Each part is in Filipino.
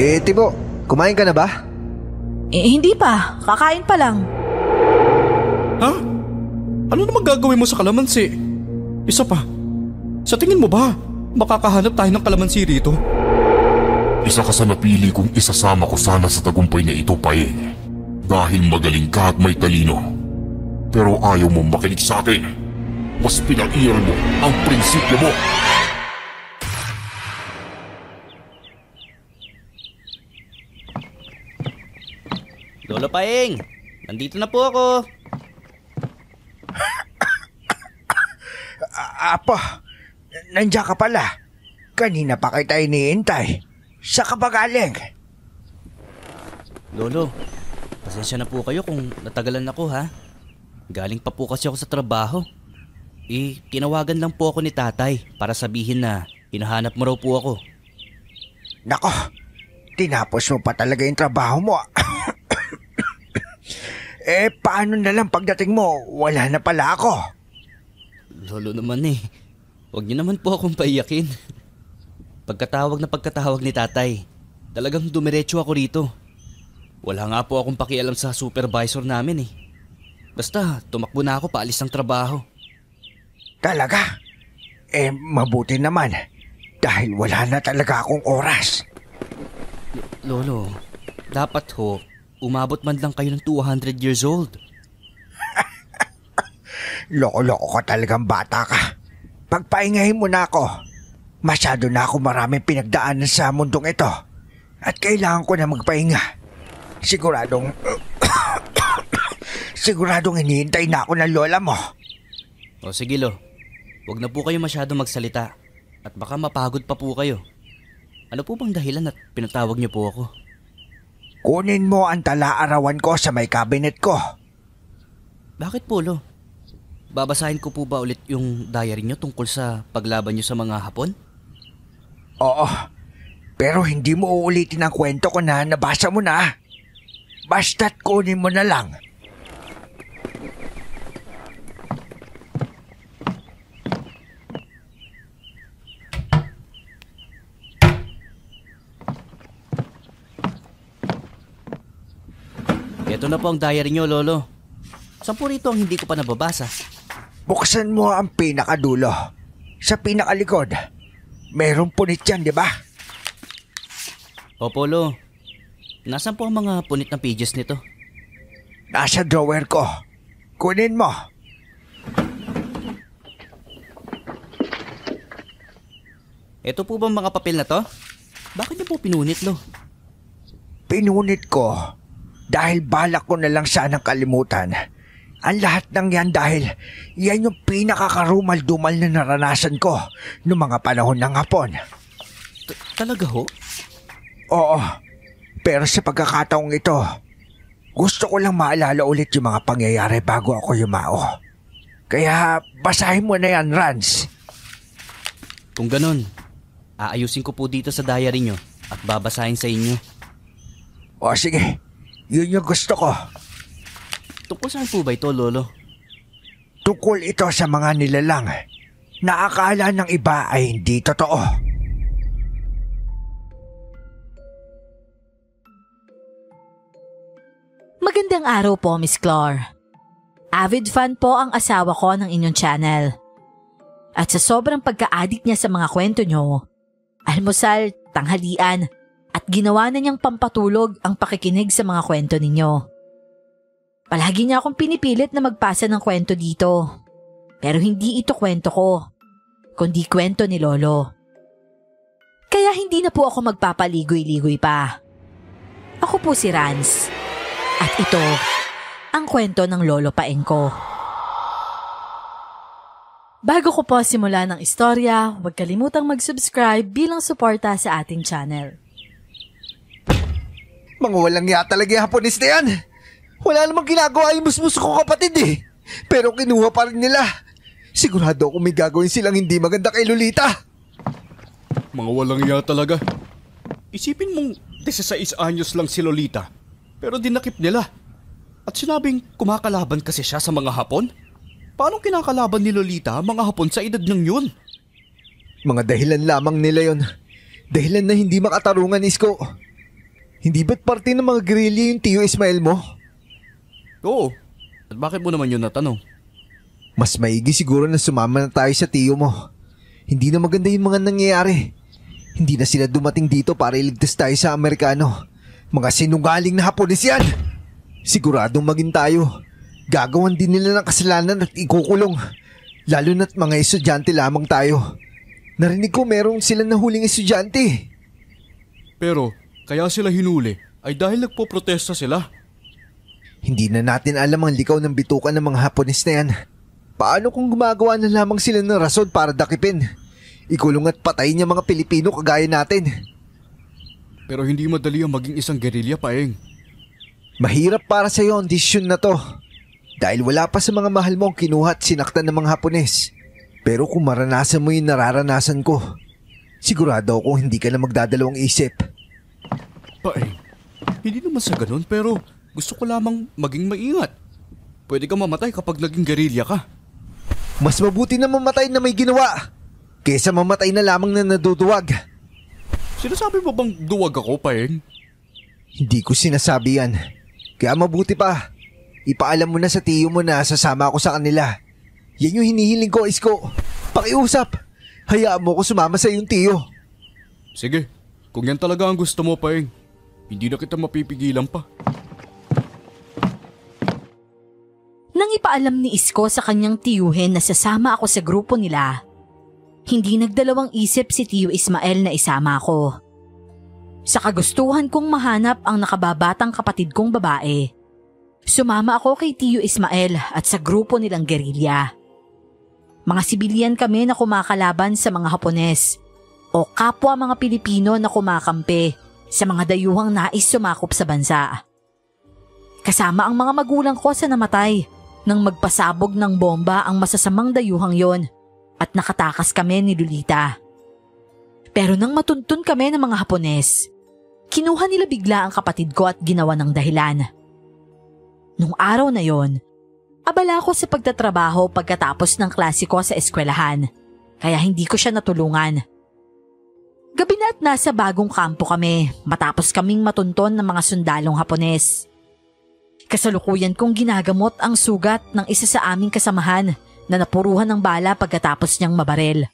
Tibo, kumain ka na ba? Hindi pa. Kakain pa lang. Ha? Ano naman gagawin mo sa kalamansi? Isa pa, sa tingin mo ba, makakahanap tayo ng kalamansi rito? Isa ka sa napili kong isasama ko sana sa tagumpay na ito, Paeng. Dahil magaling ka at may talino. Pero ayaw mo makinig sa akin. Mas pinag-iral mo ang prinsipyo mo. Lolo Paeng, nandito na po ako. Apo, nandiyan ka pala. Kanina pa kita iniintay. Sa ka ba galing? Lolo, pasensya na po kayo kung natagalan ako ha. Galing pa po kasi ako sa trabaho. Tinawagan lang po ako ni tatay para sabihin na hinahanap mo raw po ako. Nako, tinapos mo pa talaga yung trabaho mo. Paano na lang pagdating mo? Wala na pala ako. Lolo naman huwag niyo naman po akong paiyakin. Pagkatawag ni tatay, talagang dumiretso ako rito. Wala nga po akong pakialam sa supervisor namin Basta tumakbo na ako paalis ng trabaho. Talaga? Mabuti naman. Dahil wala na talaga akong oras. Lolo, dapat umabot man lang kayo ng 200 years old. Loko-loko ka talagang bata ka. Pagpahingahin mo na ako. Masyado na ako maraming pinagdaanan sa mundong ito. At kailangan ko na magpahinga. Siguradong hinihintay na ako ng lola mo. O sige lo, huwag na po kayo masyado magsalita. At baka mapagod pa po kayo. Ano po bang dahilan at pinatawag niyo po ako? Kunin mo ang tala-arawan ko sa may cabinet ko. Bakit po lo? Babasahin ko po ba ulit yung diary niyo tungkol sa paglaban niyo sa mga Hapon? Oo, pero hindi mo uulitin ang kwento ko na nabasa mo na. Basta't kunin mo na lang. Ito na po ang diary niyo, Lolo. Saan po rito ang hindi ko pa nababasa? Buksan mo ang pinakadulo. Sa pinakalikod. Merong punit yan, di ba? Opo, Lo. Nasaan po ang mga punit na pages nito? Nasa drawer ko. Kunin mo. Ito po bang mga papel na to? Bakit niyo po pinunit, Lo? Pinunit ko dahil balak ko na lang sanang kalimutan. Ang lahat ng yan dahil yan yung pinakakarumal-dumal na naranasan ko noong mga panahon ng Hapon. Talaga ho? Oo, pero sa pagkakataong ito, gusto ko lang maalala ulit yung mga pangyayari bago ako yumao. Kaya basahin mo na yan, Rans. Kung ganun, aayusin ko po dito sa diary nyo at babasahin sa inyo. O sige, yun yung gusto ko. Tungkol saan po ba ito, Lolo? Tungkol ito sa mga nilalang na akala ng iba ay hindi totoo. Magandang araw po, Miss Clore. Avid fan po ang asawa ko ng inyong channel. At sa sobrang pagka-addict niya sa mga kwento nyo, almusal, tanghalian, at ginawa na niyang pampatulog ang pakikinig sa mga kwento ninyo. Palagi niya akong pinipilit na magpasa ng kwento dito. Pero hindi ito kwento ko, kundi kwento ni Lolo. Kaya hindi na po ako magpapaligoy-ligoy pa. Ako po si Rans. At ito, ang kwento ng Lolo Paeng ko. Bago ko po simulan ng istorya, huwag kalimutang mag-subscribe bilang suporta sa ating channel. Mga walang ya talaga yung Hapones na yan. Wala namang ginagawa yung musmus ko kapatid Pero kinuha pa rin nila. Sigurado ako may gagawin silang hindi maganda kay Lolita. Mga walang iya talaga. Isipin mong 16 anyos lang si Lolita, pero dinakip nila. At sinabing kumakalaban kasi siya sa mga Hapon? Paano kinakalaban ni Lolita ang mga Hapon sa edad ng yun? Mga dahilan lamang nila yon. Dahilan na hindi makatarungan, Isko. Hindi ba't parte ng mga guerrilla yung Tio Ismael mo? Oo. At bakit mo naman yun natanong? Mas maigi siguro na sumama na tayo sa tiyo mo. Hindi na maganda yung mga nangyayari. Hindi na sila dumating dito para iligtas tayo sa Amerikano. Mga sinungaling na Hapones yan! Siguradong maging tayo. Gagawan din nila ng kasalanan at ikukulong. Lalo na't mga estudyante lamang tayo. Narinig ko merong silang nahuling estudyante. Pero kaya sila hinuli ay dahil nagpoprotesta sila. Hindi na natin alam ang likaw ng bitukan ng mga Hapones na yan. Paano kung gumagawa na lamang sila ng rason para dakipin? Ikulong at patayin niya mga Pilipino kagaya natin. Pero hindi madali ang maging isang guerrilla, Paeng. Mahirap para sa iyo ang desisyon na to. Dahil wala pa sa mga mahal mo ang kinuha at sinaktan ng mga Hapones. Pero kung maranasan mo yung nararanasan ko, sigurado ako hindi ka na magdadalawang isip. Paeng, hindi naman sa ganun pero gusto ko lamang maging maingat. Pwede ka mamatay kapag naging guerrilla ka. Mas mabuti na mamatay na may ginawa kaysa mamatay na lamang na naduduwag. Sinasabi mo bang duwag ako, Paeng? Hindi ko sinasabi yan. Kaya mabuti pa, ipaalam mo na sa tiyo mo na sasama ako sa kanila. Yan yung hinihiling ko, Isko. Pakiusap. Hayaan mo ko sumama sa iyong tiyo. Sige, kung yan talaga ang gusto mo, Paeng, hindi na kita mapipigilan pa. Nang ipaalam ni Isko sa kanyang tiyuhin na sasama ako sa grupo nila, hindi nagdalawang isip si Tiyo Ismael na isama ako. Sa kagustuhan kong mahanap ang nakababatang kapatid kong babae, sumama ako kay Tiyo Ismael at sa grupo nilang gerilya. Mga sibilyan kami na kumakalaban sa mga Hapones o kapwa mga Pilipino na kumakampi sa mga dayuhang nais sumakop sa bansa. Kasama ang mga magulang ko sa namatay nang magpasabog ng bomba ang masasamang dayuhang yon at nakatakas kami ni Lolita. Pero nang matuntun kami ng mga Hapones, kinuha nila bigla ang kapatid ko at ginawa ng dahilan. Nung araw na yon, abala ako sa pagtatrabaho pagkatapos ng klase ko sa eskwelahan, kaya hindi ko siya natulungan. Gabi na at nasa bagong kampo kami matapos kaming matunton ng mga sundalong Hapones. Kasalukuyan kong ginagamot ang sugat ng isa sa aming kasamahan na napuruhan ng bala pagkatapos niyang mabarel.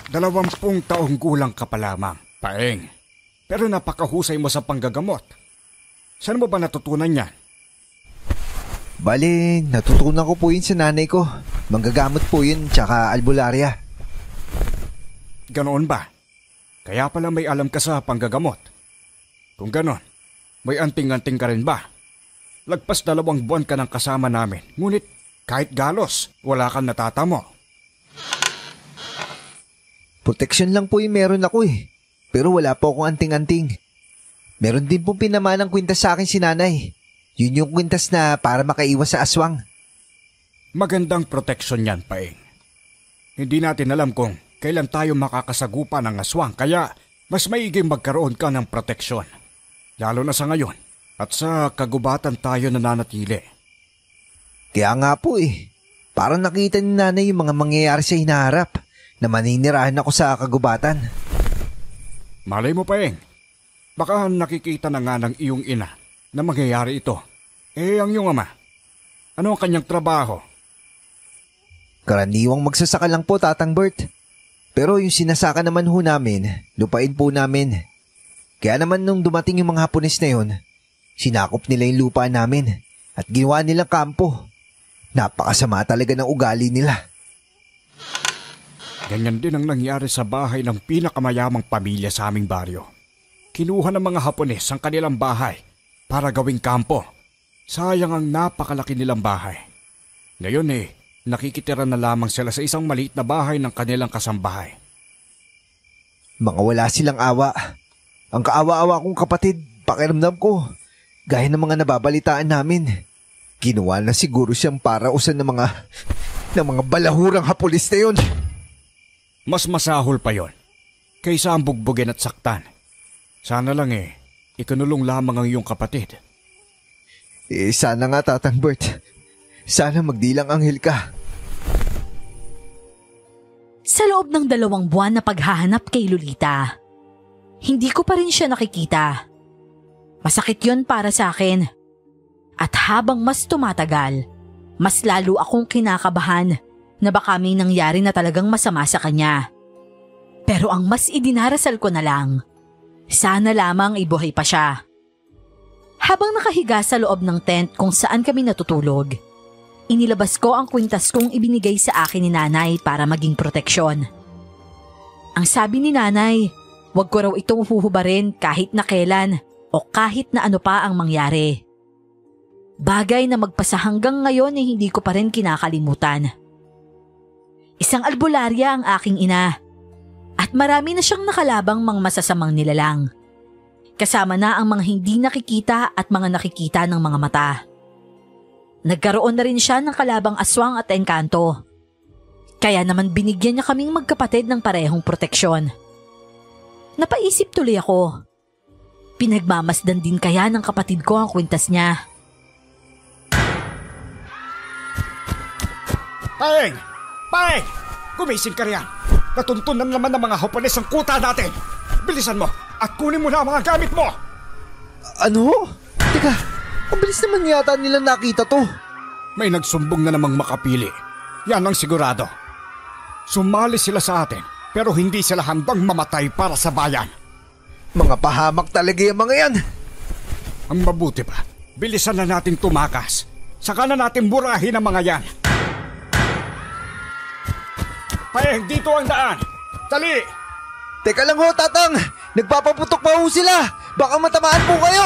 20 taong gulang ka pa lamang, Paeng. Pero napakahusay mo sa panggagamot. Saan mo ba natutunan yan? Bale, natutunan ko po yun sa nanay ko. Manggagamot po yun, tsaka albularya. Ganoon ba? Kaya pala may alam ka sa panggagamot. Kung ganon, may anting-anting ka rin ba? Lagpas 2 buwan ka ng kasama namin, ngunit kahit galos, wala kang natatamo. Proteksyon lang po yung meron ako eh. Pero wala po akong anting-anting. Meron din pong pinamanang kwintas sa akin si nanay. Yun yung kwintas na para makaiwas sa aswang. Magandang proteksyon yan, Paeng. Hindi natin alam kung kailan tayo makakasagupa ng aswang, kaya mas maiging magkaroon ka ng proteksyon. Lalo na sa ngayon at sa kagubatan tayo nananatili. Kaya nga po eh. Parang nakita ni nanay yung mga mangyayari sa hinaharap na maninirahan ako sa kagubatan. Malay mo, Paeng. Baka nakikita na nga ng iyong ina na mangyayari ito. Eh, ang iyong ama, ano ang kanyang trabaho? Karaniwang magsasaka lang po, Tatang Bert. Pero yung sinasaka naman ho namin, lupain po namin. Kaya naman nung dumating yung mga Hapones na yun, sinakop nila yung lupa namin at ginawa nilang kampo. Napakasama talaga ng ugali nila. Ganyan din ang nangyari sa bahay ng pinakamayamang pamilya sa aming baryo. Kinuha ng mga Hapones ang kanilang bahay para gawing kampo. Sayang ang napakalaki nilang bahay. Ngayon nakikitira na lamang sila sa isang maliit na bahay ng kanilang kasambahay. Mga wala silang awa. Ang kaawa-awa kong kapatid, pakiramdam ko, gaya ng mga nababalitaan namin. Ginawa na siguro siyang parausan ng mga balahurang Hapones na yun. Mas masahol pa yon kaysa ang bugbugin at saktan. Sana lang ikinulong lamang ang iyong kapatid. Sana nga, Tatang Bert. Sana magdilang anghel ka. Sa loob ng 2 buwan na paghahanap kay Lolita, Hindi ko pa rin siya nakikita. Masakit yun para sa akin. At habang mas tumatagal, mas lalo akong kinakabahan na baka may nangyari na talagang masama sa kanya. Pero ang mas idinarasal ko na lang, sana lamang ibuhay pa siya. Habang nakahiga sa loob ng tent kung saan kami natutulog, inilabas ko ang kwintas kong ibinigay sa akin ni nanay para maging proteksyon. Ang sabi ni nanay, wag ko raw itong huhubarin kahit na kailan o kahit na ano pa ang mangyari. Bagay na magpasa hanggang ngayon hindi ko pa rin kinakalimutan. Isang albularya ang aking ina at marami na siyang nakalabang mga masasamang nilalang. Kasama na ang mga hindi nakikita at mga nakikita ng mga mata. Nagkaroon na rin siya ng kalabang aswang at engkanto. Kaya naman binigyan niya kaming magkapatid ng parehong proteksyon. Napaisip tuloy ako. Pinagmamasdan din kaya ng kapatid ko ang kwintas niya. Paeng! Paeng! Gumising ka riyan! Natuntunan naman ng mga Hapones ang kuta natin! Bilisan mo at kunin mo na ang mga gamit mo! Ano? Teka, ang bilis naman yata nila nakita to. May nagsumbong na namang makapili. Yan ang sigurado. Sumali sila sa atin pero hindi sila handang mamatay para sa bayan. Mga pahamak talaga yung mga yan. Ang mabuti pa, bilisan na natin tumakas. Saka na natin burahin ang mga yan. Paeng, dito ang daan. Dali! Teka lang ho, Tatang. Nagpapaputok pa ho sila. Baka matamaan po kayo.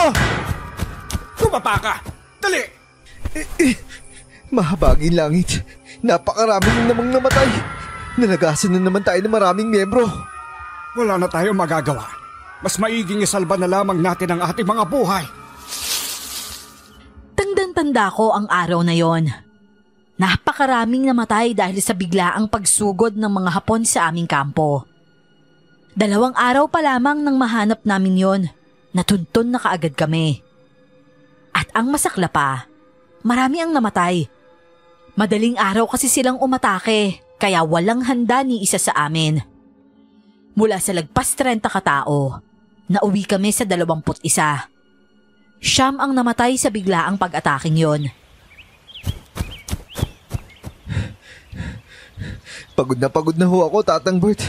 Tumapa ka! Dali! Mahabaging langit. Napakarami na namang namatay. Nalagasan na naman tayo ng maraming miyembro. Wala na tayong magagawa. Mas maiging isalba na lamang natin ang ating mga buhay. Tandang-tanda ko ang araw na yon. Napakaraming namatay dahil sa biglaang pagsugod ng mga Hapon sa aming kampo. 2 araw pa lamang nang mahanap namin yon, natuntun na kaagad kami. At ang masakla pa, marami ang namatay. Madaling araw kasi silang umatake, kaya walang handa ni isa sa amin. Mula sa lagpas 30 katao, nauwi kami sa 21. Siyam ang namatay sa biglaang pag-ataking yon. Pagod na ho ako, Tatang Bert.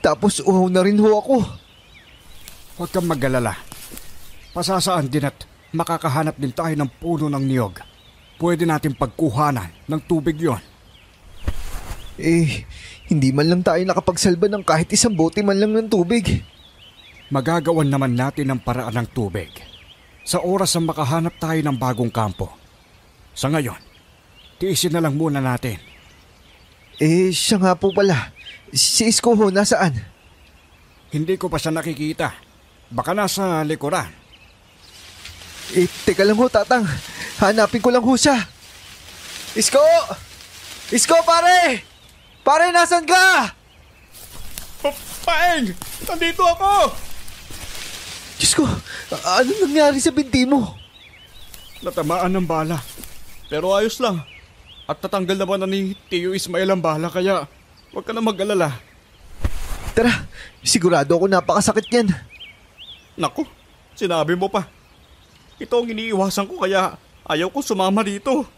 Tapos uhaw na rin ho ako. Huwag kang mag-alala. Pasasaan din at makakahanap din tayo ng puno ng niyog. Pwede natin pagkuhanan ng tubig yon. Hindi man lang tayo nakapagsalba ng kahit isang bote man lang ng tubig. Magagawan naman natin ang paraan ng tubig. Sa oras na makahanap tayo ng bagong kampo. Sa ngayon, tiisin na lang muna natin. Siya nga po pala. Si Isko ho, nasaan? Hindi ko pa siya nakikita. Baka nasa likuran. Teka lang ho, Tatang. Hanapin ko lang ho siya. Isko! Isko, pare! Pare, nasan ka? Paeng! Nandito ako! Diyos ko, ano nangyari sa binti mo? Natamaan ng bala. Pero ayos lang. At tatanggal naman na ni Tio Ismael ang bala kaya huwag ka na mag-alala. Tara, sigurado ako napakasakit yan. Naku, sinabi mo pa. Ito ang iniiwasan ko kaya ayaw ko sumama dito.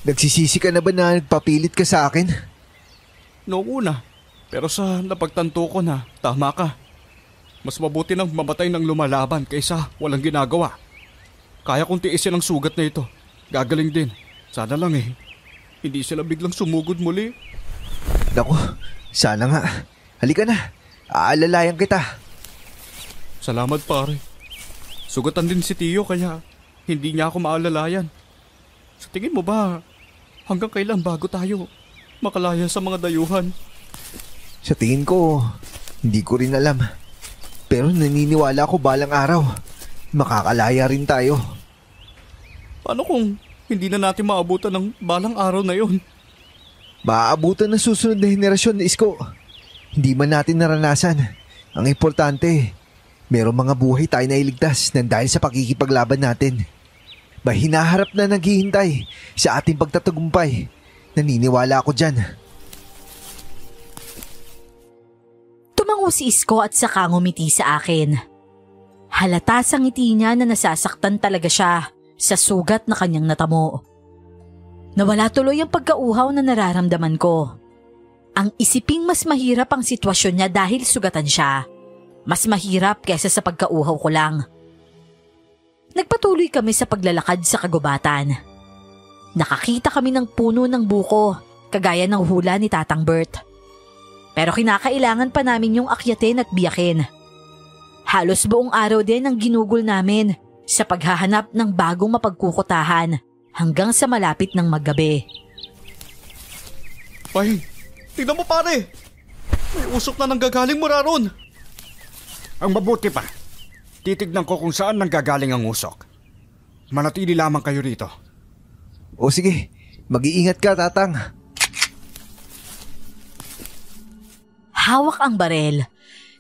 Nagsisisi ka na ba na nagpapilit ka sa akin? Noong una, pero sa napagtanto ko na tama ka. Mas mabuti nang mamatay ng lumalaban kaysa walang ginagawa. Kaya kong tiisin ang sugat na ito. Gagaling din. Sana lang hindi sila biglang sumugod muli. Naku, sana nga. Halika na, aalalayan kita. Salamat pare. Sugatan din si Tio kaya hindi niya ako maalalayan. Sa tingin mo ba, hanggang kailan bago tayo makalaya sa mga dayuhan? Sa tingin ko, hindi ko rin alam. Pero naniniwala ako balang araw, makakalaya rin tayo. Paano kung hindi na natin maabutan ng balang araw na yon? Maaabutan ng susunod na henerasyon, Isko. Hindi man natin naranasan. Ang importante, merong mga buhay tayo na iligtas nang dahil sa pakikipaglaban natin. May hinaharap na naghihintay sa ating pagtatagumpay. Naniniwala ako dyan. Tumango ko si Isko at saka ngumiti sa akin. Halata sa ngiti niya na nasasaktan talaga siya sa sugat na kanyang natamo. Nawala tuloy ang pagkauhaw na nararamdaman ko. Ang isiping mas mahirap ang sitwasyon niya dahil sugatan siya. Mas mahirap kaysa sa pagkauhaw ko lang. Nagpatuloy kami sa paglalakad sa kagubatan. Nakakita kami ng puno ng buko, kagaya ng hula ni Tatang Bert. Pero kinakailangan pa namin yung akyatin at biyakin. Halos buong araw din ang ginugol namin sa paghahanap ng bagong mapagkukutahan hanggang sa malapit ng maggabi. Pahing, tignan mo pare! May usok na nanggagaling mula ron! Ang mabuti pa, titignan ko kung saan nanggagaling ang usok. Manatili lamang kayo rito. O sige, mag-iingat ka, Tatang. Hawak ang barel.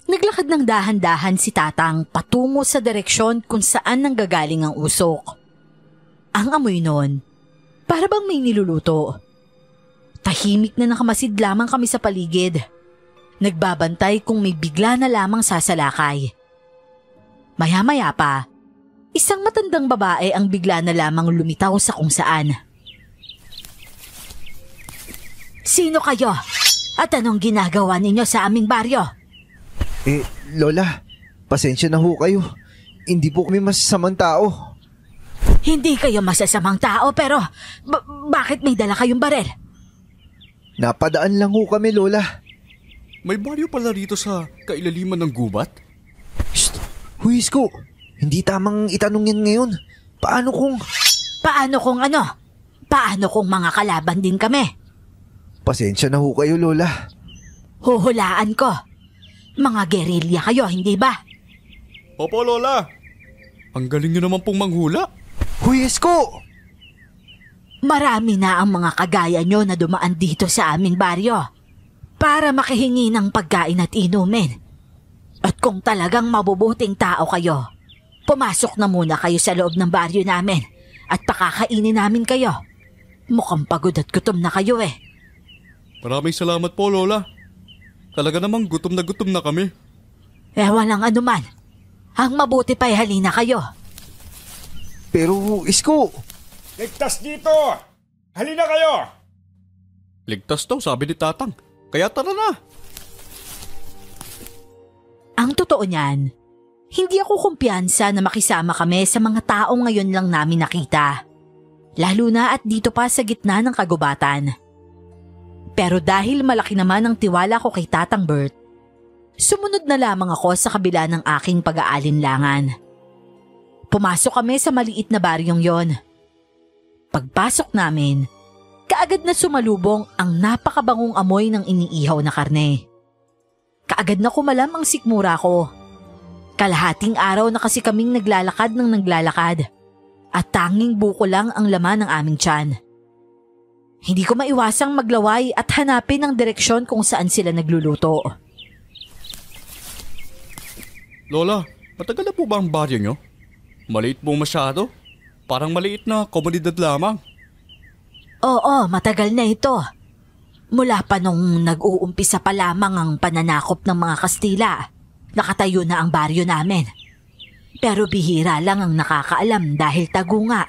Naglakad ng dahan-dahan si Tatang patungo sa direksyon kung saan nanggagaling ang usok. Ang amoy nun, para bang may niluluto. Tahimik na nakamasid lamang kami sa paligid. Nagbabantay kung may bigla na lamang sasalakay. Maya-maya pa, isang matandang babae ang bigla na lamang lumitaw sa kung saan. Sino kayo? At anong ginagawa ninyo sa aming baryo? Lola, pasensya na ho kayo. Hindi po kami masasamang tao. Hindi kayo masasamang tao pero bakit may dala kayong barel? Napadaan lang ho kami, Lola. May baryo pala rito sa kailaliman ng gubat? Shh! Huwis ko! Hindi tamang itanong yan ngayon. Paano kung... Paano kung ano? Paano kung mga kalaban din kami? Pasensya na ho kayo, Lola. Huhulaan ko. Mga gerilya kayo, hindi ba? Opo, Lola. Ang galing nyo naman pong manghula. Huwis ko! Marami na ang mga kagaya nyo na dumaan dito sa aming baryo para makihingi ng pagkain at inumin. At kung talagang mabubuting tao kayo, pumasok na muna kayo sa loob ng baryo namin at pakakainin namin kayo. Mukhang pagod at gutom na kayo eh. Maraming salamat po, Lola. Talaga namang gutom na kami. Walang anuman. Ang mabuti pa'y halina kayo. Pero, Isko... Ligtas dito! Halina kayo! Ligtas daw, sabi ni Tatang. Kaya tara na. Ang totoo niyan, hindi ako kumpiyansa na makisama kami sa mga taong ngayon lang namin nakita. Lalo na at dito pa sa gitna ng kagubatan. Pero dahil malaki naman ang tiwala ko kay Tatang Bert, sumunod na lamang ako sa kabila ng aking pag-aalinlangan. Pumasok kami sa maliit na baryong yon. Pagpasok namin, kaagad na sumalubong ang napakabangong amoy ng iniihaw na karne. Kaagad na kumalam ang sikmura ko. Kalahating araw na kasi kaming naglalakad ng naglalakad at tanging buko lang ang laman ng aming tiyan. Hindi ko maiwasang maglaway at hanapin ang direksyon kung saan sila nagluluto. Lola, matagal na po ba ang baryo nyo? Maliit po masyado. Parang maliit na komunidad lamang. Oo, matagal na ito. Mula pa nung nag-uumpisa pa lamang ang pananakop ng mga Kastila, nakatayo na ang baryo namin. Pero bihira lang ang nakakaalam dahil tago nga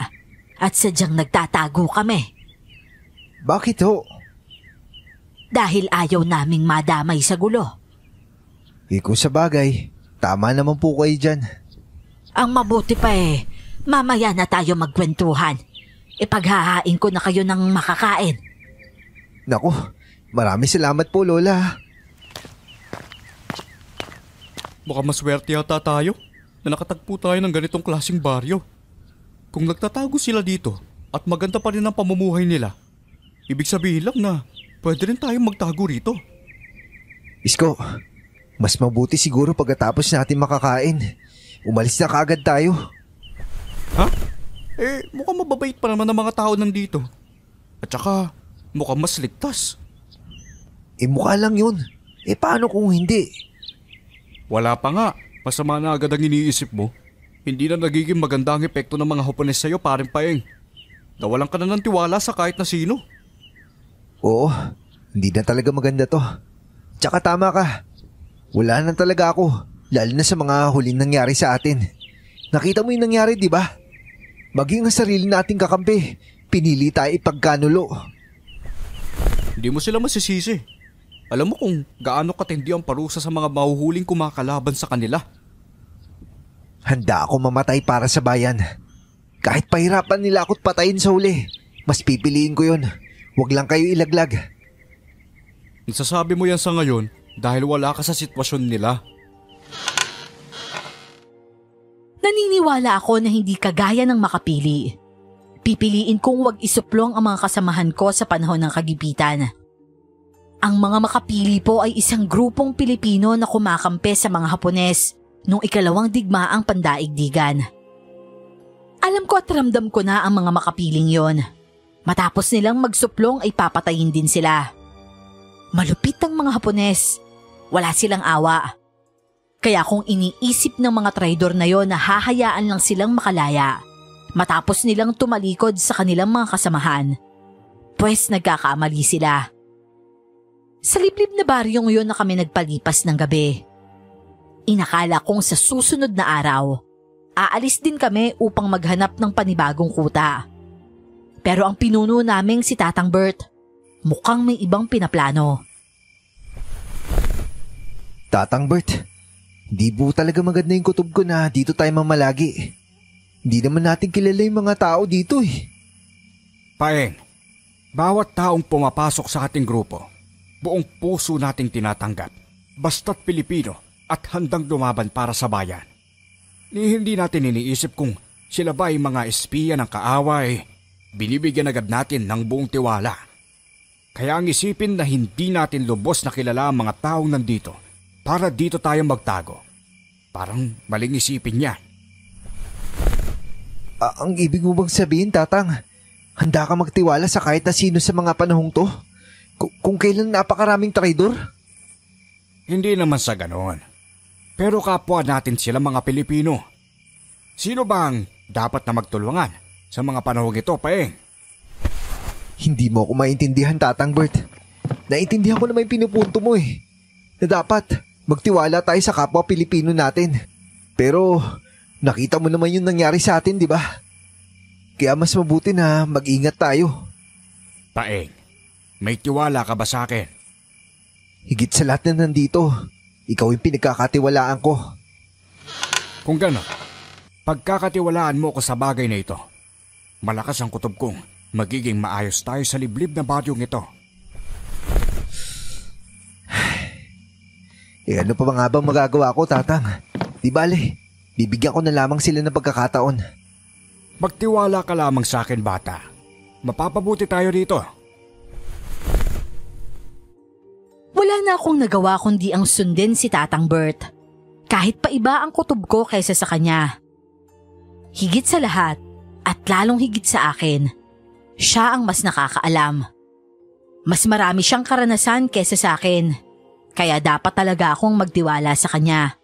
at sadyang nagtatago kami. Bakit ho? Dahil ayaw naming madamay sa gulo. Kung sa bagay, tama naman po kayo dyan. Ang mabuti pa mamaya na tayo magkwentuhan. Ipaghahain ko na kayo ng makakain. Naku, maraming salamat po, Lola. Baka maswerte yata tayo na nakatagpo tayo ng ganitong klaseng baryo. Kung nagtatago sila dito at maganda pa rin ang pamumuhay nila, ibig sabihin lang na pwede rin tayong magtago rito. Isko, mas mabuti siguro pagkatapos natin makakain. Umalis na kaagad tayo. Ha? Mukhang mababait pa naman ang mga tao nandito. At saka, mukhang mas ligtas. Mukha lang yun. Paano kung hindi? Wala pa nga. Masama na agad ang iniisip mo. Hindi na nagiging maganda ang epekto ng mga Hapones sa'yo, paring Paeng. Nawalan ka na ng tiwala sa kahit na sino. Oo, hindi na talaga maganda to. Tsaka tama ka. Wala na talaga ako, lalo na sa mga huling nangyari sa atin. Nakita mo yung nangyari, di ba? Maging ang sarili nating kakampi, pinili tayo ipagkanulo. Hindi mo sila masisisi. Alam mo kung gaano katindi ang parusa sa mga mahuhuling kumakalaban sa kanila. Handa ako mamatay para sa bayan. Kahit pahirapan nila ako't patayin sa huli, mas pipiliin ko yun. Huwag lang kayo ilaglag. Nasasabi mo yan sa ngayon dahil wala ka sa sitwasyon nila. Naniniwala ako na hindi kagaya ng makapili. Pipiliin kong wag isuplong ang mga kasamahan ko sa panahon ng kagipitan. Ang mga makapili po ay isang grupong Pilipino na kumakampi sa mga Hapones noong ikalawang digmaang pandaigdigan. Alam ko at ramdam ko na ang mga makapiling yon. Matapos nilang magsuplong ay papatayin din sila. Malupit ang mga Hapones. Wala silang awa. Kaya kung iniisip ng mga traidor na yon na hahayaan lang silang makalaya matapos nilang tumalikod sa kanilang mga kasamahan, pues nagkakamali sila. Sa liblib na baryong yon na kami nagpalipas ng gabi. Inakala kong sa susunod na araw, aalis din kami upang maghanap ng panibagong kuta. Pero ang pinuno naming si Tatang Bert, mukhang may ibang pinaplano. Tatang Bert, di po talaga maganda yung kutob ko na dito tayo mamalagi. Hindi naman natin kilala yung mga tao dito eh. Paeng, bawat taong pumapasok sa ating grupo, buong puso nating tinatanggap, basta't Pilipino at handang lumaban para sa bayan. Hindi natin iniisip kung sila ba ay mga espiya ng kaaway, binibigyan agad natin ng buong tiwala. Kaya ang isipin na hindi natin lubos na kilala ang mga taong nandito para dito tayo magtago. Parang maling isipin niya. Ang ibig mo bang sabihin, Tatang, handa ka magtiwala sa kahit na sino sa mga panahong to? Kung kailan napakaraming traidor? Hindi naman sa ganoon. Pero kapwa natin sila mga Pilipino. Sino bang dapat na magtulungan sa mga panahong ito, Paeng? Hindi mo ako maintindihan, Tatang Bert. Naintindihan ko naman yung pinupunto mo eh. Na dapat magtiwala tayo sa kapwa Pilipino natin. Pero nakita mo naman yung nangyari sa atin, di ba? Kaya mas mabuti na mag-ingat tayo. Paeng, may tiwala ka ba sa akin? Higit sa lahat na nandito, ikaw yung pinagkakatiwalaan ko. Kung gano'n, pagkakatiwalaan mo ko sa bagay na ito, malakas ang kutob kong magiging maayos tayo sa liblib na baryong ito. Ano pa ba nga bang magagawa ko, Tatang? Di bale, bibigyan ko na lamang sila ng pagkakataon. Magtiwala ka lamang sa akin, bata. Mapapabuti tayo dito. Wala na akong nagawa kundi ang sundin si Tatang Bert. Kahit pa iba ang kutob ko kaysa sa kanya. Higit sa lahat, at lalong higit sa akin, siya ang mas nakakaalam. Mas marami siyang karanasan kaysa sa akin, kaya dapat talaga akong magtiwala sa kanya.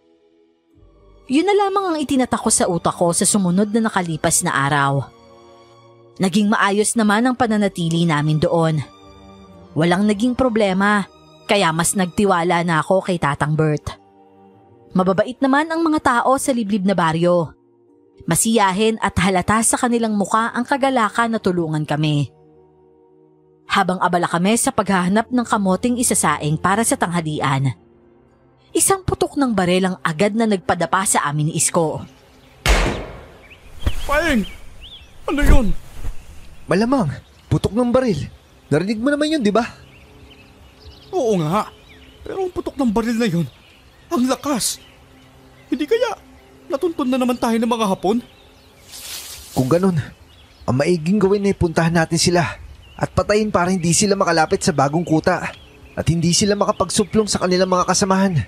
Yun na lamang ang itinatak ko sa utak ko sa sumunod na nakalipas na araw. Naging maayos naman ang pananatili namin doon. Walang naging problema, kaya mas nagtiwala na ako kay Tatang Bert. Mababait naman ang mga tao sa liblib na baryo. Masiyahin at halata sa kanilang muka ang kagalakan na tulungan kami. Habang abala kami sa paghahanap ng kamoting isasaing para sa tanghalian, isang putok ng barel ang agad na nagpadapa sa amin ni Isko. Paeng! Ano yun? Malamang, putok ng baril. Narinig mo naman yun, di ba? Oo nga. Pero ang putok ng baril na yun, ang lakas. Hindi kaya natuntun na naman tayo ng mga Hapon? Kung ganun, ang maiging gawin ay puntahan natin sila at patayin para hindi sila makalapit sa bagong kuta at hindi sila makapagsuplong sa kanilang mga kasamahan.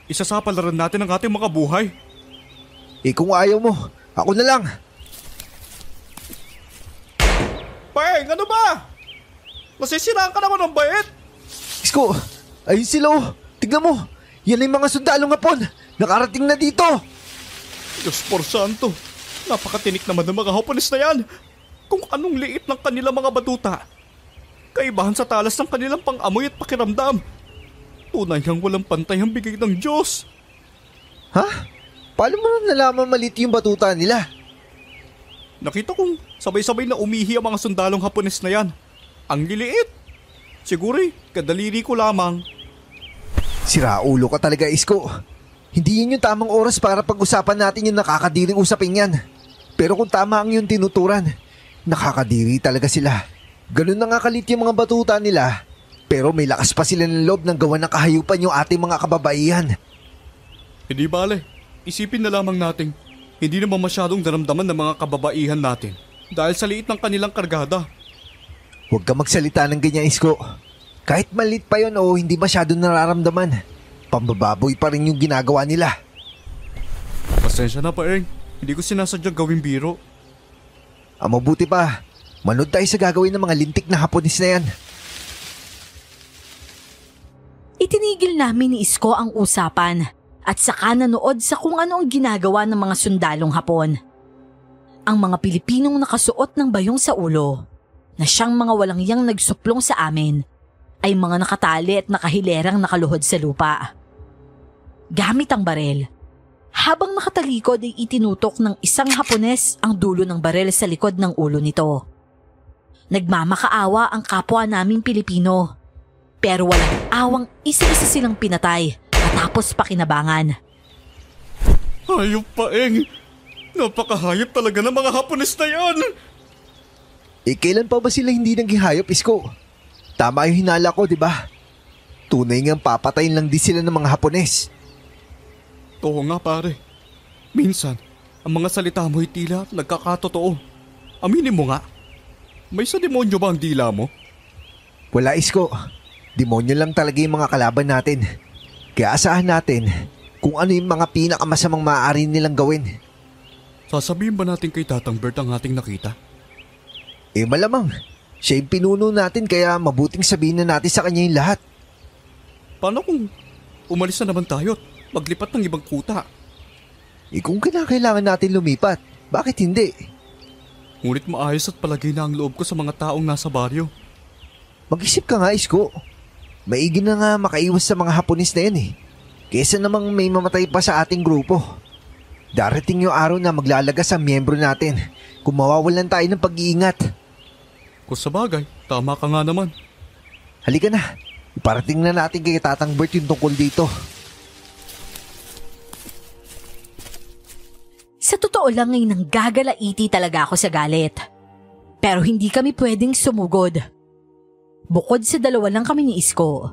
Isasapalaran natin ang ating mga buhay. Kung ayaw mo, ako na lang. Paeng, ano ba? Masisiraan ka naman ng bait. Isko, ayun sila oh. Tignan mo, yan ay mga sundalong Hapon. Nakarating na dito. Diyos por santo, napakatinik naman ng mga Hapones na yan. Kung anong liit ng kanilang mga batuta. Kaibahan sa talas ng kanilang pang-amoy at pakiramdam. Tunay kang walang pantay ang bigay ng Diyos. Ha? Paano mo na nalaman maliit yung batuta nila? Nakita kong sabay-sabay na umihi ang mga sundalong Hapones na yan. Ang liliit. Siguro kadaliri ko lamang. Siraulo ka talaga, Isko. Hindi yun yung tamang oras para pag-usapan natin yung nakakadiring usapin yan. Pero kung tama ang yung tinuturan, nakakadiri talaga sila. Ganun na nga kalit yung mga batuta nila. Pero may lakas pa sila ng loob ng gawa ng kahayupan yung ating mga kababaihan. Hindi bale, isipin na lamang natin. Hindi naman masyadong daramdaman ng mga kababaihan natin dahil sa liit ng kanilang kargada. Huwag ka magsalita ng ganyan, Isko. Kahit maliit pa yun o hindi masyadong nararamdaman, pambababoy pa rin yung ginagawa nila. Pasensya na pa, Eng. Hindi ko sinasadyang gawing biro. Ang mabuti pa, manood tayo sa gagawin ng mga lintik na Hapones na yan. Itinigil namin ni Isko ang usapan at saka nanood sa kung ano ang ginagawa ng mga sundalong Hapon. Ang mga Pilipinong nakasuot ng bayong sa ulo na siyang mga walangyang nagsuplong sa amin ay mga nakatali at nakahilerang nakaluhod sa lupa. Gamit ang barel, habang nakatalikod ay itinutok ng isang Hapones ang dulo ng barel sa likod ng ulo nito. Nagmamakaawa ang kapwa naming Pilipino, pero walang awang isa-isa silang pinatay matapos pakinabangan. Hayop pa, Eng. Napakahayop talaga ng mga Hapones na yan. Kailan pa ba sila hindi naging hayop, Isko? Tama yung hinala ko, di ba? Tunay ngang papatayin lang din sila ng mga Hapones. Oo nga, pare. Minsan, ang mga salita mo'y tila nagkakatotoo. Aminin mo nga, may sa demonyo ba ang dila mo? Wala, Isko. Demonyo lang talaga yung mga kalaban natin. Kaya asahan natin kung ano yung mga pinakamasamang maaari nilang gawin. Sasabihin ba natin kay Tatang Bert ang ating nakita? Malamang. Siya yung pinuno natin kaya mabuting sabihin na natin sa kanya yung lahat. Paano kung umalis na naman tayo at maglipat ng ibang kuta? Kung kinakailangan natin lumipat, bakit hindi? Ngunit maayos at palagay na ang loob ko sa mga taong nasa baryo. Mag-isip ka nga, Isko. Maigi na nga makaiwas sa mga Hapones na yan Kesa namang may mamatay pa sa ating grupo. Darating yung araw na maglalagas ang miyembro natin kung mawawalan tayo ng pag-iingat. Kung sa bagay, tama ka nga naman. Halika na, iparating na natin kay Tatang Bert yung tungkol dito. Sa totoo lang ay nanggagalaiti talaga ako sa galit. Pero hindi kami pwedeng sumugod. Bukod sa dalawa lang kami ni Isko,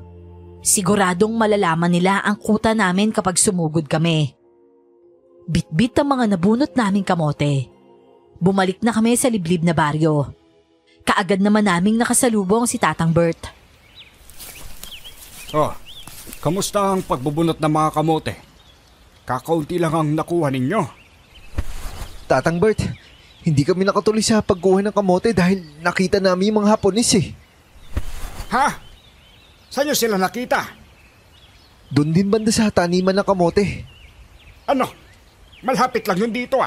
siguradong malalaman nila ang kuta namin kapag sumugod kami. Bitbit ang mga nabunot naming kamote. Bumalik na kami sa liblib na baryo. Kaagad naman naming nakasalubong si Tatang Bert. Oh, kamusta ang pagbubunot ng mga kamote? Kakaunti lang ang nakuha ninyo. Tatang Bert, hindi kami nakatuloy sa pagkuha ng kamote dahil nakita namin yung mga Hapones Ha? Saan nyo sila nakita? Doon din banda sa taniman ng kamote. Ano? Malapit lang yun dito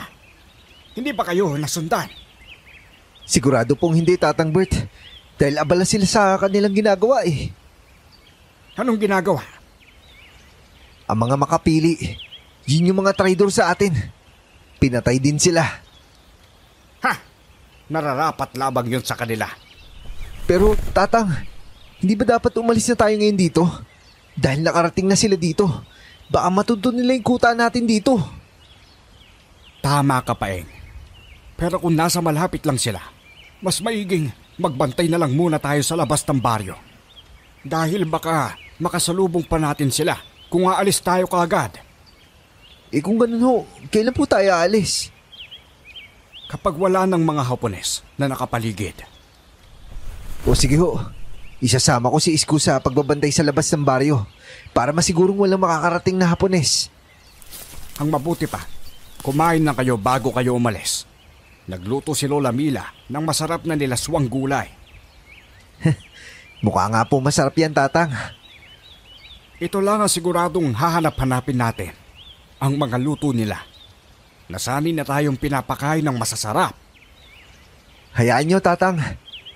Hindi ba kayo nasundan? Sigurado pong hindi, Tatang Bert. Dahil abala sila sa kanilang ginagawa Anong ginagawa? Ang mga makapili, yun yung mga traidor sa atin. Pinatay din sila. Ha? Nararapat labang yun sa kanila. Pero, Tatang, hindi ba dapat umalis na tayo ngayon dito? Dahil nakarating na sila dito. Baka matuntun nila yung kuta natin dito. Tama ka pa, Eng. Pero kung nasa malapit lang sila, mas maiging magbantay na lang muna tayo sa labas ng baryo. Dahil baka makasalubong pa natin sila kung aalis tayo kaagad. Kung ganun ho, kailan po tayo aalis? Kapag wala ng mga Hapones na nakapaligid. O sige ho, isasama ko si Isko sa pagbabantay sa labas ng baryo para masigurong walang makakarating na Hapones. Ang mabuti pa, kumain na kayo bago kayo umalis. Nagluto si Lola Mila ng masarap na nilaswang gulay. Mukha nga po masarap yan, Tatang. Ito lang ang siguradong hahanap-hanapin natin. Ang mga luto nila. Nasanay na tayong pinapakain ng masasarap. Hayaan nyo, Tatang.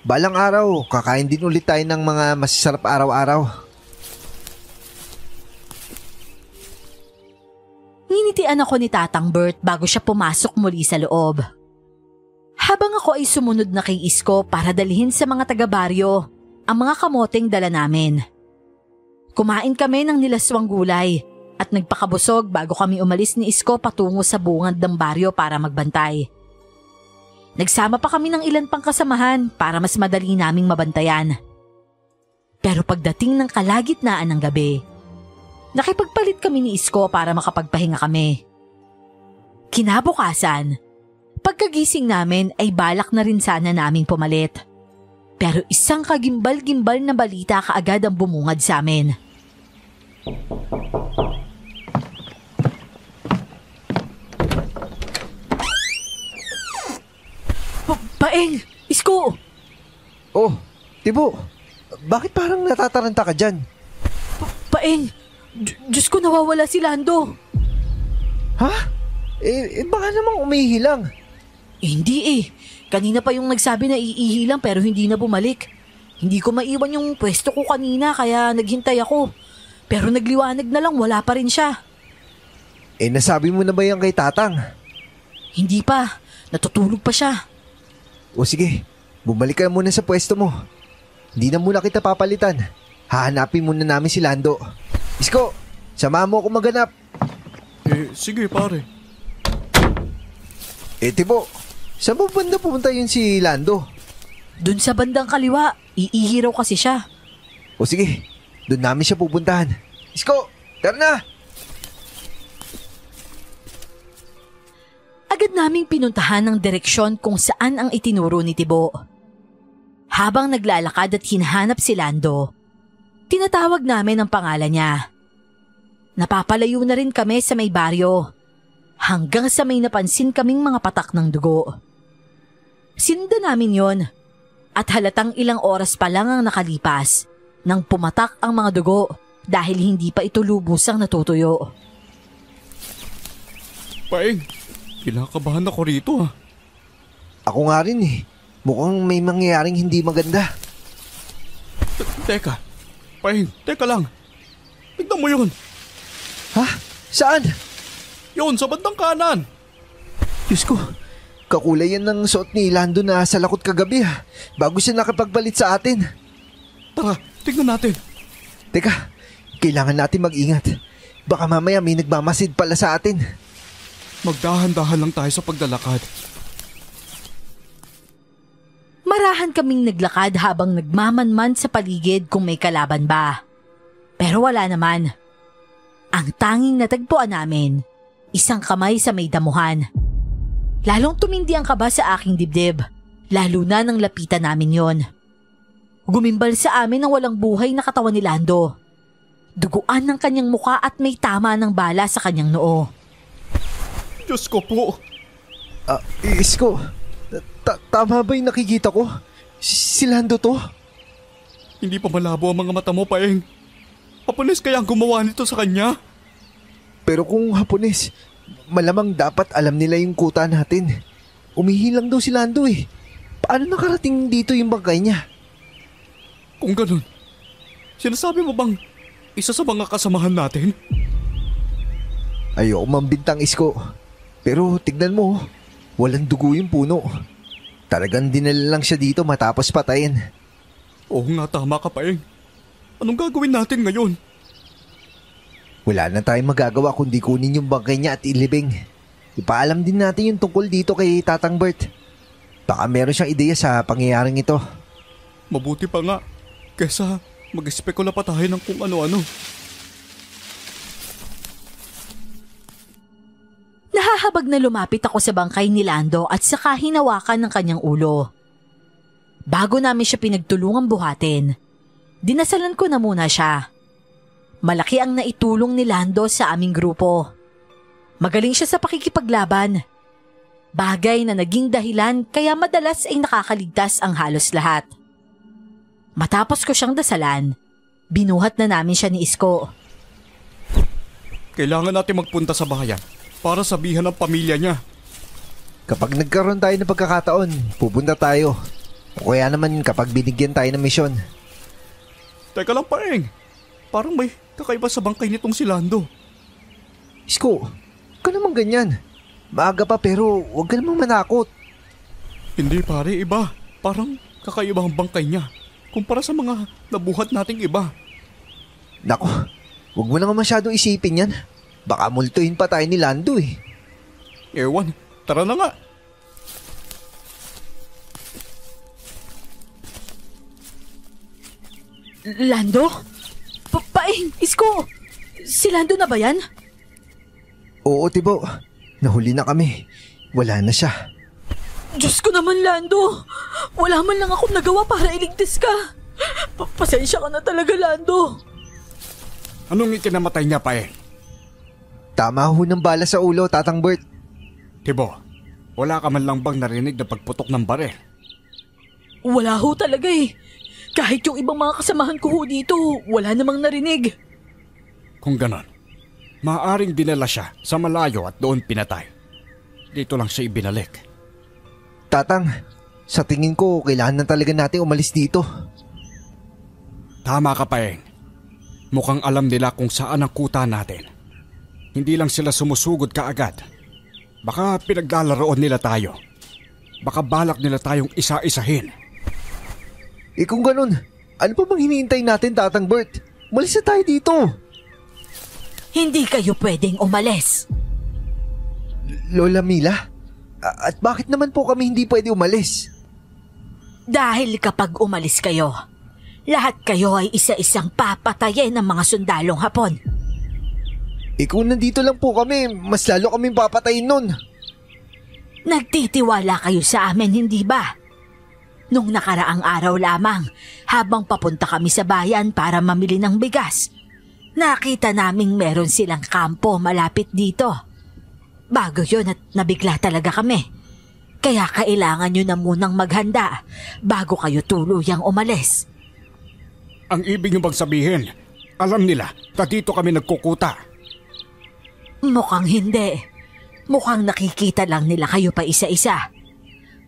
Balang araw, kakain din ulit tayo ng mga masasarap araw-araw. Nangitian ako ni Tatang Bert bago siya pumasok muli sa loob. Habang ako ay sumunod na kay Isko para dalhin sa mga taga-baryo ang mga kamoteng dala namin. Kumain kami ng nilaswang gulay at nagpakabusog bago kami umalis ni Isko patungo sa bungad ng baryo para magbantay. Nagsama pa kami ng ilan pang kasamahan para mas madali naming mabantayan. Pero pagdating ng kalagitnaan ng gabi, nakipagpalit kami ni Isko para makapagpahinga kami. Kinabukasan, pagkagising namin ay balak na rin sana naming pumalit. Pero isang kagimbal-gimbal na balita kaagad ang bumungad sa amin. Paeng! Isko! Oh, Tibo, bakit parang natataranta ka dyan? Paeng! Diyos ko, nawawala si Lando! Ha? Baka namang umihilang. Hindi eh. Kanina pa yung nagsabi na iihilang pero hindi na bumalik. Hindi ko maiwan yung pwesto ko kanina kaya naghintay ako. Pero nagliwanag na lang, wala pa rin siya. Nasabi mo na ba yan kay Tatang? Hindi pa. Natutulog pa siya. O sige, bumalik ka muna sa pwesto mo. Hindi na muna kita papalitan. Hahanapin muna namin si Lando. Isko, samahan mo ako maghanap. Sige pare. Tibo, saan mo banda pumunta yun si Lando? Dun sa bandang kaliwa, iihi raw kasi siya. O sige, doon namin siya pupuntahan. Isko, tara na! Agad naming pinuntahan ng direksyon kung saan ang itinuro ni Tibo. Habang naglalakad at hinahanap si Lando, tinatawag namin ang pangalan niya. Napapalayo na rin kami sa may baryo, hanggang sa may napansin kaming mga patak ng dugo. Sinundan namin yon, at halatang ilang oras pa lang ang nakalipas nang pumatak ang mga dugo dahil hindi pa ito lubusang natutuyo. Paeng, kinakabahan ako rito ha. Ako nga rin eh. Mukhang may mangyayaring hindi maganda. Teka, Paeng, teka lang. Tignan mo yun. Ha? Saan? Yun, sa bandang kanan. Diyos ko, kakulay yan ng suot ni Lando na sa lakot kagabi ha. Bago siya nakapagbalit sa atin. Tara, tignan natin. Teka, kailangan natin mag-ingat. Baka mamaya may nagmamasid pala sa atin. Magdahan-dahan lang tayo sa paglalakad. Marahan kaming naglakad habang nagmamanman sa paligid kung may kalaban ba. Pero wala naman. Ang tanging natagpuan namin, isang kamay sa may damuhan. Lalong tumindi ang kaba sa aking dibdib, lalo na nang lapitan namin yon. Gumimbal sa amin ang walang buhay na katawan ni Lando. Duguan ng kanyang muka at may tama ng bala sa kanyang noo. Diyos ko po. Isko, tama ba yung nakikita ko? Si Lando to? Hindi pa malabo ang mga mata mo, Paeng. Hapones kaya ang gumawa nito sa kanya? Pero kung Hapones, malamang dapat alam nila yung kuta natin. Umihilang daw si Lando eh. Paano nakarating dito yung bangkay niya? Kung ganun, sinasabi mo bang isa sa mga kasamahan natin? Ayoko mambintang, Isko. Pero tignan mo, walang dugo yung puno. Talagang dinala lang siya dito matapos patayin. Oo nga, tama ka, Paeng. Anong gagawin natin ngayon? Wala na tayong magagawa kundi kunin yung bangkay niya at ilibing. Ipaalam din natin yung tungkol dito kay Tatang Bert. Baka meron siyang ideya sa pangyayaring ito. Mabuti pa nga, kesa mag-espekula pa tayo ng kung ano-ano. Nahahabag na lumapit ako sa bangkay ni Lando at saka hinawakan ng kanyang ulo. Bago namin siya pinagtulungang buhatin, dinasalan ko na muna siya. Malaki ang naitulong ni Lando sa aming grupo. Magaling siya sa pakikipaglaban. Bagay na naging dahilan kaya madalas ay nakakaligtas ang halos lahat. Matapos ko siyang dasalan, binuhat na namin siya ni Isko. Kailangan natin magpunta sa bayan para sabihan ang pamilya niya. Kapag nagkaroon tayo ng pagkakataon, pupunta tayo. O kaya naman kapag binigyan tayo ng misyon. Teka lang, Paeng. Parang may kakaiba sa bangkay nitong si Lando. Isko, ka namang ganyan. Maaga pa pero huwag ka namang manakot. Hindi pare, iba. Parang kakaiba ang bangkay niya kumpara sa mga nabuhat nating iba. Nako, huwag mo na nga masyadong isipin yan. Baka multuhin pa tayo ni Lando eh. Ewan, tara na nga. Lando? Paing, Isko! Si Lando na ba yan? Oo, Tibo. Nahuli na kami. Wala na siya. Diyos ko naman, Lando! Wala man lang akong nagawa para iligtas ka. Pasensya ka na talaga, Lando. Anong ikinamatay niya, Paeng? Tama ho ng bala sa ulo, Tatang Bert. Tibo, wala ka man lang bang narinig na pagputok ng baril? Wala ho talaga eh. Kahit yung ibang mga kasamahan ko ho dito, wala namang narinig. Kung ganon, maaaring dinala siya sa malayo at doon pinatay. Dito lang siya ibinalik. Tatang, sa tingin ko, kailangan na talaga natin umalis dito. Tama ka, Paeng. Mukhang alam nila kung saan ang kuta natin. Hindi lang sila sumusugod kaagad. Baka pinaglalaroon nila tayo. Baka balak nila tayong isa-isahin. Kung ganun, ano pa bang hinihintay natin, Tatang Bert? Umalis na tayo dito. Hindi kayo pwedeng umalis. Lola Mila? At bakit naman po kami hindi pwede umalis? Dahil kapag umalis kayo, lahat kayo ay isa-isang papatayin ng mga sundalong Hapon. Kung nandito lang po kami, mas lalo kaming papatayin nun. Nagtitiwala kayo sa amin, hindi ba? Nung nakaraang araw lamang, habang papunta kami sa bayan para mamili ng bigas, nakita naming meron silang kampo malapit dito. Bago yun at nabigla talaga kami. Kaya kailangan nyo na munang maghanda bago kayo tuluyang umalis. Ang ibig nyo bang sabihin, alam nila na dito kami nagkukuta? Mukhang hindi. Mukhang nakikita lang nila kayo pa isa-isa.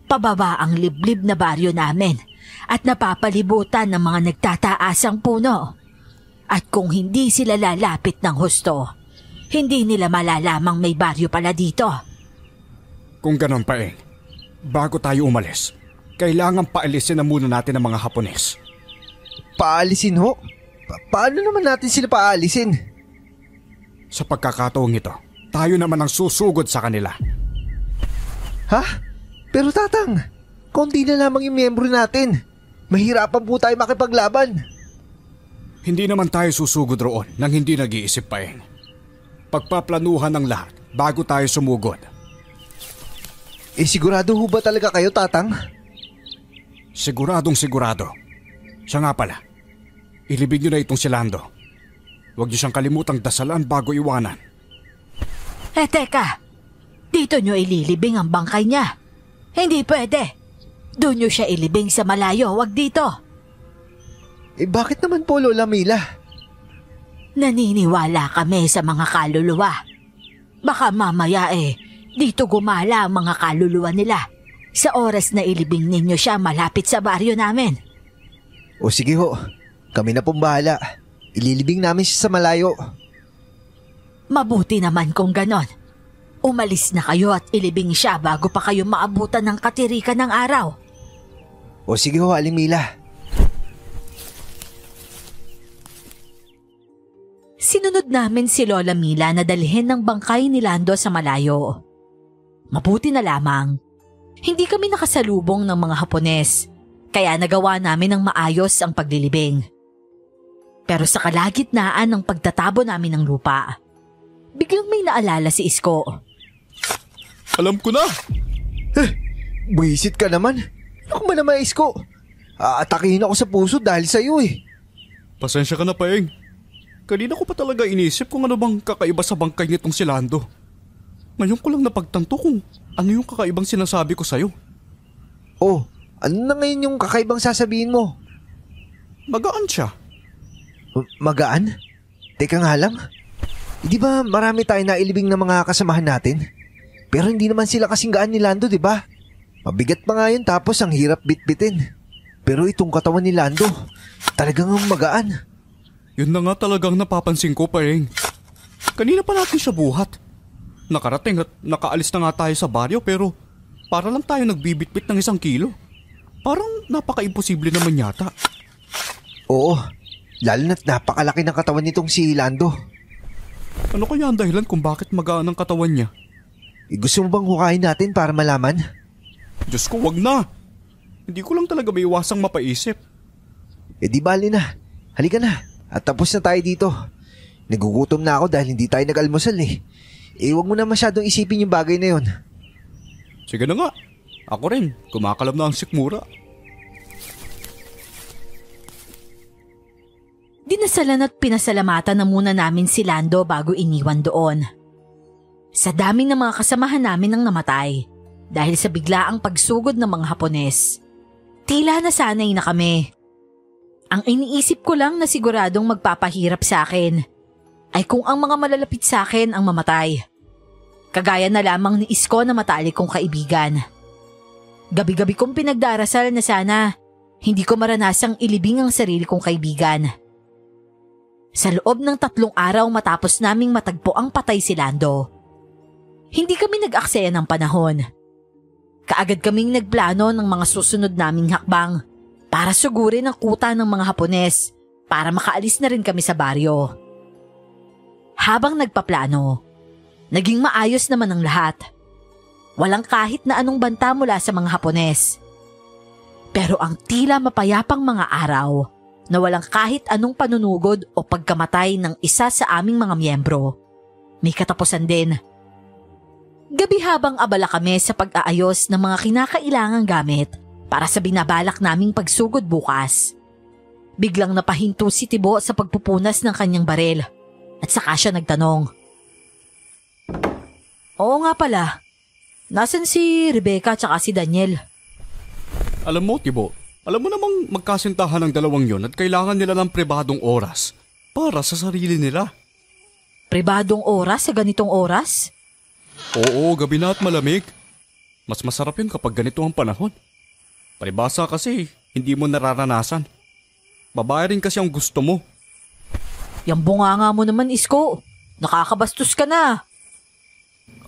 Pababa ang liblib na baryo namin at napapalibutan ng mga nagtataasang puno. At kung hindi sila lalapit ng husto, hindi nila malalamang may baryo pala dito. Kung ganon, Paeng, bago tayo umalis, kailangan paalisin na muna natin ang mga Hapones. Paalisin ho? Paano naman natin sila paalisin? Sa pagkakataong ito, tayo naman ang susugod sa kanila. Ha? Pero Tatang, konti na lamang yung miyembro natin. Mahirapan po tayo makipaglaban. Hindi naman tayo susugod roon nang hindi nag-iisip, Paeng. Pagpaplanuhan ng lahat bago tayo sumugod. Sigurado ho ba talaga kayo, Tatang? Siguradong sigurado. Siya nga pala, ilibig nyo na itong si Lando. Huwag niyo siyang kalimutang dasalan bago iwanan. Teka, dito nyo ililibing ang bangkay niya. Hindi pwede. Doon nyo siya ilibing sa malayo, wag dito. Bakit naman po, Lola Mila? Naniniwala kami sa mga kaluluwa. Baka mamaya dito gumala ang mga kaluluwa nila sa oras na ilibing ninyo siya malapit sa baryo namin. O sige ho, kami na pong bahala. Ililibing namin siya sa malayo. Mabuti naman kung ganon. Umalis na kayo at ilibing siya bago pa kayo maabutan ng katirikan ng araw. O sige ho, Aling Mila. Sinunod namin si Lola Mila na dalhin ng bangkay ni Lando sa malayo. Mabuti na lamang, hindi kami nakasalubong ng mga Hapones, kaya nagawa namin ng maayos ang paglilibing. Pero sa kalagitnaan ng pagtatabo namin ng lupa, biglang may naalala si Isko. Alam ko na! Buisit ka naman. Ako ba naman, Isko? Atakihin ako sa puso dahil sa iyo eh. Pasensya ka na, Paeng. Kanina ko pa talaga inisip kung ano bang kakaiba sa bangkay nitong si Lando. Ngayon ko lang napagtanto kung ano yung kakaibang sinasabi ko sa'yo. Oh, ano na ngayon yung kakaibang sasabihin mo? Magaan siya. Magaan? Teka nga lang. Di ba marami tayo na ilibing ng mga kasamahan natin? Pero hindi naman sila kasing gaan ni Lando, di ba? Mabigat pa nga yun tapos ang hirap bitbitin. Pero itong katawan ni Lando, talagang magaan. Yun na nga talagang napapansin ko, Paeng. Kanina pa natin siya buhat. nakarating at nakaalis na nga tayo sa baryo pero para lang tayo nagbibitbit ng 1 kilo. Parang napaka-imposible naman yata. Oo, lalo na't napakalaki ng katawan nitong si Lando. Ano kaya ang dahilan kung bakit magaan ang katawan niya? Gusto mo bang hukayin natin para malaman? Diyos ko, wag na. Hindi ko lang talaga may iwasang mapaisip. Di bali na. Halika na. At tapos na tayo dito. Nagugutom na ako dahil hindi tayo nag-almusal eh. Huwag mo na masyadong isipin yung bagay na yon. Sige na nga. Ako rin. Kumakalam na ang sikmura. Dinasalan at pinasalamatan na muna namin si Lando bago iniwan doon. Sa dami ng mga kasamahan namin ang namatay dahil sa biglaang pagsugod ng mga Hapones. Tila nasanay na kami. Ang iniisip ko lang na siguradong magpapahirap sa akin ay kung ang mga malalapit sa akin ang mamatay. Kagaya na lamang ni Isko na matalik kong kaibigan. Gabi-gabi kong pinagdarasal na sana hindi ko maranasang ilibing ang sarili kong kaibigan. Sa loob ng 3 araw matapos naming matagpo ang patay si Lando, hindi kami nag-aksaya ng panahon. Kaagad kaming nagplano ng mga susunod naming hakbang para sugurin ang kuta ng mga Hapones para makaalis na rin kami sa baryo. Habang nagpaplano, naging maayos naman ang lahat. Walang kahit na anong banta mula sa mga Hapones. Pero ang tila mapayapang mga araw na walang kahit anong panunugod o pagkamatay ng isa sa aming mga miyembro, may katapusan din. Gabi habang abala kami sa pag-aayos ng mga kinakailangang gamit para sa binabalak naming pagsugod bukas, biglang napahinto si Tibo sa pagpupunas ng kanyang baril at saka siya nagtanong. Oo nga pala, nasan si Rebecca at saka si Daniel? Alam mo, Tibo, alam mo namang magkasintahan ng dalawang yon at kailangan nila ng pribadong oras para sa sarili nila. Pribadong oras sa ganitong oras? Oo, gabi na at malamig. Mas masarap yun kapag ganito ang panahon. Palibasa kasi, hindi mo nararanasan. Babae rin kasi ang gusto mo. Yang bunganga mo naman, Isko. Nakakabastos ka na.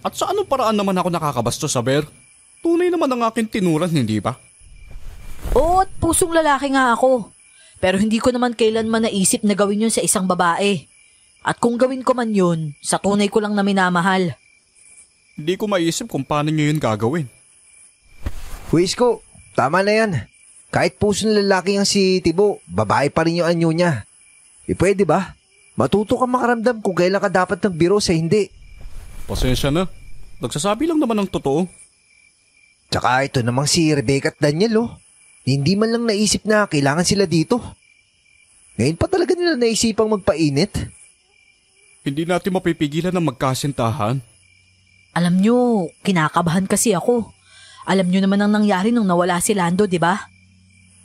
At sa anong paraan naman ako nakakabastos, Aber? Tunay naman ang aking tinuran, hindi ba? Oo, at pusong lalaki nga ako. Pero hindi ko naman kailanman naisip na gawin yun sa isang babae. At kung gawin ko man yun, sa tunay ko lang na minamahal. Hindi ko maisip kung paano nyo yun gagawin. Huwis ko, tama na yan. Kahit puso ng lalaki ang si Tibo, babae pa rin yung anyo niya. Pwede ba? Matuto ka makaramdam kung kailan ka dapat nagbiro sa hindi. Pasensya na. Nagsasabi lang naman ng totoo. Tsaka ito namang si Rebecca at Daniel Hindi man lang naisip na kailangan sila dito. Ngayon pa talaga nila naisipang magpainit. Hindi natin mapipigilan na magkasintahan. Alam nyo, kinakabahan kasi ako. Alam nyo naman ang nangyari nung nawala si Lando, di ba?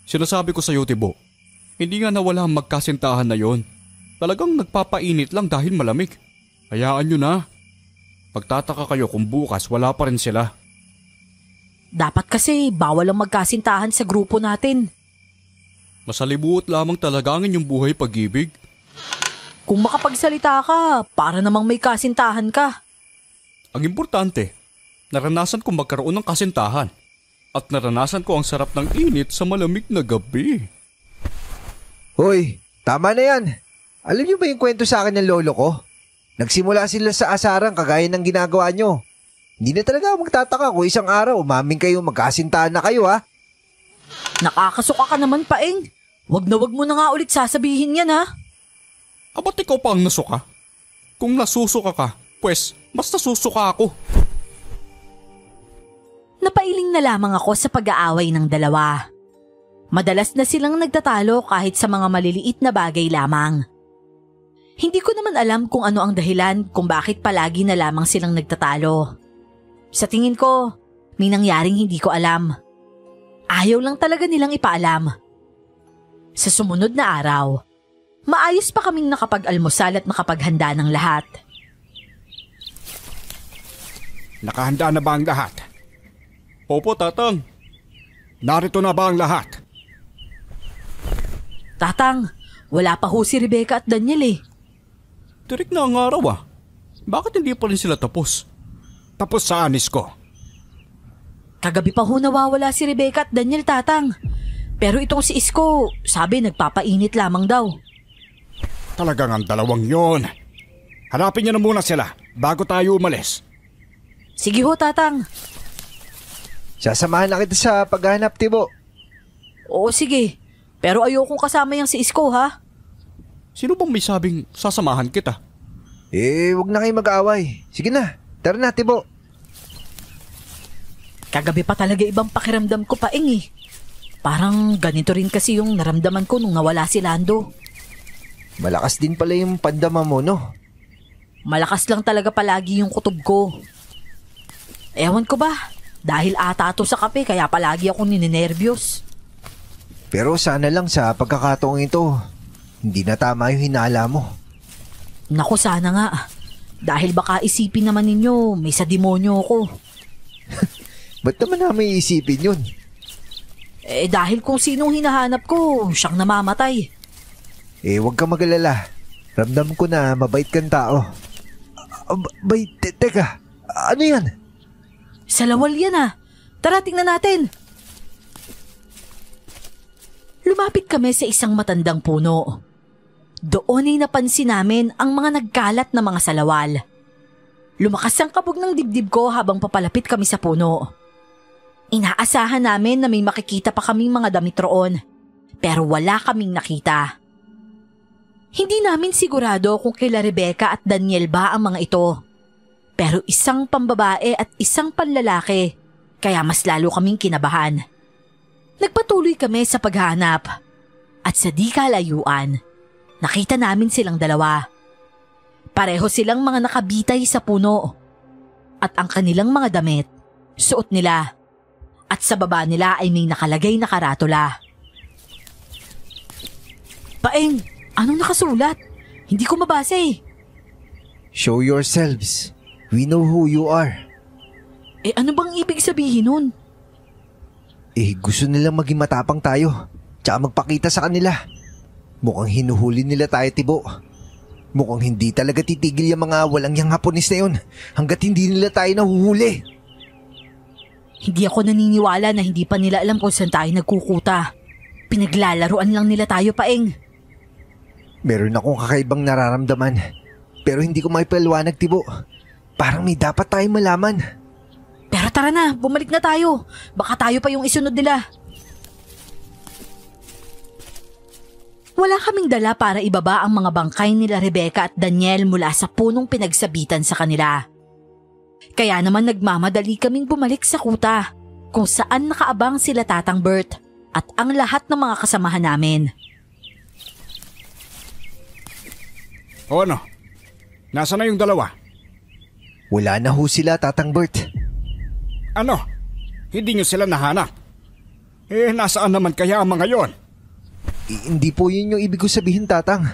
Sinasabi ko sa'yo, Tibo. Hindi nga nawala ang magkasintahan na yon. Talagang nagpapainit lang dahil malamig. Hayaan nyo na. Pagtataka kayo kung bukas wala pa rin sila. Dapat kasi bawal ang magkasintahan sa grupo natin. Masalibuot lamang talaga ang inyong buhay pag-ibig. Kung makapagsalita ka, para namang may kasintahan ka. Ang importante, naranasan ko magkaroon ng kasintahan at naranasan ko ang sarap ng init sa malamig na gabi. Hoy, tama na yan. Alam niyo ba yung kwento sa akin ng lolo ko? Nagsimula sila sa asaran kagaya ng ginagawa nyo. Hindi na talaga ako magtataka kung isang araw umaming kayo magkasintahan na kayo ha. Nakakasuka ka naman, Paeng. Wag mo na nga ulit sasabihin yan ha. Aba't ikaw pa ang nasuka? Kung nasusuka ka, pues mas nasusuka ako. Napailing na lamang ako sa pag-aaway ng dalawa. Madalas na silang nagtatalo kahit sa mga maliliit na bagay lamang. Hindi ko naman alam kung ano ang dahilan kung bakit palagi na lamang silang nagtatalo. Sa tingin ko, may nangyaring hindi ko alam. Ayaw lang talaga nilang ipaalam. Sa sumunod na araw, maayos pa kaming nakapag-almusal at nakapaghanda ng lahat. Nakahanda na ba ang lahat? Opo, Tatang. Narito na ba ang lahat? Tatang, wala pa ho si Rebecca at Daniel eh. Tirik na ang araw ah. Bakit hindi pa rin sila tapos? Tapos sa anis ko. Kagabi pa ho nawawala si Rebecca at Daniel, Tatang. Pero itong si Isko, sabi nagpapainit lamang daw. Talagang ang dalawang yon. Hanapin niyo na muna sila bago tayo umalis. Sige ho, Tatang. Sasamahan na kita sa paghahanap, Tibo. Oo, sige. Pero ayokong kasama yung si Isko, ha? Sino bang may sabing sasamahan kita? Wag na kayo mag-aaway. Sige na, tara na, Tibo. Kagabi pa talaga ibang pakiramdam ko, Paeng eh. Parang ganito rin kasi yung naramdaman ko nung nawala si Lando. Malakas din pala yung pandama mo, no? Malakas lang talaga palagi yung kutob ko. Ewan ko ba, dahil ata to sa kape kaya palagi ako ninenervyos. Pero sana lang sa pagkakataong ito, hindi na tama yung hinala mo. Naku, sana nga. Dahil baka isipin naman ninyo, may sa demonyo ako. Ba't naman namin iisipin yun? Dahil kung sinong hinahanap ko, siyang namamatay. Huwag kang mag-alala. Ramdam ko na mabait kang tao. Teka, ano yan? Sa lawal yan ah. Tara, tingnan natin. Lumapit kami sa isang matandang puno. Doon ay napansin namin ang mga nagkalat na mga salawal. Lumakas ang kabog ng dibdib ko habang papalapit kami sa puno. Inaasahan namin na may makikita pa kaming mga damit roon, pero wala kaming nakita. Hindi namin sigurado kung kila Rebecca at Daniel ba ang mga ito, pero isang pambabae at isang panlalaki, kaya mas lalo kaming kinabahan. Nagpatuloy kami sa paghahanap, at sa di kalayuan, nakita namin silang dalawa. Pareho silang mga nakabitay sa puno, at ang kanilang mga damit, suot nila. At sa baba nila ay may nakalagay na karatula. Paeng, anong nakasulat? Hindi ko mabasa eh. Show yourselves. We know who you are. Ano bang ibig sabihin nun? Gusto nilang maging matapang tayo, tsaka magpakita sa kanila. Mukhang hinuhuli nila tayo, Tibo. Mukhang hindi talaga titigil yung mga walang yang Hapones na yun hanggat hindi nila tayo nahuhuli. Hindi ako naniniwala na hindi pa nila alam kung saan tayo nagkukuta. Pinaglalaruan lang nila tayo, Paeng. Meron akong kakaibang nararamdaman, pero hindi ko maipaliwanag, Tibo. Parang may dapat tayong malaman. Pero tara na, bumalik na tayo. Baka tayo pa yung isunod nila. Wala kaming dala para ibaba ang mga bangkay nila Rebecca at Daniel mula sa punong pinagsabitan sa kanila. Kaya naman nagmamadali kaming bumalik sa kuta kung saan nakaabang sila Tatang Bert at ang lahat ng mga kasamahan namin. O ano? Nasaan na yung dalawa? Wala na ho sila, Tatang Bert. Ano? Hindi nyo sila nahanap? Nasaan naman kaya ang mga yon? Hindi po yun yung ibig ko sabihin, Tatang.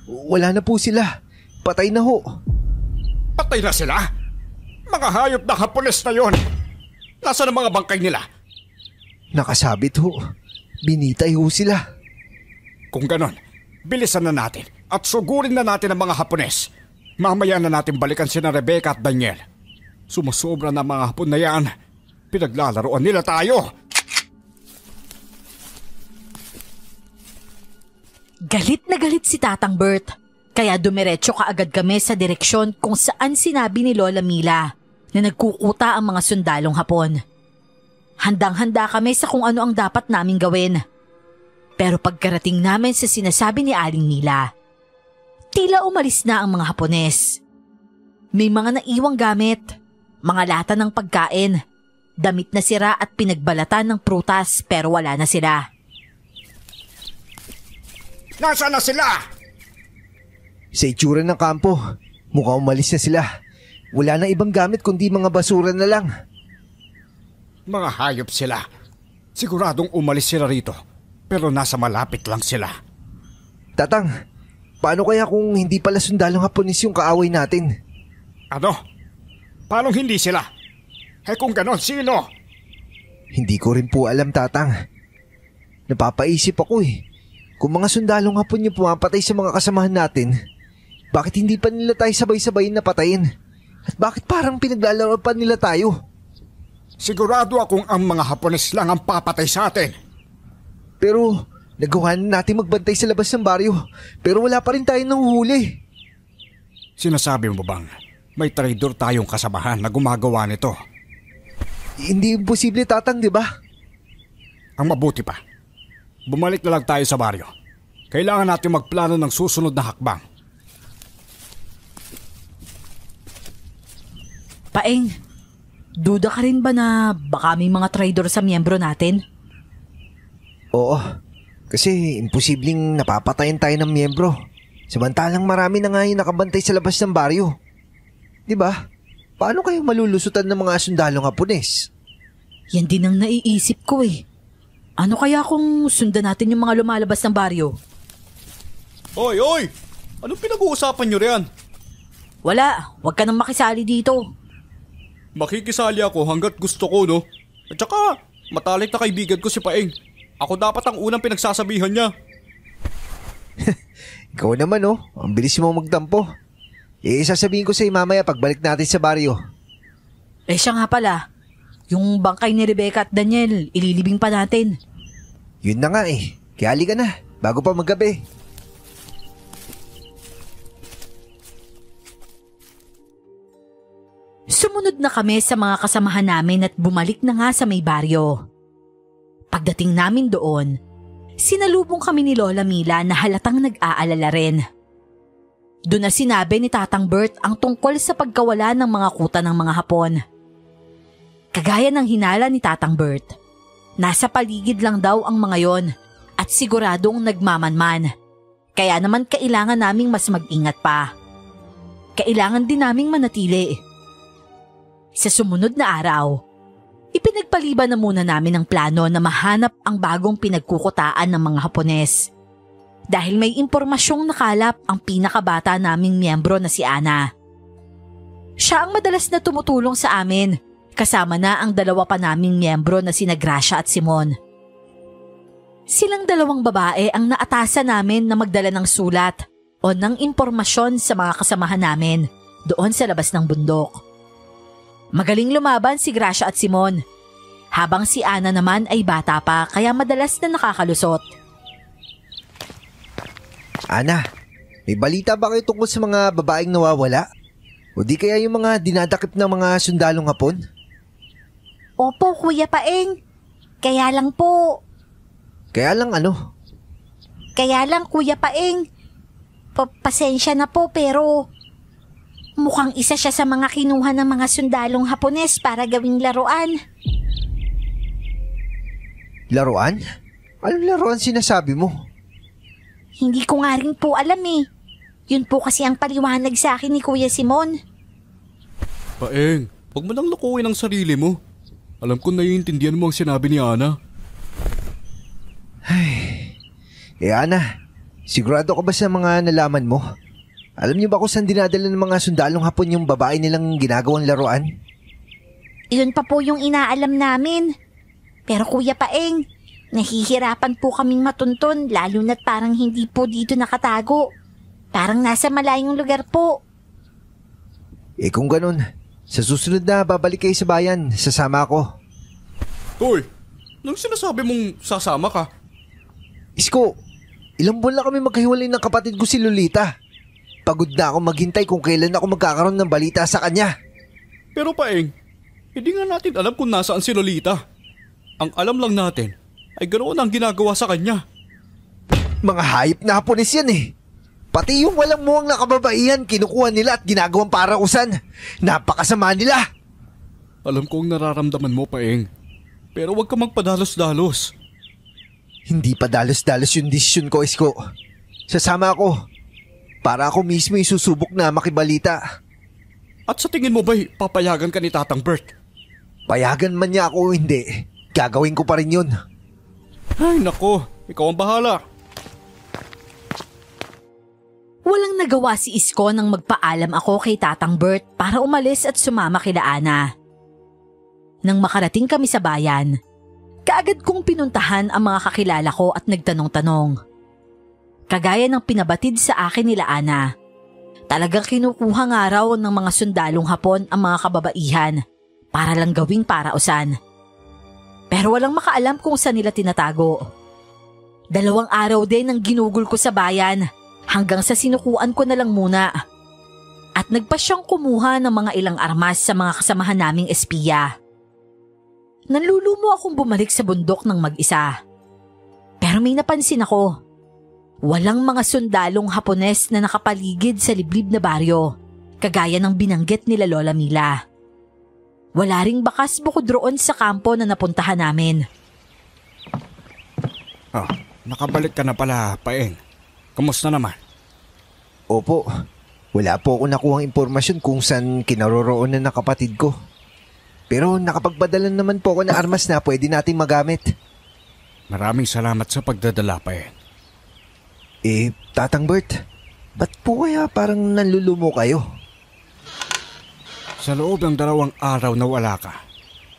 Wala na po sila. Patay na ho. Patay na sila? Mga hayop na Hapones na yon. Nasaan ang mga bangkay nila? Nakasabit ho. Binitay ho sila. Kung ganon, bilisan na natin at sugurin na natin ang mga Hapones. Mamaya na natin balikan sina Rebecca at Daniel. Sumusobra na mga Hapon na yan. Pinaglalaroan nila tayo. Galit na galit si Tatang Bert. Kaya dumiretso kaagad kami sa direksyon kung saan sinabi ni Lola Mila na nagkukuta ang mga sundalong Hapon. Handang-handa kami sa kung ano ang dapat naming gawin. Pero pagkarating namin sa sinasabi ni Aling Mila, tila umalis na ang mga Hapones. May mga naiwang gamit, mga lata ng pagkain, damit na sira at pinagbalatan ng prutas pero wala na sila. Nasaan na sila? Sa itsura ng kampo, mukhang umalis na sila. Wala na ibang gamit kundi mga basura na lang. Mga hayop sila. Siguradong umalis sila rito, pero nasa malapit lang sila. Tatang, paano kaya kung hindi pala sundalong Hapones yung kaaway natin? Ano? Paano hindi sila? Kung ganon, sino? Hindi ko rin po alam, Tatang. Napapaisip ako eh. Kung mga sundalong Hapon yung pumapatay sa mga kasamahan natin, bakit hindi pa nila tayo sabay-sabay napatayin? At bakit parang pinaglalaro pa nila tayo? Sigurado akong ang mga Hapones lang ang papatay sa atin. Pero nagawa na natin magbantay sa labas ng baryo. Pero wala pa rin tayong nahuhuli. Sinasabi mo bang may traidor tayong kasamahan na gumagawa nito? Hindi imposible, Tatang, di ba? Ang mabuti pa, bumalik na lang tayo sa baryo. Kailangan natin magplano ng susunod na hakbang. Paeng, duda ka rin ba na baka may mga traidor sa miyembro natin? Oo, kasi imposibleng napapatayin tayo ng miyembro. Samantalang marami na nga yung nakabantay sa labas ng baryo. Di ba? Paano kayo malulusutan ng mga sundalong Hapones? Yan din ang naiisip ko eh. Ano kaya kung sundan natin yung mga lumalabas ng baryo? Oy, oy! Anong pinag-uusapan nyo riyan? Wala, huwag ka nang makisali dito. Makikisali ako hanggat gusto ko, no? At saka, matalik na kaibigan ko si Paeng. Ako dapat ang unang pinagsasabihan niya. Ikaw naman oh, ang bilis mo magtampo. Sasabihin ko sa'yo mamaya pagbalik natin sa baryo. Eh siya nga pala, yung bangkay ni Rebecca at Daniel, ililibing pa natin. Yun na nga eh, kaya halika na, bago pa maggabi. Sumunod na kami sa mga kasamahan namin at bumalik na nga sa may baryo. Pagdating namin doon, sinalubong kami ni Lola Mila na halatang nag-aalala rin. Doon na sinabi ni Tatang Bert ang tungkol sa pagkawala ng mga kuta ng mga Hapon. Kagaya ng hinala ni Tatang Bert, nasa paligid lang daw ang mga yon at siguradong nagmamanman. Kaya naman kailangan naming mas mag-ingat pa. Kailangan din naming manatili. Sa sumunod na araw, ipinagpaliban na muna namin ang plano na mahanap ang bagong pinagkukutaan ng mga Hapones. Dahil may impormasyong nakalap ang pinakabata naming miyembro na si Ana. Siya ang madalas na tumutulong sa amin, kasama na ang dalawa pa naming miyembro na sina Gracia at Simon. Silang dalawang babae ang naatasan namin na magdala ng sulat o ng impormasyon sa mga kasamahan namin doon sa labas ng bundok. Magaling lumaban si Gracia at Simon, habang si Ana naman ay bata pa kaya madalas na nakakalusot. Ana, may balita ba kayo tungkol sa mga babaeng nawawala? O di kaya yung mga dinadakip ng mga sundalong Hapon? Opo, Kuya Paeng. Kaya lang po. Kaya lang ano? Kaya lang, Kuya Paeng. Pasensya na po pero mukhang isa siya sa mga kinuha ng mga sundalong Hapones para gawing laruan. Laruan? Anong laruan sinasabi mo? Hindi ko nga rin po alam eh. Yun po kasi ang paliwanag sa akin ni Kuya Simon. Paeng, huwag mo nang lukuhin ang sarili mo. Alam ko naiintindihan mo ang sinabi ni Ana. Ana, sigurado ka ba sa mga nalaman mo? Alam niyo ba kung saan dinadala ng mga sundalong Hapon yung babae nilang ginagawang laruan? Yun pa po yung inaalam namin. Pero Kuya Paeng, nahihirapan po kaming matuntun lalo na't parang hindi po dito nakatago. Parang nasa malayong lugar po. Kung ganun, sa susunod na babalik kayo sa bayan, sasama ako. Hoy, nang sinasabi mong sasama ka? Isko, ilang buwan lang kami magkahiwalay ng kapatid ko si Lolita. Pagod na ako maghintay kung kailan ako magkakaroon ng balita sa kanya. Pero Paeng, hindi nga natin alam kung nasaan si Lolita. Ang alam lang natin ay ganoon ang ginagawa sa kanya. Mga hayop na Hapones yan eh. Pati yung walang muwang na kababaihan kinukuha nila at ginagawang parausan. Napakasama nila. Alam kong nararamdaman mo, Paeng. Pero huwag ka magpadalos-dalos. Hindi pa dalos-dalos yung desisyon ko, Isko. Sasama ako. Para ako mismo yung susubok na makibalita. At sa tingin mo ba'y papayagan ka ni Tatang Bert? Payagan man niya ako o hindi, gagawin ko pa rin yun. Ay nako, ikaw ang bahala. Walang nagawa si Isko nang magpaalam ako kay Tatang Bert para umalis at sumama kila Ana. Nang makarating kami sa bayan, kaagad kong pinuntahan ang mga kakilala ko at nagtanong-tanong. Kagaya ng pinabatid sa akin nila Ana, Talagang kinukuha nga raw ng mga sundalong Hapon ang mga kababaihan para lang gawing parausan. Pero walang makaalam kung saan nila tinatago. 2 araw din ang ginugol ko sa bayan hanggang sa sinukuan ko na lang muna. At nagpa siyang kumuha ng mga ilang armas sa mga kasamahan naming espiya. Nanlulumo akong bumalik sa bundok ng mag-isa. Pero may napansin ako. Walang mga sundalong Hapones na nakapaligid sa liblib na baryo, kagaya ng binanggit nila Lola Mila. Wala ring bakas bukod roon sa kampo na napuntahan namin. Nakabalik ka na pala, Paeng. Kumusta naman? Opo, wala po ako nakuhang impormasyon kung saan kinaroroonan ng kapatid ko. Pero nakapagpadala naman po ako ng armas na pwede nating magamit. Maraming salamat sa pagdadala, Paeng. Tatang Bert, ba't po kaya parang nanlulumo kayo? Sa loob ng 2 araw na wala ka,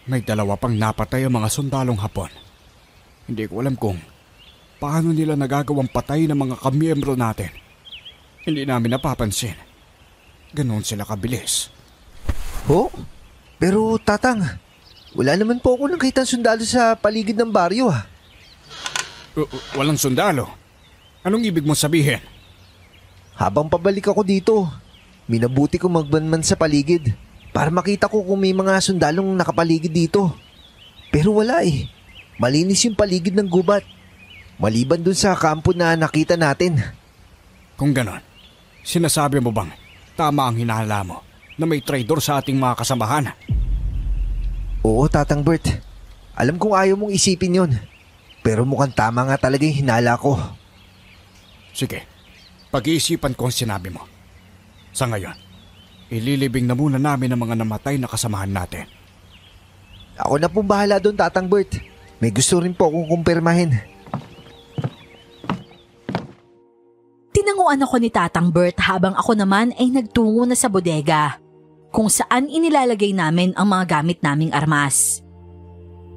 may 2 pang napatay ang mga sundalong Hapon. Hindi ko alam kung paano nila nagagawang patay ng mga kamiyembro natin. Hindi namin napapansin. Ganon sila kabilis. Ho? Pero tatang, wala naman po ako nakitang sundalo sa paligid ng baryo Walang sundalo? Anong ibig mong sabihin? Habang pabalik ako dito, minabuti ko magbanman sa paligid para makita ko kung may mga sundalong nakapaligid dito. Pero wala Malinis yung paligid ng gubat. Maliban dun sa kampo na nakita natin. Kung ganon, sinasabi mo bang tama ang hinahala mo na may traidor sa ating mga kasamahan? Oo, Tatang Bert. Alam kong ayaw mong isipin yon. Pero mukhang tama nga talaga yung hinala ko. Sige, pag-iisipan ko ang sinabi mo. Sa ngayon, ililibing na muna namin ang mga namatay na kasamahan natin. Ako na pong bahala doon, Tatang Bert. May gusto rin po akong kumpirmahin. Tinanguan ako ni Tatang Bert habang ako naman ay nagtungo na sa bodega kung saan inilalagay namin ang mga gamit naming armas.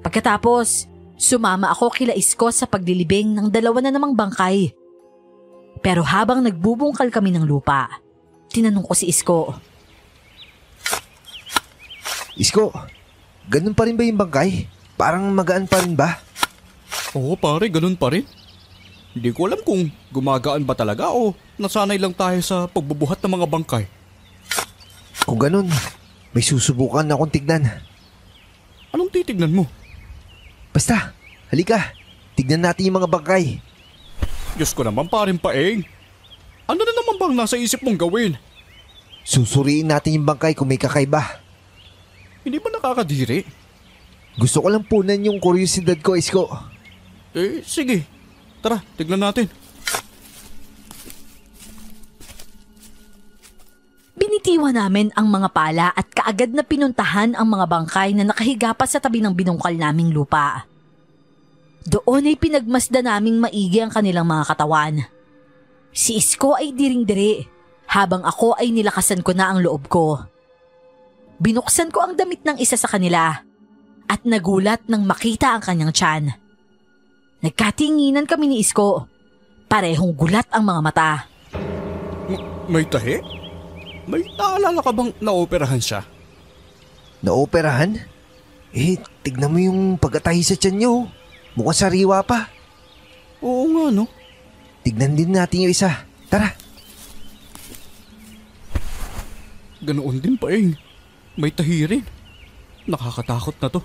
Pagkatapos, sumama ako kila Isko sa paglilibing ng 2 na namang bangkay. Pero habang nagbubungkal kami ng lupa, tinanong ko si Isko. Isko, ganun pa rin ba yung bangkay? Parang magaan pa rin ba? Oo pare, ganun pa rin. Hindi ko alam kung gumagaan ba talaga o nasanay lang tayo sa pagbubuhat ng mga bangkay. Kung ganun, may susubukan na akong tignan. Anong titignan mo? Basta, halika. Tignan natin yung mga bangkay. Diyos ko naman paring Paeng. Ano na naman bang nasa isip mong gawin? Susuriin natin yung bangkay kung may kakaiba. Hindi ba nakakadiri? Gusto ko lang punan yung kuryosidad ko, Isko. Sige. Tara, tignan natin. Binitiwan namin ang mga pala at kaagad na pinuntahan ang mga bangkay na nakahiga pa sa tabi ng binungkal naming lupa. Doon ay pinagmasda naming maigi ang kanilang mga katawan. Si Isko ay diring-diri habang ako ay nilakasan ko na ang loob ko. Binuksan ko ang damit ng isa sa kanila at nagulat nang makita ang kanyang tiyan. Nagkatinginan kami ni Isko. Parehong gulat ang mga mata. May tahi? May naalala ka bang naoperahan siya? Naoperahan? Tignan mo yung pagkatahi sa tiyan niyo. Mukhang sariwa pa. Oo nga, no? Tignan din natin yung isa. Tara. Ganoon din Paeng. May tahi rin. Nakakatakot na to.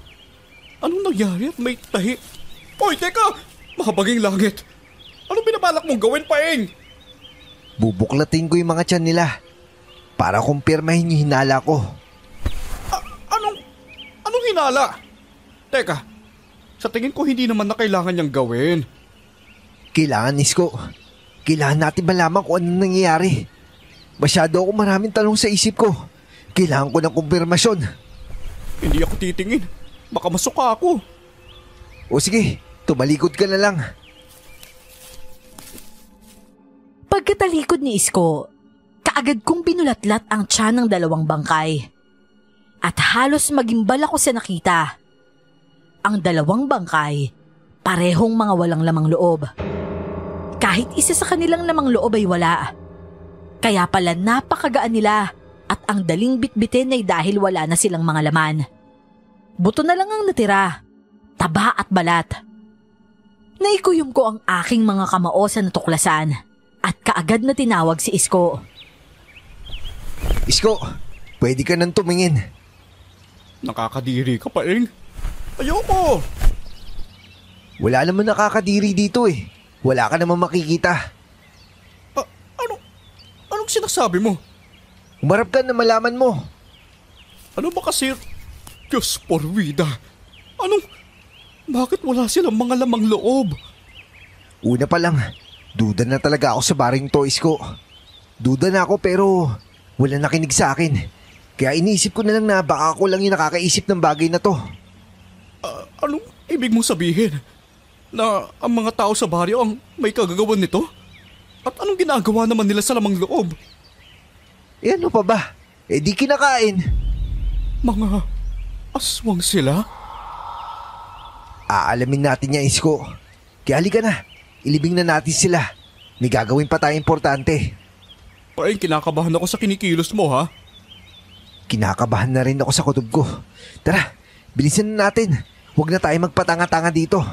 Anong nangyari at may tahi? Hoy, teka! Makabaging langit! Anong binabalak mong gawin, Paeng? Bubuklatin ko yung mga tiyan nila para kumpirmahin yung hinala ko. Anong hinala? Teka, sa tingin ko hindi naman na kailangan niyang gawin. Kailangan, Isko. Kailangan natin malaman kung anong nangyayari. Masyado ako maraming tanong sa isip ko. Kailangan ko ng kumpirmasyon. Hindi ako titingin. Baka masuka ako. O sige, tumalikod ka na lang. Pagkatalikod ni Isko, kaagad kong binulatlat ang tiyan ng 2 bangkay. At halos magimbal ako sa nakita. Ang 2 bangkay, parehong mga walang lamang loob. Kahit isa sa kanilang lamang loob ay wala. Kaya pala napakagaan nila at ang daling bitbitin ay dahil wala na silang mga laman. Buto na lang ang natira, taba at balat. Naikuyom ko ang aking mga kamao sa natuklasan at kaagad na tinawag si Isko. Isko, pwede ka nang tumingin. Nakakadiri ka, Paeng. Ayoko! Wala naman nakakadiri dito eh. Wala ka naman makikita. Anong sinasabi mo? Umarap ka na malaman mo. Ano ba kasi? Diyos por vida. Bakit wala silang mga lamang loob? Una pa lang, duda na talaga ako sa baring to, Isko. Duda na ako pero wala nakinig sa akin. Kaya iniisip ko na lang na baka ako lang yung nakakaisip ng bagay na to. Anong ibig mong sabihin? Na ang mga tao sa baryo ang may kagagawan nito? At anong ginagawa naman nila sa lamang loob? Eh ano pa ba? Eh di kinakain. Mga aswang sila? Aalamin natin yan, Isko. Kaya halika na, ilibing na natin sila. May gagawin pa tayo importante. Paeng, kinakabahan ako sa kinikilos mo, ha? Kinakabahan na rin ako sa kutob ko. Tara, bilisan na natin. Huwag na tayo magpatanga-tanga dito.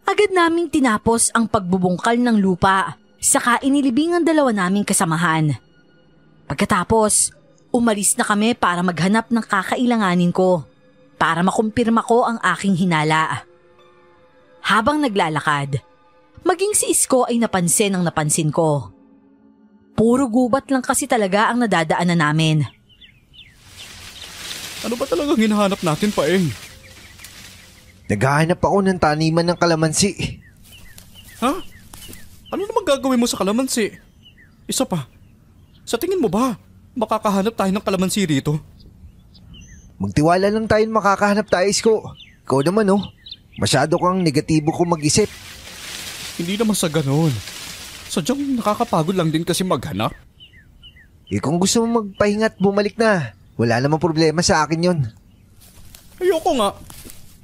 Agad naming tinapos ang pagbubungkal ng lupa, saka inilibing ang dalawa naming kasamahan. Pagkatapos, umalis na kami para maghanap ng kakailanganin ko, para makumpirma ko ang aking hinala. Habang naglalakad, maging si Isko ay napansin ang napansin ko. Puro gubat lang kasi talaga ang nadadaanan namin. Ano ba talagang hinahanap natin, Paeng? Naghahanap ako ng taniman ng kalamansi. Ha? Ano naman gagawin mo sa kalamansi? Isa pa, sa tingin mo ba, makakahanap tayo ng kalamansi rito? Magtiwala lang tayo makakahanap tayo, Isko. Ikaw naman, oh. Masyado kang negatibo kung mag-isip. Hindi naman sa ganon. Sadyang nakakapagod lang din kasi maghanap. Eh kung gusto mo magpahinga at bumalik na, wala namang problema sa akin yon. Ayoko nga.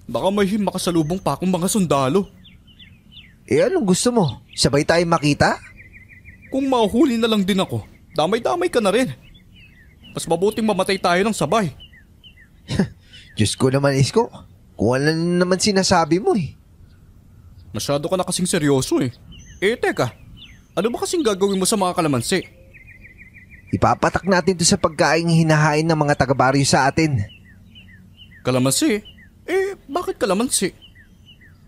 Baka may makasalubong pa akong mga sundalo. Eh anong gusto mo? Sabay tayo makita? Kung mahuhuli na lang din ako, damay-damay ka na rin. Mas mabuting mamatay tayo ng sabay. Diyos ko naman, Isko. Kung ano naman sinasabi mo eh. Masyado ka na kasing seryoso eh. Eh teka, ano ba kasing gagawin mo sa mga kalamansi? Ipapatak natin to sa pagkaing hinahain ng mga taga-baryo sa atin. Kalamansi? Eh, bakit kalamansi?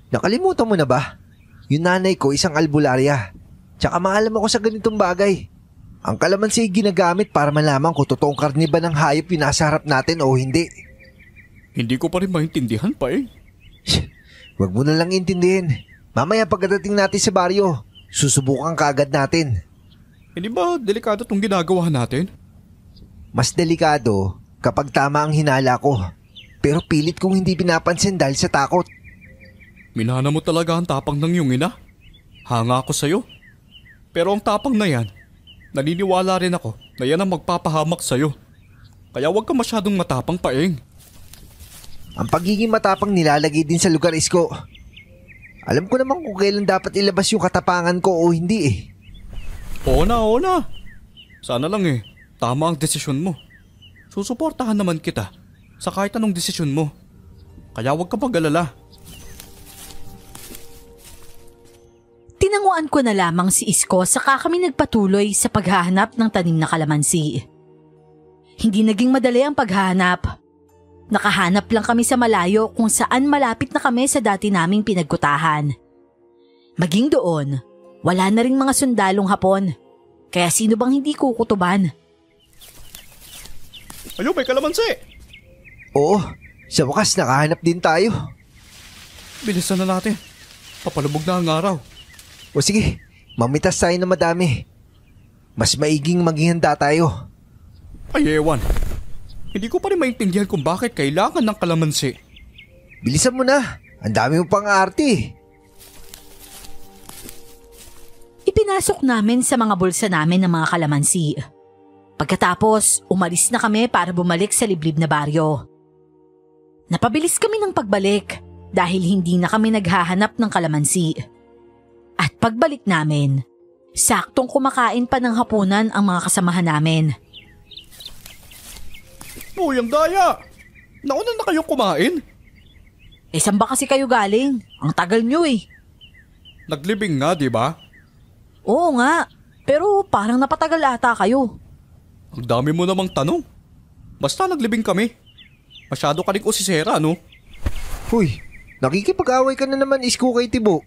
Nakalimutan mo na ba? Yung nanay ko isang albularya. Tsaka maalam ako sa ganitong bagay. Ang kalamansi ay ginagamit para malaman kung totoong karne ba ng hayop yung nasa harap natin o hindi. Hindi ko pa rin maintindihan pa eh. Huwag mo na lang intindihin. Mamaya pagdating natin sa baryo, susubukan kaagad natin. Hindi ba delikado itong ginagawa natin? Mas delikado kapag tama ang hinala ko. Pero pilit kong hindi pinapansin dahil sa takot. Minana mo talaga ang tapang ng iyong ina. Hanga ako sa'yo. Pero ang tapang na yan, naniniwala rin ako na yan ang magpapahamak sa'yo. Kaya huwag ka masyadong matapang, Paeng. Ang pagiging matapang nilalagay din sa lugar, Isko. Alam ko naman kung kailan dapat ilabas yung katapangan ko o hindi eh. Oo na. Sana lang eh, tama ang desisyon mo. Susuportahan naman kita sa kahit anong desisyon mo. Kaya huwag ka mag-alala. Tinanguan ko na lamang si Isko saka kami nagpatuloy sa paghahanap ng tanim na kalamansi. Hindi naging madali ang paghahanap. Nakahanap lang kami sa malayo kung saan malapit na kami sa dati naming pinagkutahan. Maging doon, wala na ring mga sundalong Hapon. Kaya sino bang hindi kukutuban? Ayun, may kalamansi! Oo, sa wakas nakahanap din tayo. Bilisan na natin. Papalubog na ang araw. O sige, mamitas tayo na madami. Mas maiging maging handa tayo. Ay ewan. Hindi ko pa rin maintindihan kung bakit kailangan ng kalamansi. Bilisan mo na, ang dami mo pang arte. Ipinasok namin sa mga bulsa namin ng mga kalamansi. Pagkatapos, umalis na kami para bumalik sa liblib na baryo. Napabilis kami ng pagbalik dahil hindi na kami naghahanap ng kalamansi. At pagbalik namin, saktong kumakain pa ng hapunan ang mga kasamahan namin. Uy, ang daya! Nauna na kayong kumain? Saan ba kasi kayo galing? Ang tagal nyo eh. Naglibing nga, di ba? Oo nga, pero parang napatagal ata kayo. Ang dami mo namang tanong. Basta naglibing kami. Masyado ka rin usisera, no? Uy, nakikipag-away ka na naman Isko kay Tibo.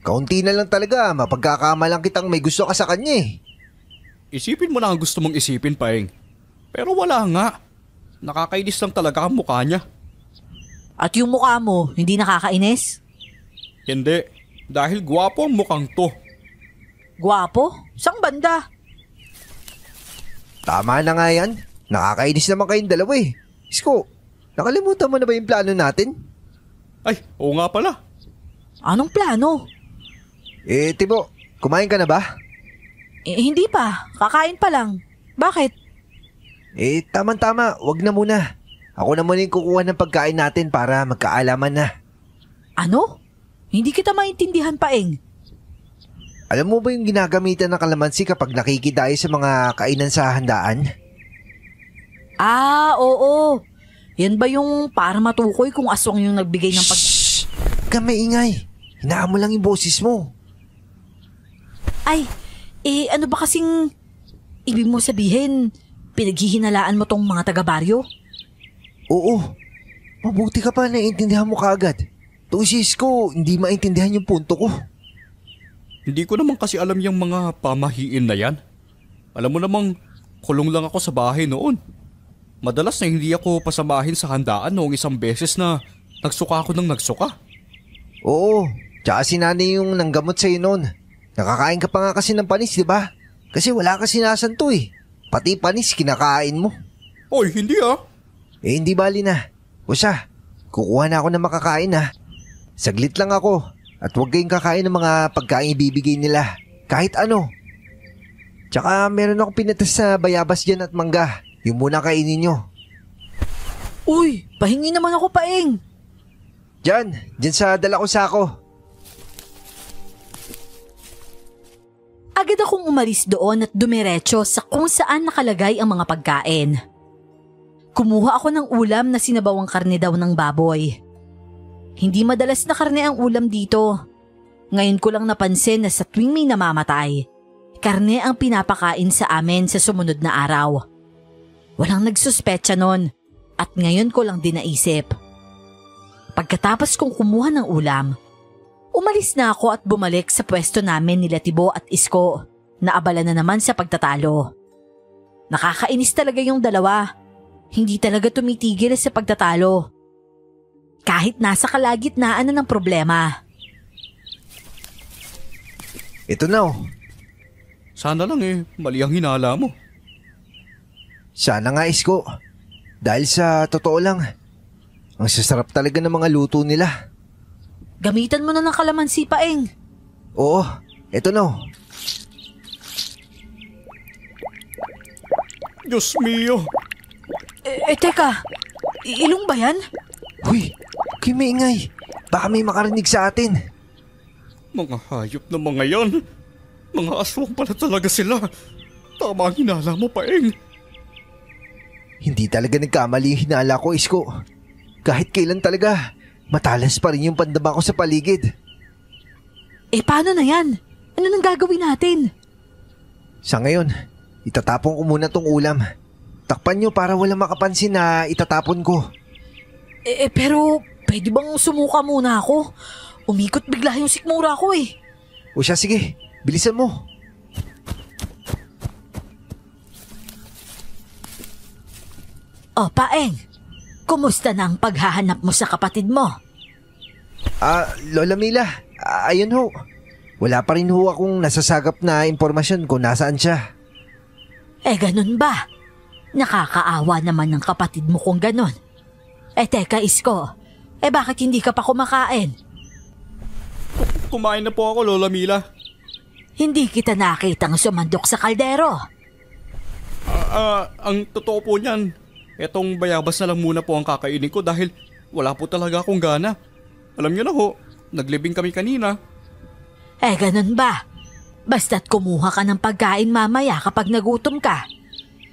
Kaunti na lang talaga, mapagkakamalang kitang may gusto ka sa kanya eh. Isipin mo na ang gusto mong isipin, Paeng. Pero wala nga. Nakakainis lang talaga ang mukha niya. At yung mukha mo, hindi nakakainis? Hindi, dahil gwapo ang mukhang to. Gwapo? Sang banda? Tama na nga yan. Nakakainis naman kayong dalawa eh. Isko, nakalimutan mo na ba yung plano natin? Ay, oo nga pala. Anong plano? Tibo, kumain ka na ba? Hindi pa. Kakain pa lang. Bakit? Tama-tama, wag na muna. Ako na muna yung kukuha ng pagkain natin para magkaalaman na. Ano? Hindi kita maintindihan, Paeng. Alam mo ba yung ginagamitan ng kalamansi kapag nakikidayo sa mga kainan sa handaan? Oo. Yan ba yung para matukoy kung aswang yung nagbigay ng Shhh! Huwag kang maingay. Hinaan mo lang yung boses mo. Ay, ano ba kasing ibig mo sabihin? Pinaghihinalaan mo tong mga taga-baryo? Oo. Mabuti ka pa naiintindihan mo kaagad. Tusis ko, hindi maintindihan yung punto ko. Hindi ko naman kasi alam yung mga pamahiin na yan. Alam mo namang kulong lang ako sa bahay noon. Madalas na hindi ako pasamahin sa handaan noong isang beses na nagsuka ako ng nagsuka. Oo, tsaka si nanay yung nanggamot sa'yo noon. Nakakain ka pa nga kasi ng panis, di ba? Kasi wala ka sinasanto eh. Pati panis kinakain mo. Oy, hindi ah. Hindi bali na. O siya, kukuha na ako ng makakain ha. Saglit lang ako at huwag kayong kakain ng mga pagkain ibibigay nila. Kahit ano. Tsaka meron akong pinatas sa bayabas dyan at mangga. Yung muna kainin nyo. Uy, pahingi naman ako, Paeng. Dyan sa dala ko sako. Agad akong umalis doon at dumiretso sa kung saan nakalagay ang mga pagkain. Kumuha ako ng ulam na sinabawang karne daw ng baboy. Hindi madalas na karne ang ulam dito. Ngayon ko lang napansin na sa tuwing may namamatay, karne ang pinapakain sa amin sa sumunod na araw. Walang nagsuspecha nun at ngayon ko lang din naisip. Pagkatapos kong kumuha ng ulam, umalis na ako at bumalik sa pwesto namin nila Tibo at Isko na abala na naman sa pagtatalo. Nakakainis talaga yung dalawa. Hindi talaga tumitigil sa pagtatalo. Kahit nasa kalagitnaan na ng problema. Ito na oh. Sana lang mali ang hinala mo. Sana nga Isko. Dahil sa totoo lang, ang sasarap talaga ng mga luto nila. Gamitan mo na ng kalamansi, Paeng. Oo, ito na oh. Diyos mio. Teka, ilong ba yan? Huy, kayo maingay. Baka may makarinig sa atin. Mga hayop na mga yan. Mga aswang pala talaga sila. Tama ang hinala mo, Paeng. Hindi talaga nagkamali yung hinala ko, Isko. Kahit kailan talaga, matalas pa rin yung pandama ko sa paligid. Paano na yan? Ano nang gagawin natin? Sa ngayon, itatapon ko muna tong ulam. Takpan nyo para walang makapansin na itatapon ko. Pero pwede bang sumuka muna ako? Umikot bigla yung sikmura ko eh. O siya, sige, bilisan mo. O Paeng, kumusta na ang paghahanap mo sa kapatid mo? Lola Mila, ayun ho. Wala pa rin ho akong nasasagap na impormasyon kung nasaan siya. Ganun ba? Nakakaawa naman ng kapatid mo kung ganun. Teka Isko, bakit hindi ka pa kumakain? Kumain na po ako, Lola Mila. Hindi kita nakitang sumandok sa kaldero. Ang totoo po niyan, etong bayabas na lang muna po ang kakainin ko dahil wala po talaga akong gana. Alam niyo na ho, naglibing kami kanina. Ganun ba? Basta't kumuha ka ng pagkain mamaya kapag nagutom ka.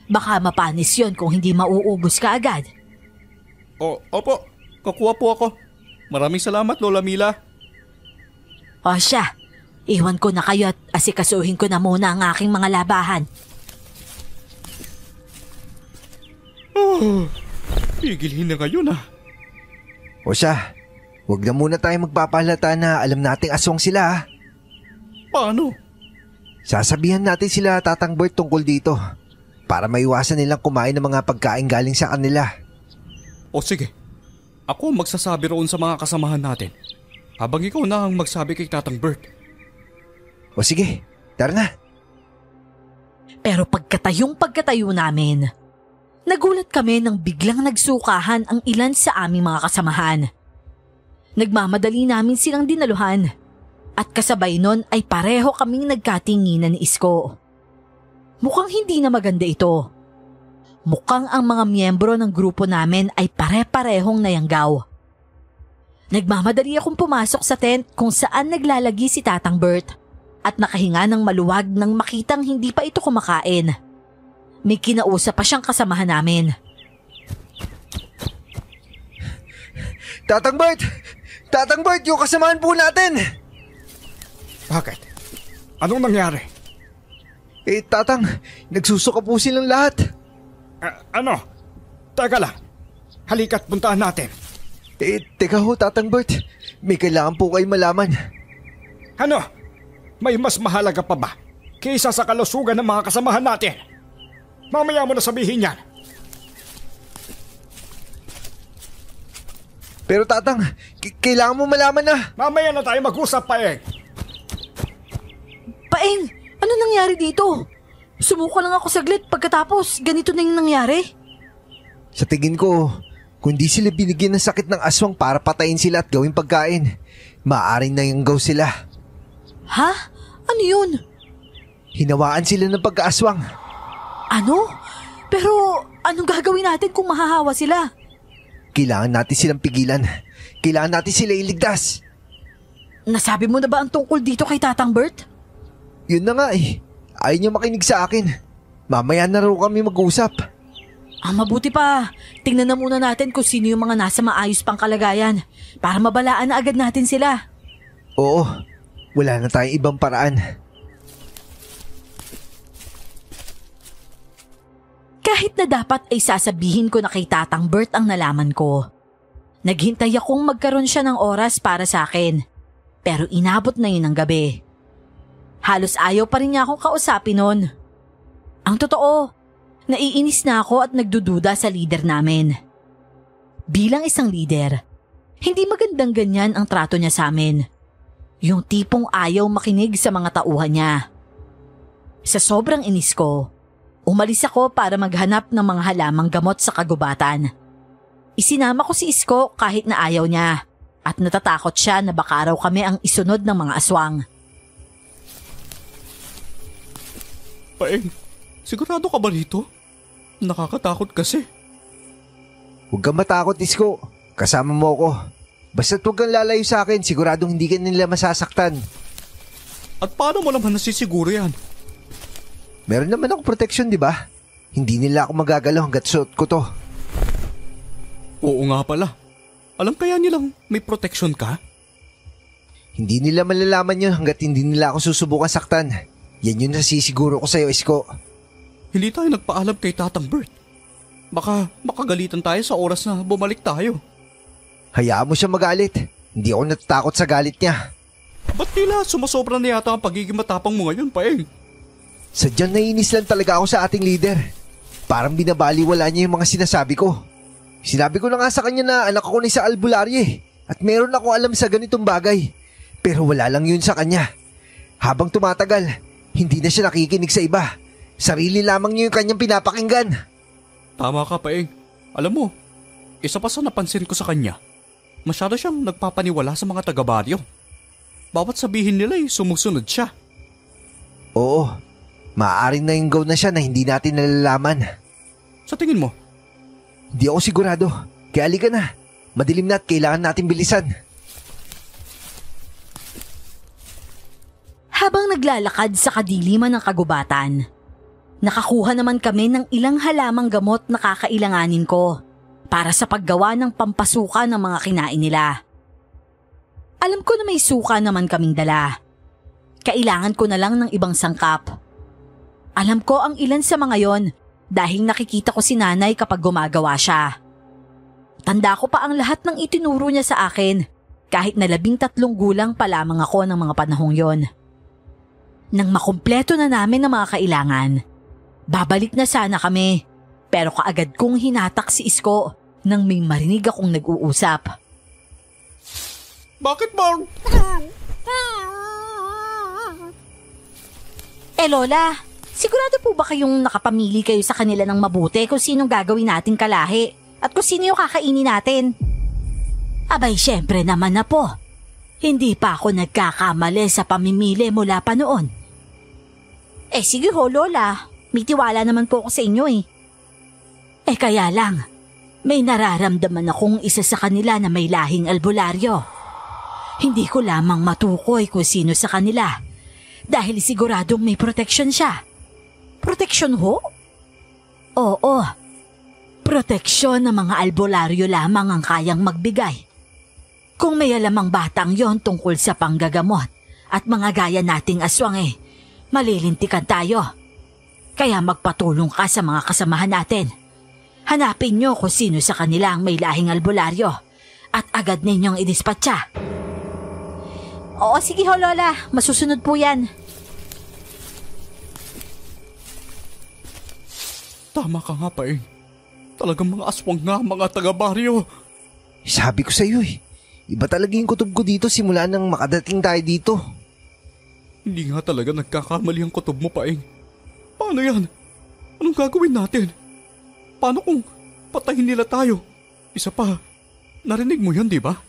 Baka mapanis yon kung hindi mauubos ka agad. Opo, kakuha po ako. Maraming salamat, Lola Mila. O siya, iwan ko na kayo at asikasuhin ko na muna ang aking mga labahan. Pigilhin na ngayon ah. O siya, huwag na muna tayo magpapahalata na alam nating aswang sila ha. Paano? Sasabihan natin sila Tatang Bert tungkol dito para maiwasan nilang kumain ng mga pagkain galing sa kanila. O sige, ako magsasabi roon sa mga kasamahan natin habang ikaw na ang magsabi kay Tatang Bert. O sige, tara na. Pero pagkatayo namin, nagulat kami nang biglang nagsukahan ang ilan sa aming mga kasamahan. Nagmamadali namin silang dinaluhan at kasabay nun ay pareho kaming nagkatinginan ni Isko. Mukhang hindi na maganda ito. Mukhang ang mga miyembro ng grupo namin ay pare-parehong nayanggaw. Nagmamadali akong pumasok sa tent kung saan naglalagi si Tatang Bert at nakahinga ng maluwag nang makitang hindi pa ito kumakain. May kinausap pa siyang kasamahan namin. Tatang Bert! Tatang Bert, yung kasamahan po natin! Bakit? Anong nangyari? Tatang, nagsusuka po silang lahat. Ano? Teka lang. Halika't puntaan natin. Teka ho, Tatang Bert. May kailangan po kayo malaman. Ano? May mas mahalaga pa ba kaysa sa kalusugan ng mga kasamahan natin? Mamaya mo na sabihin yan. Pero Tatang, kailangan mo malaman na. Mamaya na tayo mag-usap, Paeng. Paeng, ano nangyari dito? Sumuko lang ako saglit pagkatapos ganito na yung nangyari. Sa tingin ko, kung di sila binigyan ng sakit ng aswang para patayin sila at gawing pagkain, maaaring nayanggaw sila. Ha? Ano yun? Hinawaan sila ng pagkaaswang. Ano? Pero anong gagawin natin kung mahahawa sila? Kailangan natin silang pigilan. Kailangan natin sila iligtas. Nasabi mo na ba ang tungkol dito kay Tatang Bert? Yun na nga eh. Ayaw niya makinig sa akin. Mamaya na raw kami mag-usap. Mabuti pa. Tingnan na muna natin kung sino yung mga nasa maayos pang kalagayan para mabalaan na agad natin sila. Oo. Wala na tayong ibang paraan. Kahit na dapat ay sasabihin ko na kay Tatang Bert ang nalaman ko. Naghintay akong magkaroon siya ng oras para sa akin. Pero inabot na yun ng gabi. Halos ayaw pa rin niya akong kausapin nun. Ang totoo, naiinis na ako at nagdududa sa leader namin. Bilang isang leader, hindi magandang ganyan ang trato niya sa amin. Yung tipong ayaw makinig sa mga tauhan niya. Sa sobrang inis ko, umalis ako para maghanap ng mga halamang gamot sa kagubatan. Isinama ko si Isko kahit na ayaw niya at natatakot siya na baka raw kami ang isunod ng mga aswang. Paeng, sigurado ka ba rito? Nakakatakot kasi. Huwag kang matakot, Isko. Kasama mo ako. Basta't huwag kang lalayo sa akin, siguradong hindi ka nila masasaktan. At paano mo naman nasisiguro yan? Meron naman ako protection, di ba? Hindi nila ako magagalaw hanggat suot ko to. Oo nga pala. Alam kaya nilang may protection ka? Hindi nila malalaman yun hanggat hindi nila ako susubukan saktan. Yan yun nasisiguro ko sa'yo, Isko. Hindi tayo nagpaalam kay Tatang Bert. Baka makagalitan tayo sa oras na bumalik tayo. Hayaan mo siya magalit. Hindi ako natatakot sa galit niya. Ba't tila sumasobra na yata ang pagiging matapang mo ngayon, Paeng? Sadyang naiinis lang talaga ako sa ating leader. Parang binabaliwala niya yung mga sinasabi ko. Sinabi ko na nga sa kanya na anak ako ni sa albularye at meron ako alam sa ganitong bagay. Pero wala lang yun sa kanya. Habang tumatagal, hindi na siya nakikinig sa iba. Sarili lamang niya yung kanyang pinapakinggan. Tama ka, Paeng. Alam mo, isa pa sa napansin ko sa kanya, masyado siyang nagpapaniwala sa mga taga-baryo. Bawat sabihin nila sumusunod siya. Oo, maaaring nainggaw na siya na hindi natin nalalaman. Sa tingin mo? Hindi ako sigurado. Kaya halika na. Madilim na at kailangan natin bilisan. Habang naglalakad sa kadiliman ng kagubatan, nakakuha naman kami ng ilang halamang gamot na kakailanganin ko para sa paggawa ng pampasuka ng mga kinain nila. Alam ko na may suka naman kaming dala. Kailangan ko na lang ng ibang sangkap. Alam ko ang ilan sa mga yon dahil nakikita ko si nanay kapag gumagawa siya. Tanda ko pa ang lahat ng itinuro niya sa akin kahit na 13 gulang pa lamang ako ng mga panahong yon. Nang makumpleto na namin ang mga kailangan, babalik na sana kami pero kaagad kong hinatak si Isko nang may marinig akong nag-uusap. Bakit ba? Lola, sigurado po ba kayong nakapamili kayo sa kanila ng mabuti kung sinong gagawin natin kalahi at kung sino yung kakainin natin? Abay, syempre naman na po. Hindi pa ako nagkakamali sa pamimili mula pa noon. Sige ho, Lola. May tiwala naman po ako sa inyo eh. Kaya lang, may nararamdaman akong isa sa kanila na may lahing albularyo. Hindi ko lamang matukoy kung sino sa kanila dahil siguradong may proteksyon siya. Proteksyon ho? Oo. Proteksyon ng mga albularyo lamang ang kayang magbigay. Kung may alamang batang yon tungkol sa panggagamot at mga gaya nating aswang malilintikan tayo. Kaya magpatulong ka sa mga kasamahan natin. Hanapin niyo kung sino sa kanila ang may lahing albularyo at agad ninyong idispatcha. Oo, sige ho, Lola. Masusunod po yan. Tama ka nga, Paeng. Talagang mga aswang nga mga taga-baryo. Sabi ko sa iyo iba talaga yung kutob ko dito simula nang makadating tayo dito. Hindi nga talaga nagkakamali ang kutob mo, Paeng. Paano yan? Anong gagawin natin? Paano kung patayin nila tayo? Isa pa, narinig mo yan, di ba?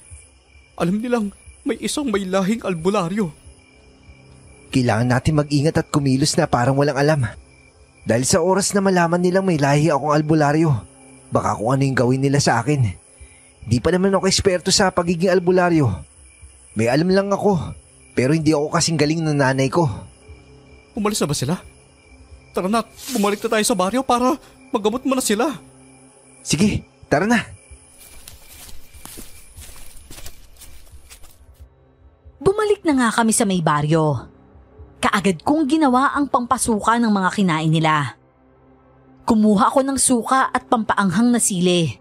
Alam nilang may isang may lahing albularyo. Kailangan natin mag-ingat at kumilos na parang walang alam. Dahil sa oras na malaman nilang may lahi akong albularyo, baka kung ano yung gawin nila sa akin. Di pa naman ako eksperto sa pagiging albularyo. May alam lang ako, pero hindi ako kasing galing ng nanay ko. Umalis na ba sila? Tara na, bumalik na tayo sa baryo para maggamot mo na sila. Sige, tara na. Bumalik na nga kami sa may baryo. Kaagad kong ginawa ang pampasuka ng mga kinain nila. Kumuha ako ng suka at pampaanghang na sili.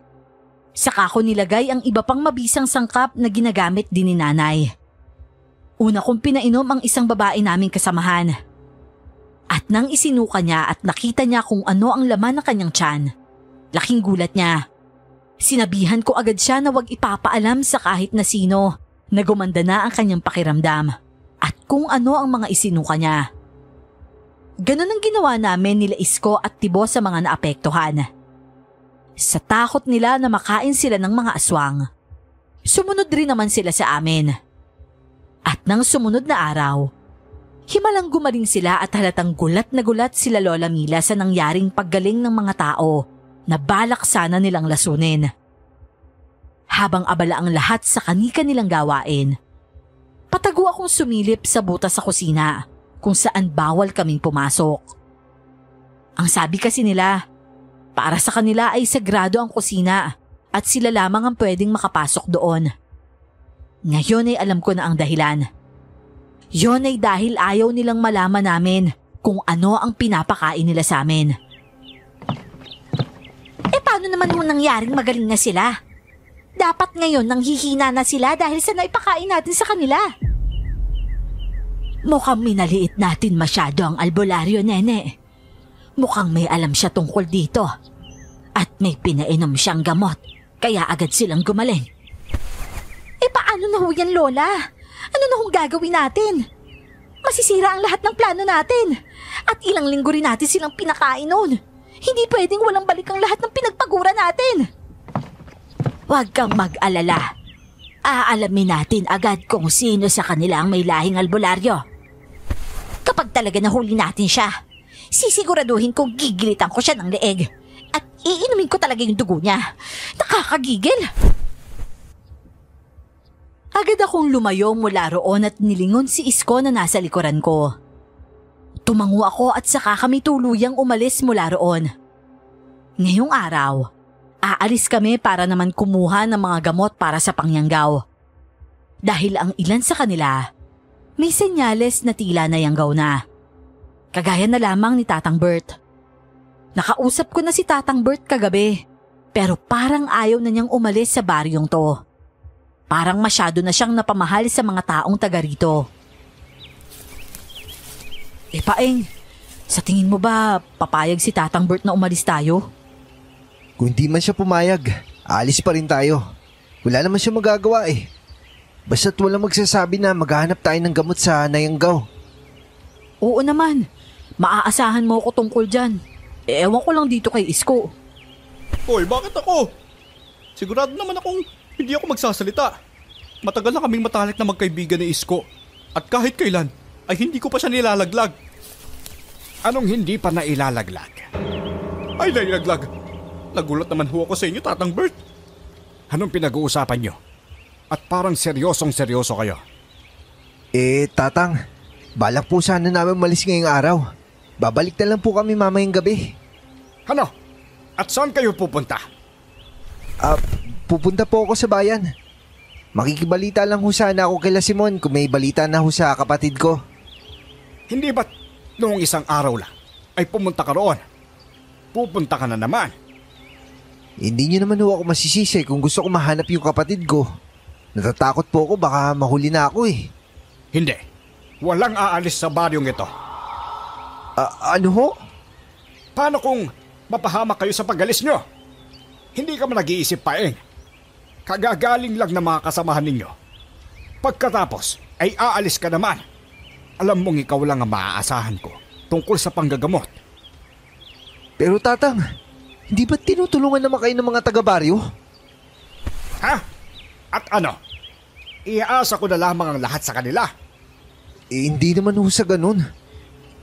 Saka ko nilagay ang iba pang mabisang sangkap na ginagamit din ni nanay. Una kong pinainom ang isang babae naming kasamahan. At nang isinuka niya at nakita niya kung ano ang laman ng kanyang tiyan, laking gulat niya. Sinabihan ko agad siya na huwag ipapaalam sa kahit na sino na gumanda na ang kanyang pakiramdam at kung ano ang mga isinuka niya. Ganun ang ginawa namin nila Isko at Tibo sa mga naapektuhan. Sa takot nila na makain sila ng mga aswang, sumunod rin naman sila sa amin. At nang sumunod na araw, himalang gumaling sila at halatang gulat na gulat sila Lola Mila sa nangyaring paggaling ng mga tao na balak sana nilang lasunin. Habang abala ang lahat sa kanika nilang gawain, patago akong sumilip sa butas sa kusina kung saan bawal kaming pumasok. Ang sabi kasi nila, para sa kanila ay sagrado ang kusina at sila lamang ang pwedeng makapasok doon. Ngayon ay alam ko na ang dahilan. Yon ay dahil ayaw nilang malaman namin kung ano ang pinapakain nila sa amin. Paano naman mo nangyaring magaling na sila? Dapat ngayon nanghihina na sila dahil sa naipakain natin sa kanila. Mukhang minaliit natin masyado ang albularyo, Nene. Mukhang may alam siya tungkol dito. At may pinainom siyang gamot, kaya agad silang gumaling. Paano na ho yan, Lola? Ano na hong gagawin natin? Masisira ang lahat ng plano natin. At ilang linggo rin natin silang pinakain noon. Hindi pwedeng walang balik ang lahat ng pinagpagura natin. Huwag kang mag-alala. Aalamin natin agad kung sino sa kanila ang may lahing albularyo. Kapag talaga nahuli natin siya, sisiguraduhin kong gigilitan ko siya ng leeg at iinumin ko talaga yung dugo niya. Nakakagigil. Agad akong lumayo mula roon at nilingon si Isko na nasa likuran ko. Tumango ako at saka kami tuluyang umalis mula roon. Ngayong araw, aalis kami para naman kumuha ng mga gamot para sa pangyanggaw. Dahil ang ilan sa kanila, may senyales na tila nayanggaw na. Kagaya na lamang ni Tatang Bert. Nakausap ko na si Tatang Bert kagabi, pero parang ayaw na niyang umalis sa baryong to. Parang masyado na siyang napamahal sa mga taong taga rito. Paeng, sa tingin mo ba papayag si Tatang Bert na umalis tayo? Kung hindi man siya pumayag, aalis pa rin tayo. Wala naman siya magagawa eh. Basta't walang magsasabi na maghahanap tayo ng gamot sa Nayanggaw. Oo naman, maaasahan mo ako tungkol dyan. Ewan ko lang dito kay Isko. Hoy, bakit ako? Sigurado naman akong hindi ako magsasalita. Matagal na kaming matalik na magkaibigan ni Isko. At kahit kailan, ay hindi ko pa siya nilalaglag. Anong hindi pa nailalaglag? Ay, nailalaglag. Nagulat naman ho ako sa inyo, Tatang Bert. Anong pinag-uusapan nyo? At parang seryosong-seryoso kayo. Tatang, balak po sana namin umalis ngayong araw. Babalik na lang po kami mamayang gabi. Ano? At saan kayo pupunta? Pupunta po ako sa bayan. Makikibalita lang ho sana ako kila Simon kung may balita na ho sa kapatid ko. Hindi ba't noong isang araw lang ay pumunta ka roon? Pupunta ka na naman. Hindi niyo naman ho ako masisisi kung gusto ko mahanap yung kapatid ko. Natatakot po ako baka mahuli na ako eh. Hindi. Walang aalis sa baryong ito. Ano ho? Paano kung mapahamak kayo sa pag-alis nyo? Hindi ka man nag-iisip pa eh. Kagagaling lang ng mga kasamahan ninyo. Pagkatapos ay aalis ka naman. Alam mong ikaw lang ang maaasahan ko tungkol sa panggagamot. Pero Tatang, hindi ba tinutulungan naman kayo ng mga taga-baryo? Ha? At ano? Iaasa ko na lamang ang lahat sa kanila. Hindi naman ho sa ganun.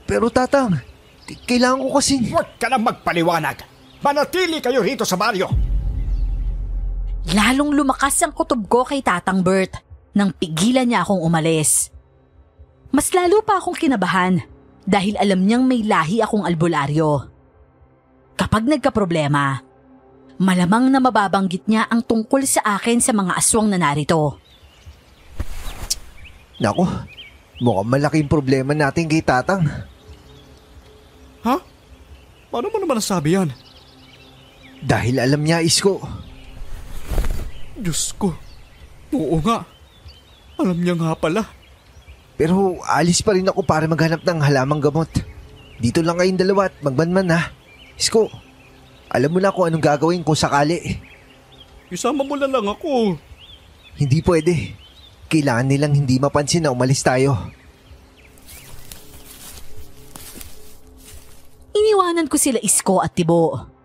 Pero Tatang, kailangan ko kasing... Huwag ka na magpaliwanag. Manatili kayo rito sa baryo. Lalong lumakas ang kutob ko kay Tatang Bert nang pigilan niya akong umalis. Mas lalo pa akong kinabahan dahil alam niyang may lahi akong albularyo. Kapag nagkaproblema, malamang na mababanggit niya ang tungkol sa akin sa mga aswang na narito. Naku, mukhang malaking problema natin kay Tatang. Ha? Paano mo naman nasabi yan? Dahil alam niya, Isko. Diyos ko. Oo nga. Alam niya nga pala. Pero alis pa rin ako para maghanap ng halamang gamot. Dito lang kayong dalawa at magmanman ha. Isko, alam mo na kung anong gagawin kung sakali. Isama mo na lang ako. Hindi pwede. Kailangan nilang hindi mapansin na umalis tayo. Iniwanan ko sila Isko at Tibo.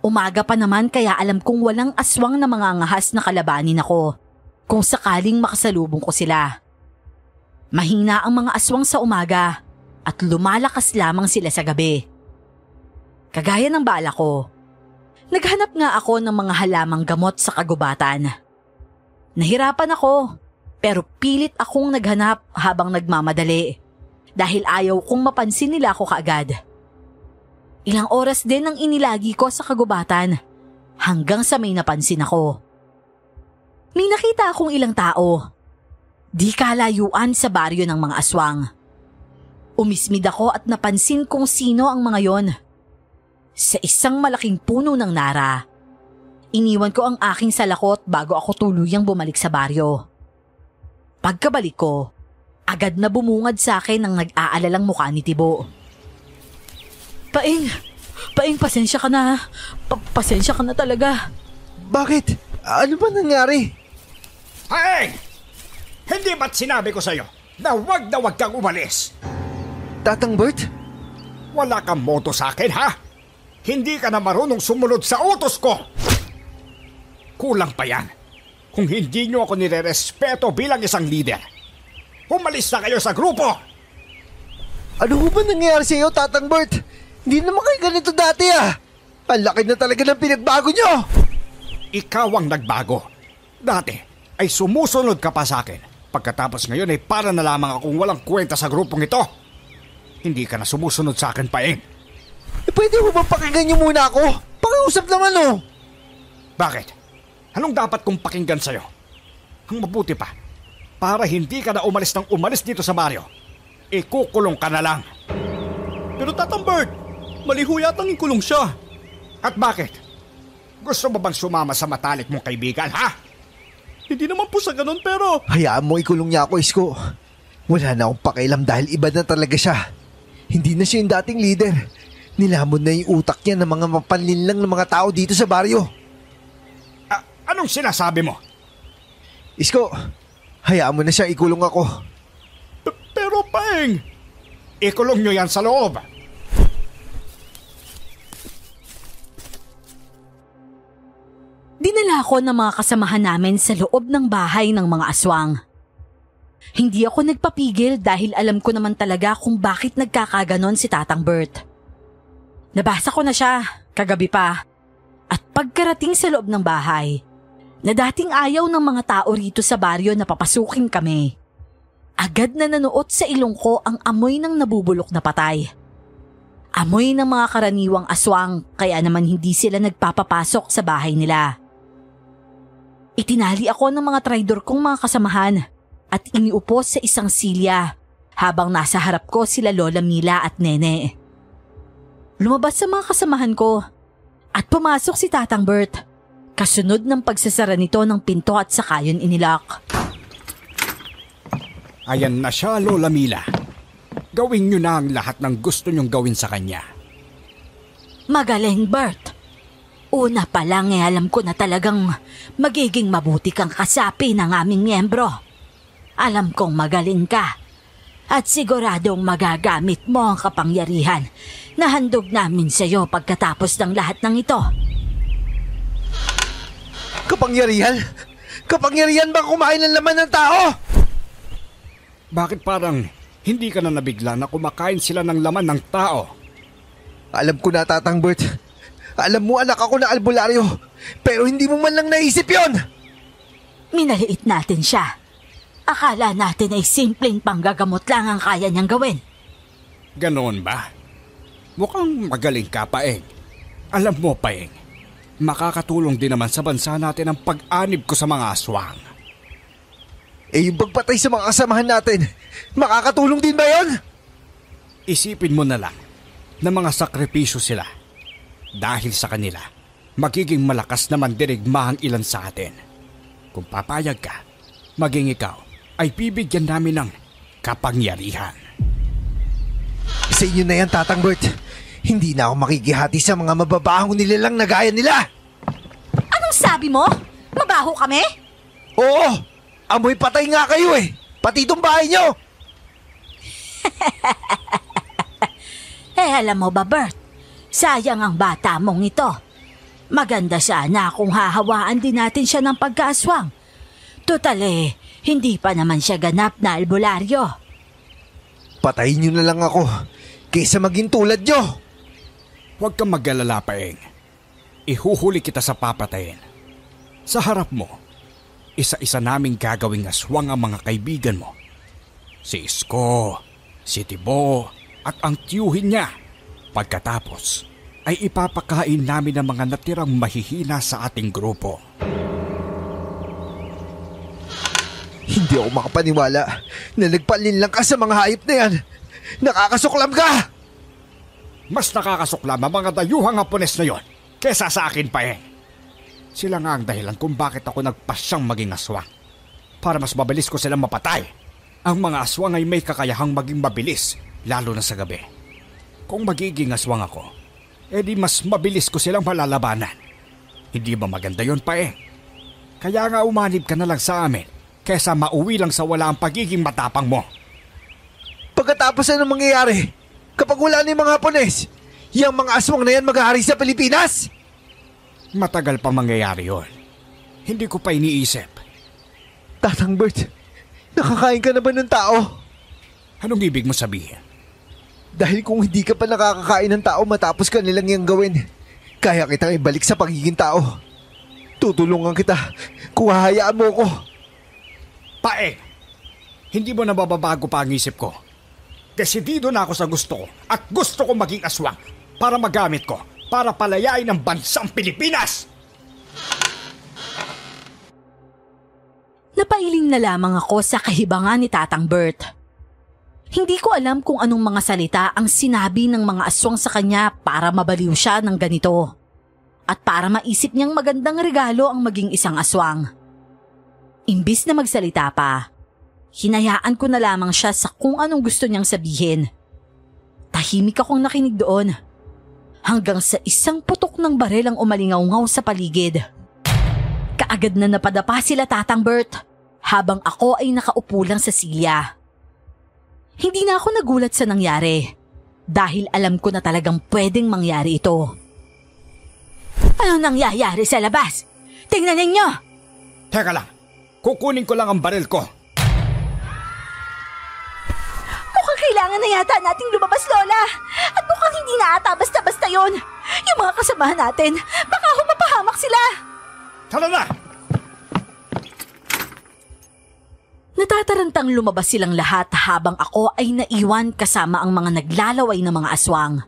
Umaga pa naman kaya alam kong walang aswang na mga angahas na kalabanin ako kung sakaling makasalubong ko sila. Mahina ang mga aswang sa umaga at lumalakas lamang sila sa gabi. Kagaya ng bala ko, naghanap nga ako ng mga halamang gamot sa kagubatan. Nahirapan ako pero pilit akong naghanap habang nagmamadali dahil ayaw kong mapansin nila ako kaagad. Ilang oras din ang inilagi ko sa kagubatan hanggang sa may napansin ako. May nakita akong ilang tao. Di kalayuan sa baryo ng mga aswang. Umismid ako at napansin kung sino ang mga yon. Sa isang malaking puno ng nara. Iniwan ko ang aking salakot bago ako tuluyang bumalik sa baryo. Pagkabalik ko, agad na bumungad sa akin ang nag-aalalang mukha ni Tibo. Paing, pasensya ka na. Pasensya ka na talaga. Bakit? Ano ba nangyari? Hey! Hindi ba't sinabi ko sa'yo na wag kang umalis? Tatang Bert? Wala kang moto sa akin, ha? Hindi ka na marunong sumunod sa utos ko. Kulang pa yan. Kung hindi nyo ako nire-respeto bilang isang leader. Umalis na kayo sa grupo! Ano ba nangyari sa'yo, Tatang Bert? Hindi naman kayo ganito dati ah. Ang laki na talaga ng pinagbago nyo. Ikaw ang nagbago. Dati ay sumusunod ka pa sa akin. Pagkatapos ngayon ay para na lamang akong walang kwenta sa grupong ito. Hindi ka na sumusunod sa akin, Paeng. Pwede mo ba pakinggan niyo muna ako? Pakiusap naman oh. Bakit? Anong dapat kong pakinggan sa'yo? Ang mabuti pa, para hindi ka na umalis ng umalis dito sa baryo, ikukulong ka na lang. Pero Tatang Bert, mali ho yatang ikulong siya. At bakit? Gusto mo bang sumama sa matalik mong kaibigan, ha? Hindi naman po sa ganun pero... Hayaan mo ikulong niya ako, Isko. Wala na akong pakialam dahil iba na talaga siya. Hindi na siya yung dating leader. Nilamon na yung utak niya ng mga mapanlinlang ng mga tao dito sa baryo. Anong sinasabi mo? Isko, hayaan mo na siya ikulong ako. Pero Paeng, Ikulong nyo yan sa loob. Dinala ko ng mga kasamahan namin sa loob ng bahay ng mga aswang. Hindi ako nagpapigil dahil alam ko naman talaga kung bakit nagkakaganon si Tatang Bert. Nabasa ko na siya, kagabi pa. At pagkarating sa loob ng bahay, na dating ayaw ng mga tao rito sa baryo na papasukin kami, agad na nanuot sa ilong ko ang amoy ng nabubulok na patay. Amoy ng mga karaniwang aswang kaya naman hindi sila nagpapapasok sa bahay nila. Itinali ako ng mga traidor kong mga kasamahan at iniupo sa isang silya habang nasa harap ko sila Lola Mila at Nene. Lumabas sa mga kasamahan ko at pumasok si Tatang Bert, kasunod ng pagsasara nito ng pinto at saka yun inilak. Ayan na siya, Lola Mila. Gawin nyo na ang lahat ng gusto nyong gawin sa kanya. Magaling, Bert. Una pa lang alam ko na talagang magiging mabuti kang kasapi ng aming miyembro. Alam kong magaling ka at siguradong magagamit mo ang kapangyarihan na handog namin sa iyo pagkatapos ng lahat ng ito. Kapangyarihan? Kapangyarihan bang kumain ng laman ng tao? Bakit parang hindi ka na nabigla na kumakain sila ng laman ng tao? Alam ko na, Tatang Bert. Alam mo, anak ako na albularyo. Pero hindi mo man lang naisip yon. Minaliit natin siya. Akala natin ay simpleng panggagamot lang ang kaya niyang gawin. Ganoon ba? Mukhang magaling ka, Paeng. Alam mo, Paeng, makakatulong din naman sa bansa natin ang pag-anib ko sa mga aswang. Yung pagpatay sa mga kasamahan natin, makakatulong din ba yon? Isipin mo na lang na mga sakripisyo sila. Dahil sa kanila, magiging malakas naman dirigma ang ilan sa atin. Kung papayag ka, maging ikaw ay bibigyan namin ng kapangyarihan. Sa inyo na yan, Tatang Bert. Hindi na ako makikihati sa mga mababahong nilalang na gaya nila. Anong sabi mo? Mabaho kami? Oo, amoy patay nga kayo eh. Pati itong bahay nyo. Alam mo ba, Bert? Sayang ang bata mong ito. Maganda sana kung hahawaan din natin siya ng pagkaaswang. Total hindi pa naman siya ganap na albularyo. Patayin nyo na lang ako kaysa maging tulad nyo. Huwag kang mag-alala, Paeng. Ihuhuli kita sa papatayin. Sa harap mo, isa-isa naming gagawing aswang ang mga kaibigan mo. Si Isko, si Tibo, at ang tiyuhin niya. Pagkatapos, ay ipapakain namin ang mga natirang mahihina sa ating grupo. Hindi ako makapaniwala na nagpalinlang ka sa mga hayop na yan. Nakakasuklam ka! Mas nakakasuklam ang mga dayuhang Hapones na yon kesa sa akin, Paeng. Sila nga ang dahilan kung bakit ako nagpasyang maging aswang. Para mas mabilis ko silang mapatay. Ang mga aswang ay may kakayahang maging mabilis, lalo na sa gabi. Kung magiging aswang ako, edi mas mabilis ko silang malalabanan. Hindi ba maganda yon, Paeng? Kaya nga umanib ka na lang sa amin kesa mauwi lang sa wala ang pagiging matapang mo. Pagkatapos anong mangyayari? Kapag wala na yung mga Hapones, yung mga aswang na yan maghahari sa Pilipinas? Matagal pa mangyayari yon. Hindi ko pa iniisip. Tatang Bert, nakakain ka na ba ng tao? Anong ibig mo sabihin? Dahil kung hindi ka pa nakakakain ng tao matapos ka nilang yung gawin, kaya kitang ibalik sa pagiging tao. Tutulungan kita kung hahayaan mo ko. Paeng, hindi mo nababago pa ang isip ko. Desidido na ako sa gusto ko at gusto ko maging aswang para magamit ko para palayain ang bansang Pilipinas! Napailing na lamang ako sa kahibangan ni Tatang Bert. Hindi ko alam kung anong mga salita ang sinabi ng mga aswang sa kanya para mabaliw siya ng ganito. At para maisip niyang magandang regalo ang maging isang aswang. Imbis na magsalita pa, hinayaan ko na lamang siya sa kung anong gusto niyang sabihin. Tahimik akong nakinig doon. Hanggang sa isang putok ng barel ang umalingaw-ngaw sa paligid. Kaagad na napadapa sila Tatang Bert habang ako ay nakaupo lang sa silya. Hindi na ako nagulat sa nangyari dahil alam ko na talagang pwedeng mangyari ito. Ano nangyayari sa labas? Tingnan ninyo! Teka lang, kukunin ko lang ang baril ko. Mukhang kailangan na yata nating lumabas, Lola. At mukhang hindi na ata basta-basta yon. Yung mga kasamahan natin, baka humapahamak sila. Tara na! Natatarantang lumabas silang lahat habang ako ay naiwan kasama ang mga naglalaway na mga aswang.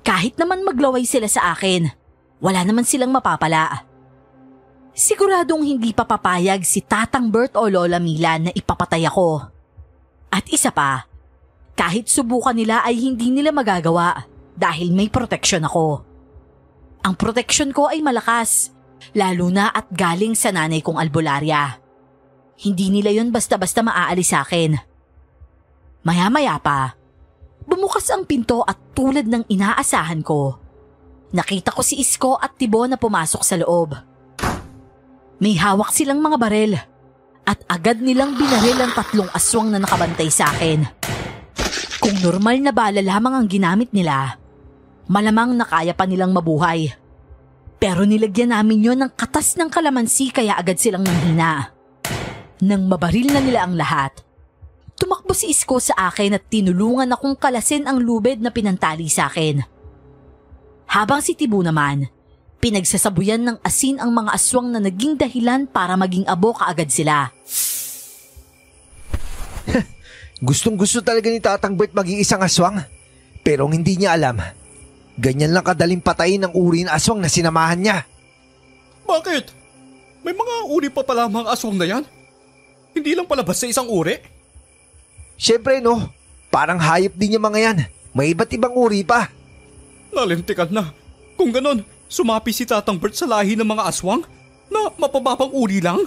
Kahit naman maglaway sila sa akin, wala naman silang mapapala. Siguradong hindi pa papayag si Tatang Bert o Lola Mila na ipapatay ako. At isa pa, kahit subukan nila ay hindi nila magagawa dahil may proteksyon ako. Ang proteksyon ko ay malakas, lalo na at galing sa nanay kong albularya. Hindi nila yon basta-basta maaalis sa akin. Maya-maya pa, bumukas ang pinto at tulad ng inaasahan ko, nakita ko si Isko at Tibo na pumasok sa loob. May hawak silang mga barel at agad nilang binaril ang 3 aswang na nakabantay sa akin. Kung normal na bala lamang ang ginamit nila, malamang na kaya pa nilang mabuhay. Pero nilagyan namin yon ng katas ng kalamansi kaya agad silang nanghina. Nang mabaril na nila ang lahat, tumakbo si Isko sa akin at tinulungan akong kalasin ang lubid na pinantali sa akin. Habang si Tibo naman, pinagsasabuyan ng asin ang mga aswang na naging dahilan para maging abo kaagad sila. Gustong-gusto talaga ni Tatang Bert maging isang aswang. Pero hindi niya alam, ganyan lang kadaling patayin ang uri ng aswang na sinamahan niya. Bakit? May mga uri pa pala mga aswang na yan? Hindi lang palabas sa isang uri? Siyempre no, parang hayop din yung mga yan. May iba't ibang uri pa. Nalintikan na. Kung ganon, sumapi si Tatang Bert sa lahi ng mga aswang na mapababang uri lang?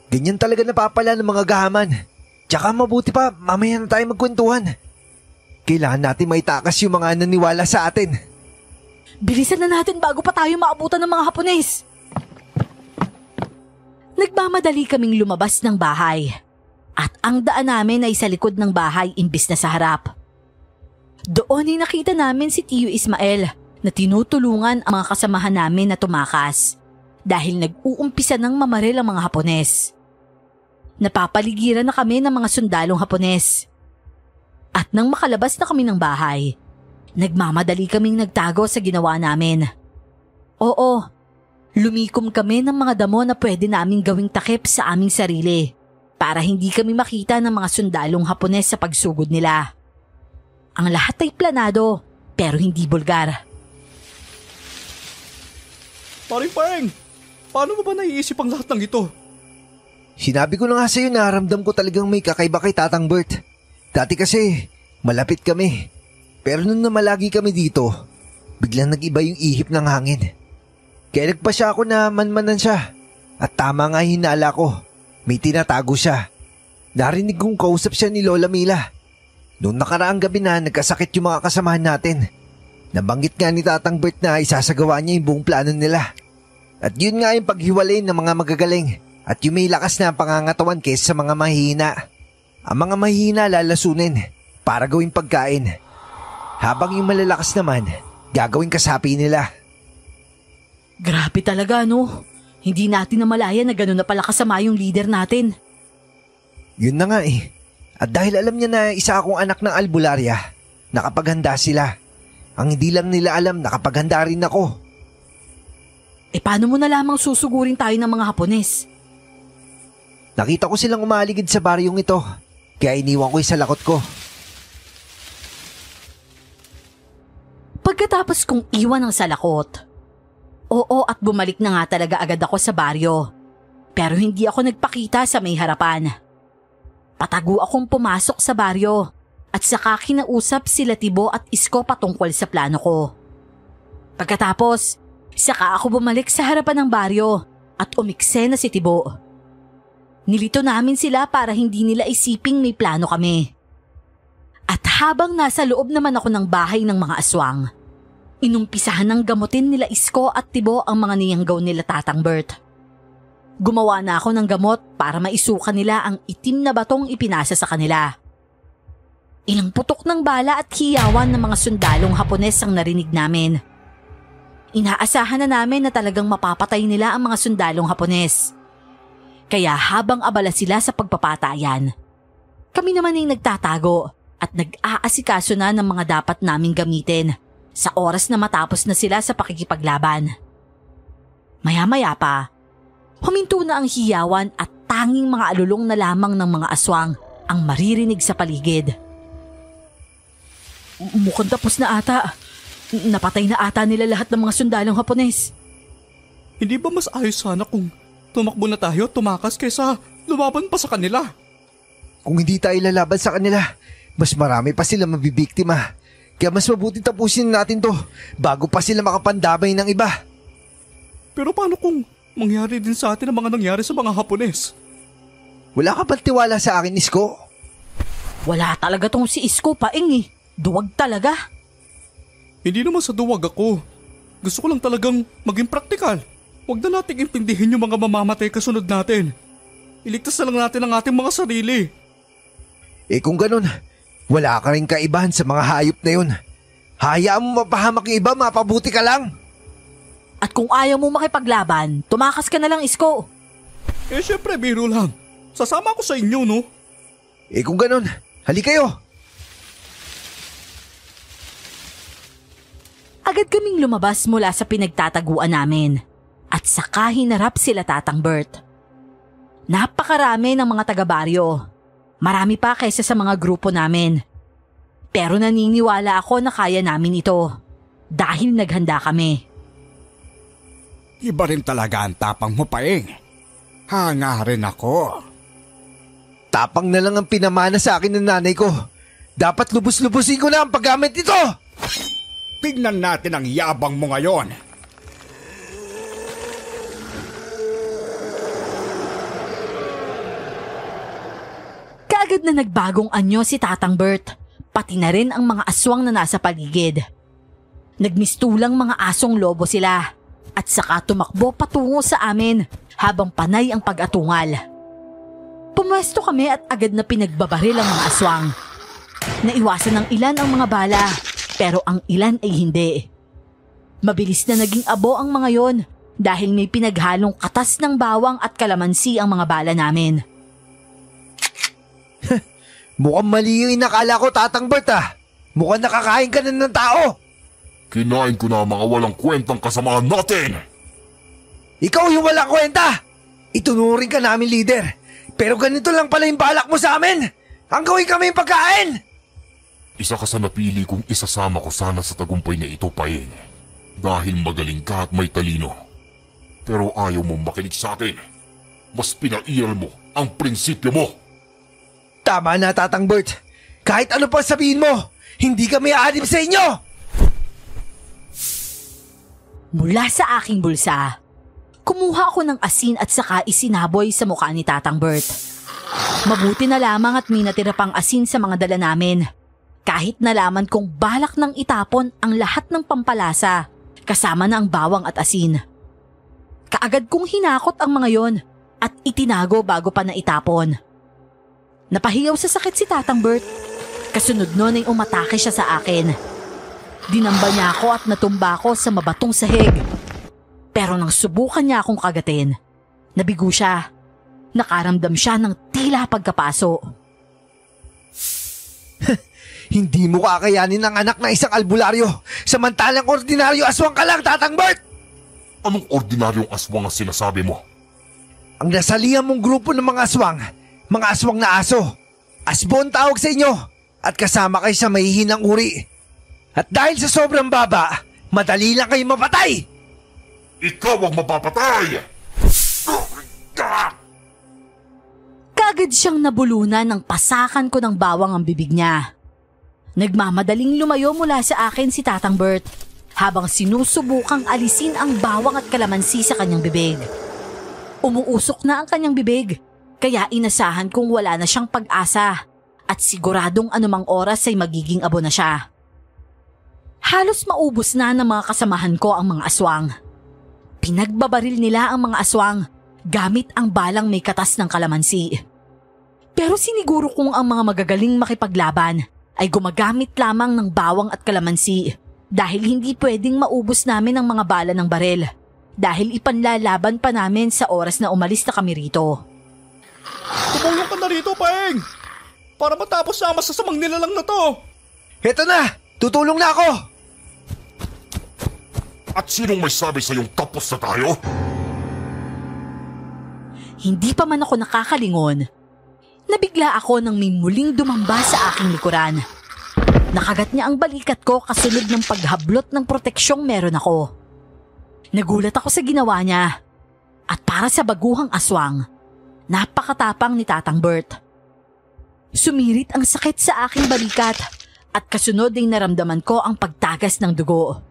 Ganyan talaga napapala ng mga gahaman. Tsaka mabuti pa, mamaya na tayo magkwentuhan. Kailangan natin maitakas yung mga naniwala sa atin. Bilisan na natin bago pa tayo maabutan ng mga Hapones. Nagmamadali kaming lumabas ng bahay at ang daan namin ay sa likod ng bahay imbis na sa harap. Doon ay nakita namin si Tiyo Ismael na tinutulungan ang mga kasamahan namin na tumakas dahil nag-uumpisa ng mamaril ang mga Hapones. Napapaligiran na kami ng mga sundalong Hapones. At nang makalabas na kami ng bahay, nagmamadali kaming nagtago sa ginawa namin. Oo, lumikom kami ng mga damo na pwede naming gawing takip sa aming sarili para hindi kami makita ng mga sundalong Hapones sa pagsugod nila. Ang lahat ay planado pero hindi bulgar. Paring Paeng, paano mo ba naiisip ang lahat ng ito? Sinabi ko na nga sa'yo na ramdam ko talagang may kakaiba kay Tatang Bert. Dati kasi, malapit kami. Pero nung namalagi kami dito, biglang nag-iba yung ihip ng hangin. Kaya nagpasya ako na manmanan siya. At tama nga hinala ko, may tinatago siya. Narinig kong kausap siya ni Lola Mila. Noong nakaraang gabi na nagkasakit yung mga kasamahan natin. Nabanggit nga ni Tatang Bert na isasagawa niya yung buong plano nila. At yun nga yung paghiwalay ng mga magagaling. At yung may lakas na pangangatawan kaysa sa mga mahihina. Ang mga mahihina lalasunin para gawing pagkain. Habang yung malalakas naman, gagawing kasapi nila. Grabe talaga no? Hindi natin namalayan na gano'n na pala kasama yung leader natin. Yun na nga eh. At dahil alam niya na isa akong anak ng albularya, nakapaghanda sila. Ang hindi lang nila alam, nakapaghanda rin ako. Paano mo na lamang susugurin tayo ng mga Hapones? Nakita ko silang umaligid sa baryong ito, kaya iniwan ko yung salakot ko. Pagkatapos kong iwan ang salakot, oo at bumalik na nga talaga agad ako sa baryo. Pero hindi ako nagpakita sa may harapan. Patago akong pumasok sa baryo at saka kinausap sila Tibo at Isko patungkol sa plano ko. Pagkatapos, saka ako bumalik sa harapan ng baryo at umiksena si Tibo. Nilito namin sila para hindi nila isiping may plano kami. At habang nasa loob naman ako ng bahay ng mga aswang, inumpisahan ng gamutin nila Isko at Tibo ang mga niyanggaw nila Tatang Bert. Gumawa na ako ng gamot para maisukan nila ang itim na batong ipinasa sa kanila. Ilang putok ng bala at hiyawan ng mga sundalong Hapones ang narinig namin. Inaasahan na namin na talagang mapapatay nila ang mga sundalong Hapones. Kaya habang abala sila sa pagpapatayan, kami naman ay nagtatago at nag-aasikaso na ng mga dapat naming gamitin sa oras na matapos na sila sa pakikipaglaban. Maya-maya pa, huminto na ang hiyawan at tanging mga alulong na lamang ng mga aswang ang maririnig sa paligid. Mukhang tapos na ata. Napatay na ata nila lahat ng mga sundalong Hapones. Hindi ba mas ayos sana kung tumakbo na tayo at tumakas kaysa lumaban pa sa kanila? Kung hindi tayo lalaban sa kanila, mas marami pa sila mabibiktima. Kaya mas mabuti tapusin natin to bago pa sila makapandamay ng iba. Pero paano kung mangyari din sa atin ang mga nangyari sa mga Hapones? Wala ka bang tiwala sa akin, Isko? Wala talaga tong si Isko paing eh. Duwag talaga. Hindi naman sa duwag ako. Gusto ko lang talagang maging praktikal. Huwag na nating intindihin yung mga mamamatay kasunod natin. Iligtas na lang natin ang ating mga sarili. Eh kung ganun, wala ka rin kaibahan sa mga hayop na yun. Hayaan mo mapahamak yung iba, mapabuti ka lang. At kung ayaw mo makipaglaban, tumakas ka na lang, Isko. Eh syempre, biro lang. Sasama ako sa inyo, no? Eh kung ganun, hali kayo. Agad kaming lumabas mula sa pinagtataguan namin at saka hinarap sila Tatang Bert. Napakarami ng mga taga-baryo. Marami pa kaysa sa mga grupo namin. Pero naniniwala ako na kaya namin ito dahil naghanda kami. Iba rin talaga ang tapang mo, Paeng. Hanga rin ako. Tapang na lang ang pinamana sa akin ng nanay ko. Dapat lubos-lubusin ko na ang paggamit nito. Tignan natin ang yabang mo ngayon. Kaagad na nagbagong anyo si Tatang Bert, pati na rin ang mga aswang na nasa paligid. Nagmistulang mga asong lobo sila at saka tumakbo patungo sa amin habang panay ang pag-atungal. Pumwesto kami at agad na pinagbabaril ang mga aswang. Naiwasan ng ilan ang mga bala, pero ang ilan ay hindi. Mabilis na naging abo ang mga yon dahil may pinaghalong katas ng bawang at kalamansi ang mga bala namin. Mukhang mali yung inakala ko, Tatang Bert ah. Mukhang nakakain ka na ng tao. Kinain ko na ang mga walang kwentang kasamaan natin. Ikaw yung walang kwenta. Itunuring ka namin, leader. Pero ganito lang pala yung balak mo sa amin. Ang gawin kami yung pagkain. Isa ka sa napili kong isasama ko sana sa tagumpay na ito, Paeng. Dahil magaling ka at may talino. Pero ayaw mong makinig sa akin. Mas pinairal mo ang prinsipyo mo. Tama na, Tatang Bert. Kahit ano pa sabihin mo, hindi kami aalim sa inyo. Mula sa aking bulsa, kumuha ako ng asin at saka isinaboy sa mukha ni Tatang Bert. Mabuti na lamang at may natira pang asin sa mga dala namin. Kahit nalaman kong balak nang itapon ang lahat ng pampalasa, kasama na ang bawang at asin. Kaagad kong hinakot ang mga yon at itinago bago pa na itapon. Napahiyaw sa sakit si Tatang Bert. Kasunod nun ay umatake siya sa akin. Dinamba niya ako at natumba ako sa mabatong sahig. Pero nang subukan niya akong kagatin, nabigo siya. Nakaramdam siya ng tila pagkapaso. Hindi mo kakayanin ang anak na isang albularyo. Samantalang ordinaryo aswang ka lang, Tatang Bert! Anong ordinaryong aswang ang sinasabi mo? Ang nasalihan mong grupo ng mga aswang na aso. Asbo ang tawag sa inyo at kasama kayo sa mahihinang uri. At dahil sa sobrang baba, madali lang kayo mapatay! Ikaw ang mapapatay! Kaagad siyang nabulunan ng pasakan ko ng bawang ang bibig niya. Nagmamadaling lumayo mula sa akin si Tatang Bert habang sinusubukang alisin ang bawang at kalamansi sa kanyang bibig. Umuusok na ang kanyang bibig, kaya inasahan kong wala na siyang pag-asa at siguradong anumang oras ay magiging abo na siya. Halos maubos na ng mga kasamahan ko ang mga aswang. Pinagbabaril nila ang mga aswang gamit ang balang may katas ng kalamansi. Pero siniguro kong ang mga magagaling makipaglaban ay gumagamit lamang ng bawang at kalamansi dahil hindi pwedeng maubos namin ang mga bala ng baril dahil ipanlalaban pa namin sa oras na umalis na kami rito. Tumulong ka na rito, Paeng! Para matapos na ang masasamang nilalang na to! Heto na! Tutulong na ako! At sinong may sabi sa'yong tapos na tayo? Hindi pa man ako nakakalingon, nabigla ako nang may muling dumamba sa aking likuran. Nakagat niya ang balikat ko kasunod ng paghablot ng proteksyong meron ako. Nagulat ako sa ginawa niya at para sa baguhang aswang, napakatapang ni Tatang Bert. Sumirit ang sakit sa aking balikat at kasunod ay naramdaman ko ang pagtagas ng dugo.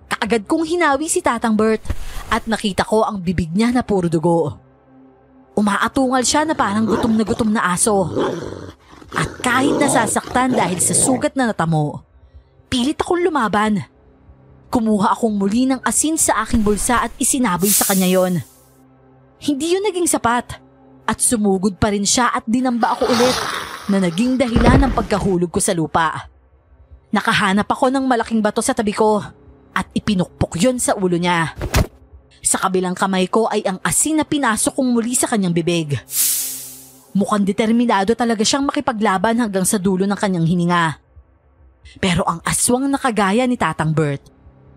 Kaagad kong hinawi si Tatang Bert at nakita ko ang bibig niya na puro dugo. Umaatungal siya na parang gutom na aso. At kahit nasasaktan dahil sa sugat na natamo, pilit akong lumaban. Kumuha akong muli ng asin sa aking bulsa at isinaboy sa kanya yon. Hindi yun naging sapat at sumugod pa rin siya at dinamba ako ulit na naging dahilan ng pagkahulog ko sa lupa. Nakahanap ako ng malaking bato sa tabi ko at ipinukpok yon sa ulo niya. Sa kabilang kamay ko ay ang asin na pinasok kong muli sa kanyang bibig. Mukhang determinado talaga siyang makipaglaban hanggang sa dulo ng kanyang hininga. Pero ang aswang na kagaya ni Tatang Bert,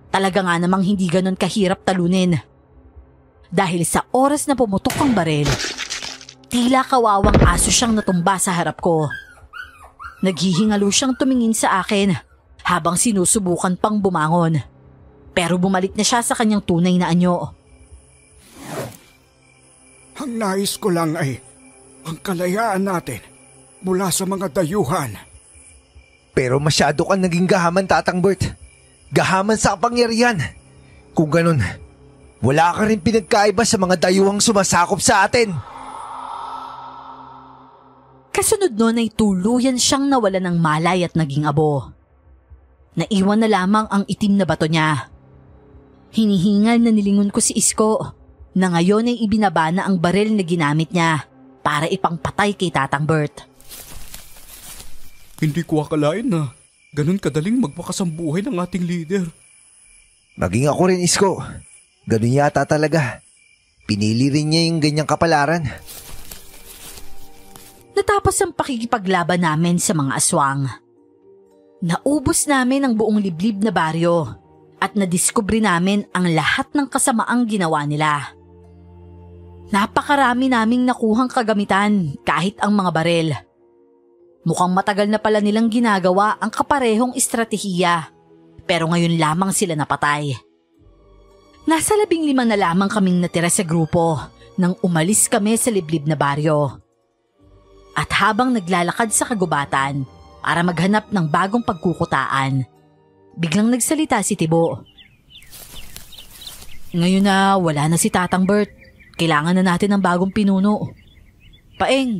talaga nga namang hindi ganon kahirap talunin. Dahil sa oras na pumutok ang baril, tila kawawang aso siyang natumba sa harap ko. Naghihingalo siyang tumingin sa akin habang sinusubukan pang bumangon. Pero bumalik na siya sa kanyang tunay na anyo. Ang nais ko lang ay ang kalayaan natin mula sa mga dayuhan. Pero masyado kang naging gahaman, Tatang Bert. Gahaman sa kapangyarihan. Kung ganun, wala ka rin pinagkaiba sa mga dayuhang sumasakop sa atin. Kasunod nun ay tuluyan siyang nawala ng malay at naging abo. Naiwan na lamang ang itim na bato niya. Hinihingal na nilingon ko si Isko na ngayon ay ibinaba na ang baril na ginamit niya para ipangpatay kay Tatang Bert. Hindi ko akalain na ganun kadaling magwakas ang buhay ng ating leader. Maging ako rin, Isko. Ganun yata talaga. Pinili rin niya yung ganyang kapalaran. Natapos ang pakikipaglaban namin sa mga aswang. Naubos namin ang buong liblib na baryo at nadiskubre namin ang lahat ng kasamaang ginawa nila. Napakarami naming nakuhang kagamitan kahit ang mga baril. Mukhang matagal na pala nilang ginagawa ang kaparehong estratehiya pero ngayon lamang sila napatay. Nasa 15 na lamang kaming natira sa grupo nang umalis kami sa liblib na baryo. At habang naglalakad sa kagubatan para maghanap ng bagong pagkukutaan, biglang nagsalita si Tibo. Ngayon na wala na si Tatang Bert, kailangan na natin ng bagong pinuno. Paeng,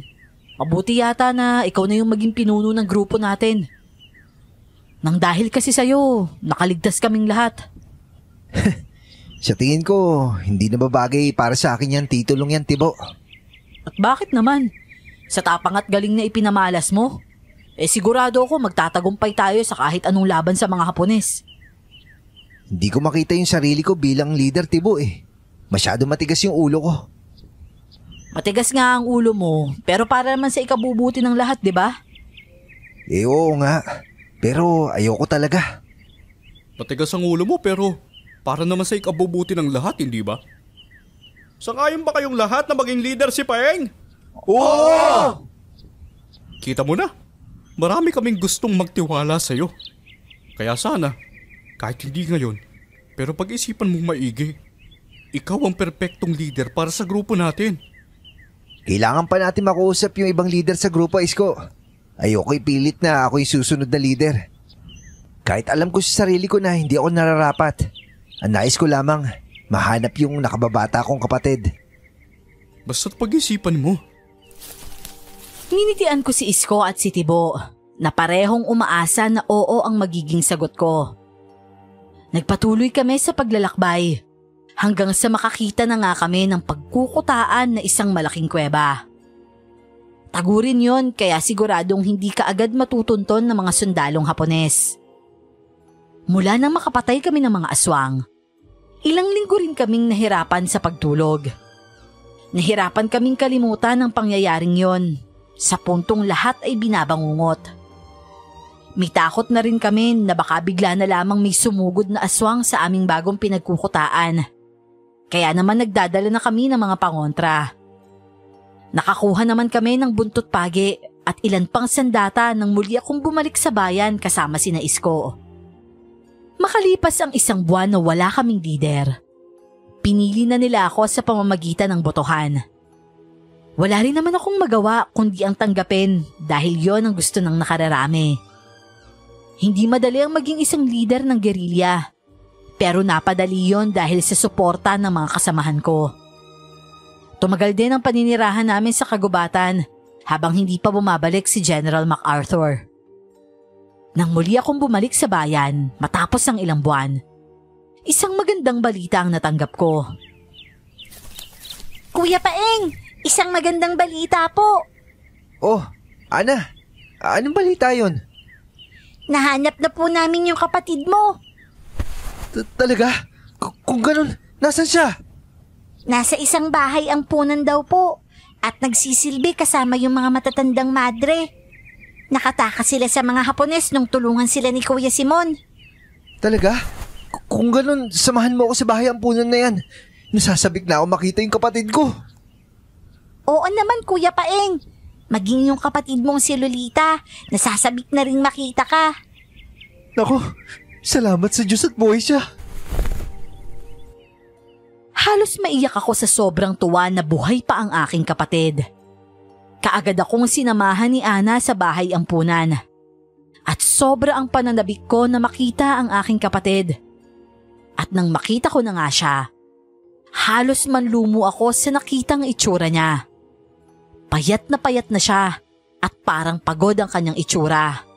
mabuti yata na ikaw na yung maging pinuno ng grupo natin. Nang dahil kasi sa'yo, nakaligtas kaming lahat. Sa tingin ko, hindi na babagay para sa akin yan titulong yan, Tibo. At bakit naman? Sa tapang at galing na ipinamalas mo, sigurado ako magtatagumpay tayo sa kahit anong laban sa mga Hapones. Hindi ko makita yung sarili ko bilang leader, Tibo eh. Masyado matigas yung ulo ko. Matigas nga ang ulo mo, pero para naman sa ikabubuti ng lahat, di ba? Oo nga, pero ayoko talaga. Matigas ang ulo mo pero para naman sa ikabubuti ng lahat, hindi ba? Sangayon ba kayong lahat na maging leader si Paeng? Oo! Kita mo na, marami kaming gustong magtiwala sa'yo. Kaya sana, kahit hindi ngayon, pero pag-isipan mong maigi, ikaw ang perpektong leader para sa grupo natin. Kailangan pa natin makausap yung ibang leader sa grupo, Isko. Ayoko ipilit na ako yung susunod na leader. Kahit alam ko sa sarili ko na hindi ako nararapat. Ang nais ko lamang, mahanap yung nakababata kong kapatid. Basta't pag-isipan mo. Ninitian ko si Isko at si Tibo na parehong umaasa na oo ang magiging sagot ko. Nagpatuloy kami sa paglalakbay hanggang sa makakita na nga kami ng pagkukutaan na isang malaking kuweba. Tagurin yon kaya siguradong hindi kaagad matutunton ng mga sundalong Hapones. Mula nang makapatay kami ng mga aswang, ilang linggo rin kaming nahirapan sa pagtulog. Nahirapan kaming kalimutan ang pangyayaring yon sa puntong lahat ay binabangungot. May takot na rin kami na baka bigla na lamang may sumugod na aswang sa aming bagong pinagkukutaan. Kaya naman nagdadala na kami ng mga pangontra. Nakakuha naman kami ng buntot pagi at ilan pang sandata nang muli akong bumalik sa bayan kasama sina Isko. Makalipas ang isang buwan na wala kaming leader, pinili na nila ako sa pamamagitan ng botohan. Wala rin naman akong magawa kundi ang tanggapin dahil yon ang gusto ng nakararami. Hindi madali ang maging isang leader ng gerilya, pero napadali yon dahil sa suporta ng mga kasamahan ko. Tumagal din ang paninirahan namin sa kagubatan habang hindi pa bumabalik si General MacArthur. Nang muli akong bumalik sa bayan matapos ang ilang buwan, isang magandang balita ang natanggap ko. Kuya Paeng, isang magandang balita po. Oh, Ana, anong balita yon? Nahanap na po namin yung kapatid mo. Talaga? Kung ganun, nasan siya? Nasa isang bahay ang punan daw po at nagsisilbi kasama yung mga matatandang madre. Nakatakas sila sa mga Hapones nung tulungan sila ni Kuya Simon. Talaga? Kung ganun, samahan mo ako sa bahay ampunan na yan. Nasasabik na ako makita yung kapatid ko. Oo naman, Kuya Paeng. Maging yung kapatid mong si Lolita, nasasabik na rin makita ka. Naku, salamat sa Diyos at buhay siya. Halos maiyak ako sa sobrang tuwa na buhay pa ang aking kapatid. Kaagad akong sinamahan ni Ana sa bahay ampunan. At sobra ang pananabik ko na makita ang aking kapatid. At nang makita ko na nga siya, halos manlumo ako sa nakitang itsura niya. Payat na siya at parang pagod ang kanyang itsura.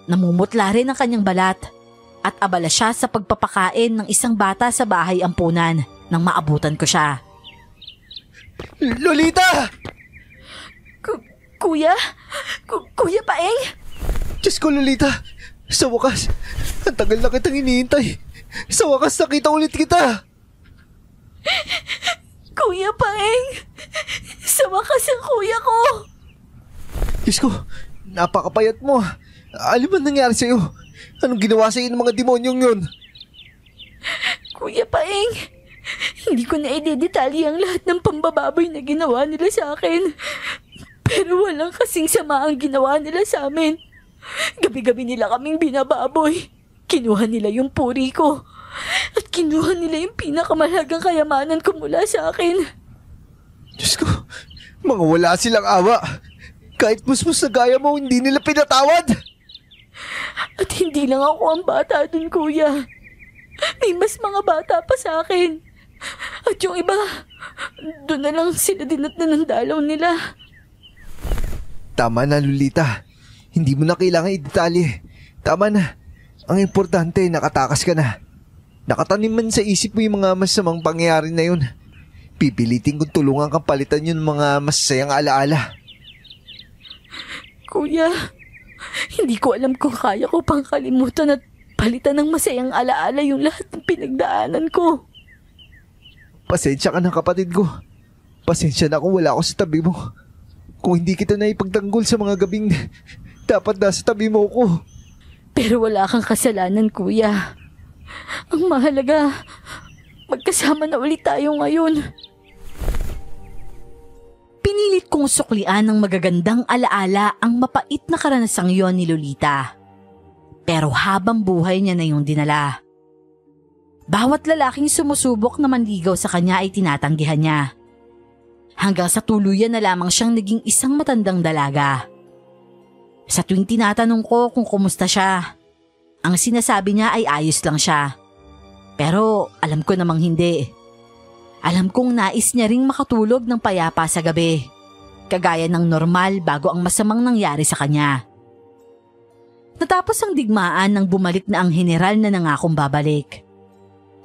Namumutla rin ang kanyang balat at abala siya sa pagpapakain ng isang bata sa bahay ampunan nang maabutan ko siya. Lolita! Kuya? Kuya Paeng? Diyos ko, Lolita! Sa wakas, ang tagal na kitang iniintay. Sa wakas, nakita ulit kita! Kuya Paeng! Sa wakas ang kuya ko! Diyos ko, napakapayat mo. Ano ba nangyari sa'yo? Anong ginawa sa'yo ng mga demonyong yun? Kuya Paeng, hindi ko na idedetalye ang lahat ng pambababoy na ginawa nila sa akin. Pero walang kasing sama ang ginawa nila sa amin. Gabi-gabi nila kaming binababoy. Kinuha nila yung puri ko. At kinuha nila yung pinakamahalagang kayamanan ko mula sa akin. Diyos ko, mga wala silang awa. Kahit musmus na gaya mo, hindi nila pinatawad. At hindi lang ako ang bata dun, kuya. May mas mga bata pa sa akin. At yung iba, doon na lang sila dinatnan ng dalaw nila. Tama na, Lolita. Hindi mo na kailangan i-detalye. Tama na. Ang importante, nakatakas ka na. Nakatanim man sa isip mo yung mga masamang pangyayari na yun. Pipilitin kong tulungan kang palitan yun ng mga masasayang alaala. Kuya, hindi ko alam kung kaya ko pang kalimutan at palitan ng masayang alaala yung lahat ng pinagdaanan ko. Pasensya ka na, kapatid ko. Pasensya na kung wala ako sa tabi mo. Kung hindi kita na ipagtanggol sa mga gabing dapat nasa tabi mo ko. Pero wala kang kasalanan, kuya. Ang mahalaga, magkasama na ulit tayo ngayon. kong suklian ng magagandang alaala ang mapait na karanasang yon ni Lolita. Pero habang buhay niya na yung dinala. Bawat lalaking sumusubok na manligaw sa kanya ay tinatanggihan niya. Hanggang sa tuluyan na lamang siyang naging isang matandang dalaga. Sa tuwing tinatanong ko kung kumusta siya, ang sinasabi niya ay ayos lang siya. Pero alam ko namang hindi. Alam kong nais niya ring makatulog ng payapa sa gabi, kagaya ng normal bago ang masamang nangyari sa kanya. Natapos ang digmaan nang bumalik na ang general na nangakong babalik.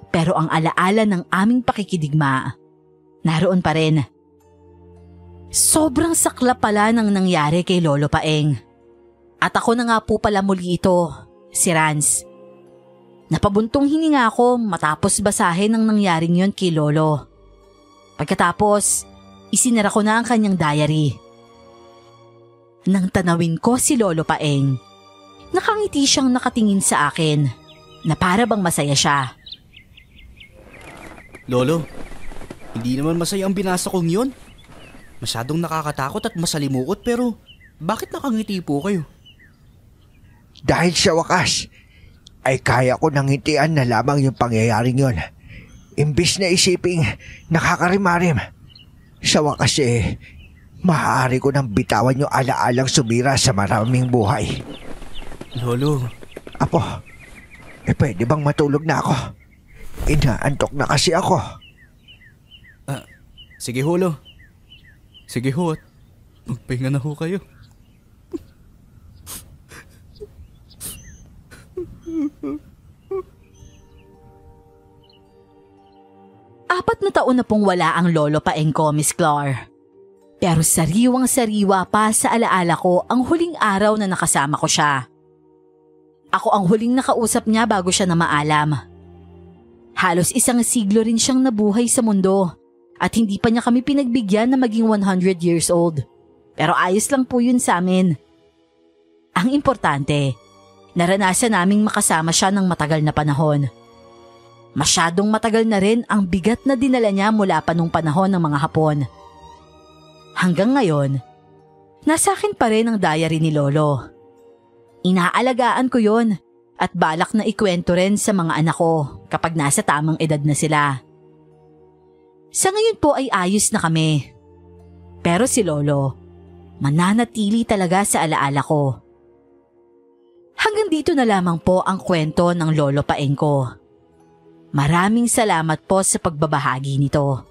Pero ang alaala ng aming pakikidigma, naroon pa rin. Sobrang sakla pala ng nangyari kay Lolo Paeng. At ako na nga po pala muli ito, si Rans. Napabuntong hininga ako matapos basahin ang nangyaring yon kay Lolo. Pagkatapos, isinara ko na ang kanyang diary. Nang tanawin ko si Lolo Paeng, nakangiti siyang nakatingin sa akin na para bang masaya siya. Lolo, hindi naman masaya ang binasa kong yun. Masyadong nakakatakot at masalimuot pero bakit nakangiti po kayo? Dahil sa wakas, ay kaya ko nangitian na lamang yung pangyayaring yon. Imbis na isiping nakakarimarim. Sa wakas maaari ko nang bitawan yung alaalang sumira sa maraming buhay. Lolo. Apo, pwede bang matulog na ako? Inaantok na kasi ako. Sige ho, Lo. Sige ho at magpahinga na ho kayo. 4 na taon na pong wala ang Lolo Paeng ko, Miss Clar. Pero sariwang-sariwa pa sa alaala ko ang huling araw na nakasama ko siya. Ako ang huling nakausap niya bago siya na maalam. Halos 1 siglo rin siyang nabuhay sa mundo at hindi pa niya kami pinagbigyan na maging 100 years old. Pero ayos lang po yun sa amin. Ang importante, naranasan naming makasama siya ng matagal na panahon. Masyadong matagal na rin ang bigat na dinala niya mula pa nung panahon ng mga Hapon. Hanggang ngayon, nasa akin pa rin ang diary ni Lolo. Inaalagaan ko yon at balak na ikwento rin sa mga anak ko kapag nasa tamang edad na sila. Sa ngayon po ay ayos na kami. Pero si Lolo, mananatili talaga sa alaala ko. Hanggang dito na lamang po ang kwento ng Lolo Paeng ko. Maraming salamat po sa pagbabahagi nito.